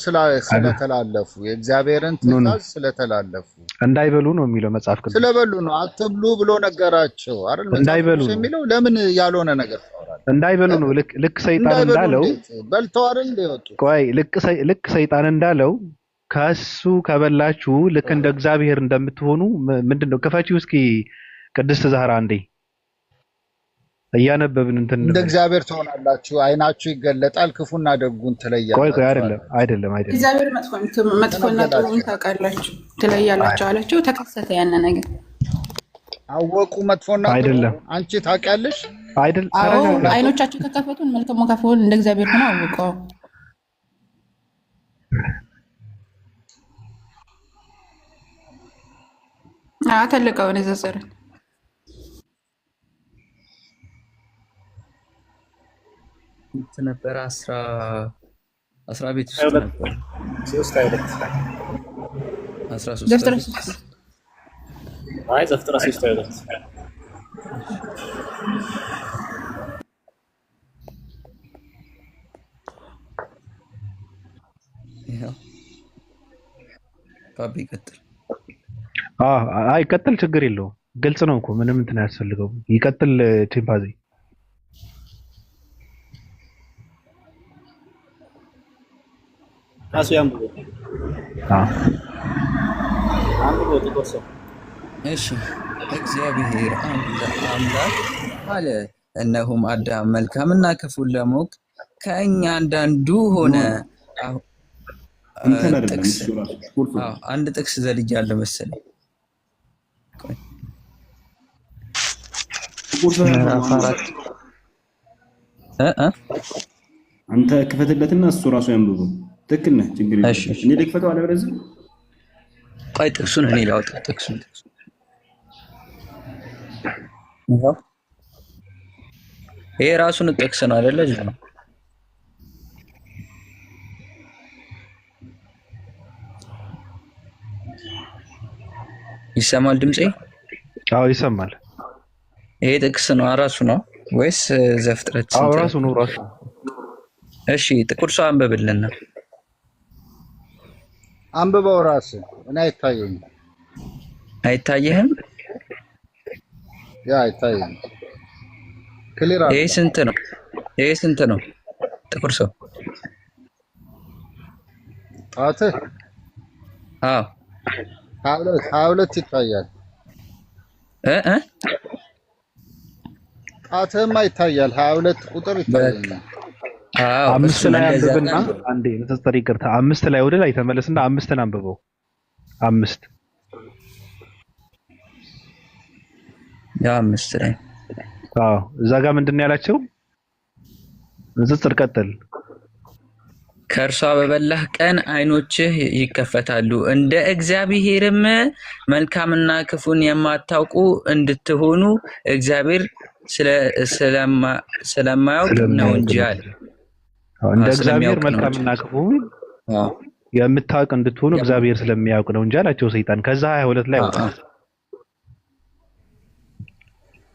ስለተላለፉ የእግዚአብሔርን ትእዛዝ ስለተላለፉ እንዳይበሉ ነው የሚለው መጽሐፍ ቅዱስ። ስለበሉ ነው አትብሉ ብሎ ነገራቸው አይደል? እንዳይበሉ ነው የሚለው ለምን ያልሆነ ነገር ታወራለህ? እንዳይበሉ ነው። ልክ ሰይጣን እንዳለው በልተው አይደል እንደወጡ። ቆይ ልክ ሰይጣን እንዳለው ከሱ ከበላችሁ ልክ እንደ እግዚአብሔር እንደምትሆኑ ምንድነው? ክፈቺው እስኪ ቅድስት ዛህራ አንዴ እያነበብን እንደ እግዚአብሔር ትሆናላችሁ፣ አይናችሁ ይገለጣል፣ ክፉና ደጉን ትለያላችሁ። ቆይ አይደለም እግዚአብሔር መጥፎና ጥሩን ታውቃላችሁ ትለያላችሁ አላቸው። ተከሰተ ያነ ነገር። አወቁ መጥፎና አይደለም። አንቺ ታውቂያለሽ አይደል? አይኖቻቸው ተከፈቱን መልካም ወካፈውን እንደ እግዚአብሔር ሆነ አወቀው። ተልቀው ነዘዘረ ነበር 10 ቤት ውስጥ ነበር 3 አይነት 13 ዘፍጥረት 3 አይነት ይሄው ባቢ ቀጥል። ይቀጥል፣ ችግር የለውም። ግልጽ ነው እኮ ምንም እንትን አያስፈልገውም። ይቀጥል ቺምፓንዚ። ራሱ ያምቡ እሺ እግዚአብሔር አምላክ አለ፣ እነሆም አዳም መልካምና ክፉን ለማወቅ ከእኛ አንዳንዱ ሆነ። አንድ ጥቅስ ዘልጃለሁ መሰለኝ። አንተ ክፈትለትና እሱ ራሱ ያንብበው። ትክክል ነህ፣ ችግር የለም። እኔ ልክፈተው አለ በለዚህ። ቆይ ጥቅሱን እኔ ላውጣ። ጥቅሱን ይሄ ራሱን ጥቅስ ነው አይደለ? እዚህ ነው ይሰማል ድምጼ? አዎ ይሰማል። ይሄ ጥቅስ ነው ራሱ ነው ወይስ ዘፍጥረት? አዎ ራሱ ነው ራሱ። እሺ ጥቁር ሰው አንብብልና። አንብበው ራሱ። እኔ አይታየኝም። አይታየህም? ያ አይታየኝም። ክሊር። ይሄ ስንት ነው? ይሄ ስንት ነው? ጥቁር ሰው ጣት? አዎ 22 ይታያል። ጣትህማ ይታያል። 22 ቁጥር ይታያል። አምስት ላይ አንብብና አንዴ ንጽጽር ይቅርታ፣ 5 ላይ ወደ ላይ ተመለስና 5ን አንብበው። 5 ያ 5 ላይ እዛ ጋር ምንድን ነው ያላቸው? ንጽጽር ቀጥል። ከእርሷ በበላህ ቀን ዓይኖችህ ይከፈታሉ፣ እንደ እግዚአብሔርም መልካምና ክፉን የማታውቁ እንድትሆኑ እግዚአብሔር ስለማያውቅ ነው እንጂ አለ። እንደ እግዚአብሔር መልካምና ክፉን የምታውቅ እንድትሆኑ እግዚአብሔር ስለሚያውቅ ነው እንጂ አላቸው ሰይጣን። ከዛ 22 ላይ ወጣ።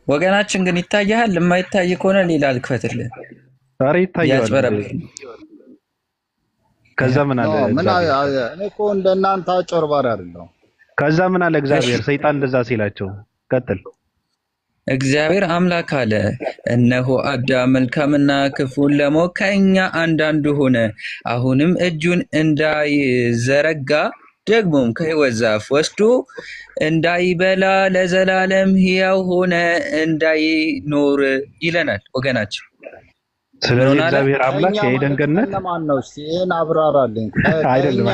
ወገናችን ግን ይታያል። የማይታይ ከሆነ ሌላ ልክፈትልህ። ኧረ ይታያል። ከዛ ምን አለ? እኔ እኮ እንደናንተ አጭበርባሪ አይደለሁም። ከዛ ምን አለ እግዚአብሔር ሰይጣን እንደዛ ሲላቸው? ቀጥል። እግዚአብሔር አምላክ አለ፣ እነሆ አዳም መልካምና ክፉን ለማወቅ ከእኛ አንዳንዱ ሆነ። አሁንም እጁን እንዳይዘረጋ ደግሞም ከሕይወት ዛፍ ወስዶ እንዳይበላ ለዘላለም ሕያው ሆነ እንዳይኖር ይለናል ወገናችን። ስለዚህ እግዚአብሔር አምላክ የኤደን ገነት ለማን ነው? እስቲ ይሄን አብራራልኝ። አይደለም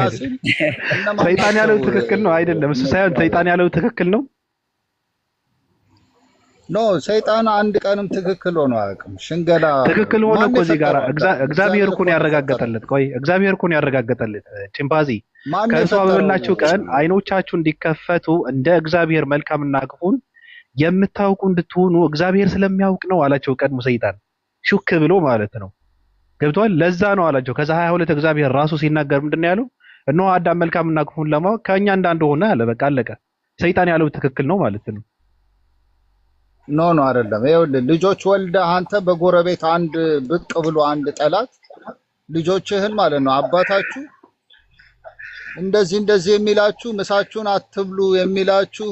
ሰይጣን ያለው ትክክል ነው አይደለም? እሱ ሳይሆን ሰይጣን ያለው ትክክል ነው። ኖ ሰይጣን አንድ ቀንም ትክክል ሆኖ አያውቅም። ሽንገላ ትክክል ሆነ እኮ እዚህ ጋር እግዚአብሔር እኮ ነው ያረጋገጠለት። ቆይ እግዚአብሔር እኮ ነው ያረጋገጠለት። ቺምፓዚ ከእርሷ በበላችሁ ቀን አይኖቻችሁ እንዲከፈቱ እንደ እግዚአብሔር መልካምና ክፉን የምታውቁ እንድትሆኑ እግዚአብሔር ስለሚያውቅ ነው አላቸው። ቀድሞ ሰይጣን ሹክ ብሎ ማለት ነው። ገብቷል? ለዛ ነው አላቸው። ከዛ 22 እግዚአብሔር ራሱ ሲናገር ምንድነው ያለው? እነሆ አዳም መልካምና ክፉን ለማወቅ ከእኛ እንዳንድ ሆነ አለ። በቃ አለቀ። ሰይጣን ያለው ትክክል ነው ማለት ነው። ኖ አይደለም። ይኸውልህ ልጆች ወልደህ አንተ በጎረቤት አንድ ብቅ ብሎ አንድ ጠላት ልጆችህን ማለት ነው አባታችሁ እንደዚህ የሚላችሁ ምሳችሁን አትብሉ የሚላችሁ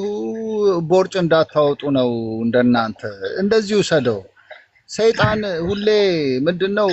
ቦርጭ እንዳታወጡ ነው እንደናንተ እንደዚህ ውሰደው። ሰይጣን ሁሌ ምንድነው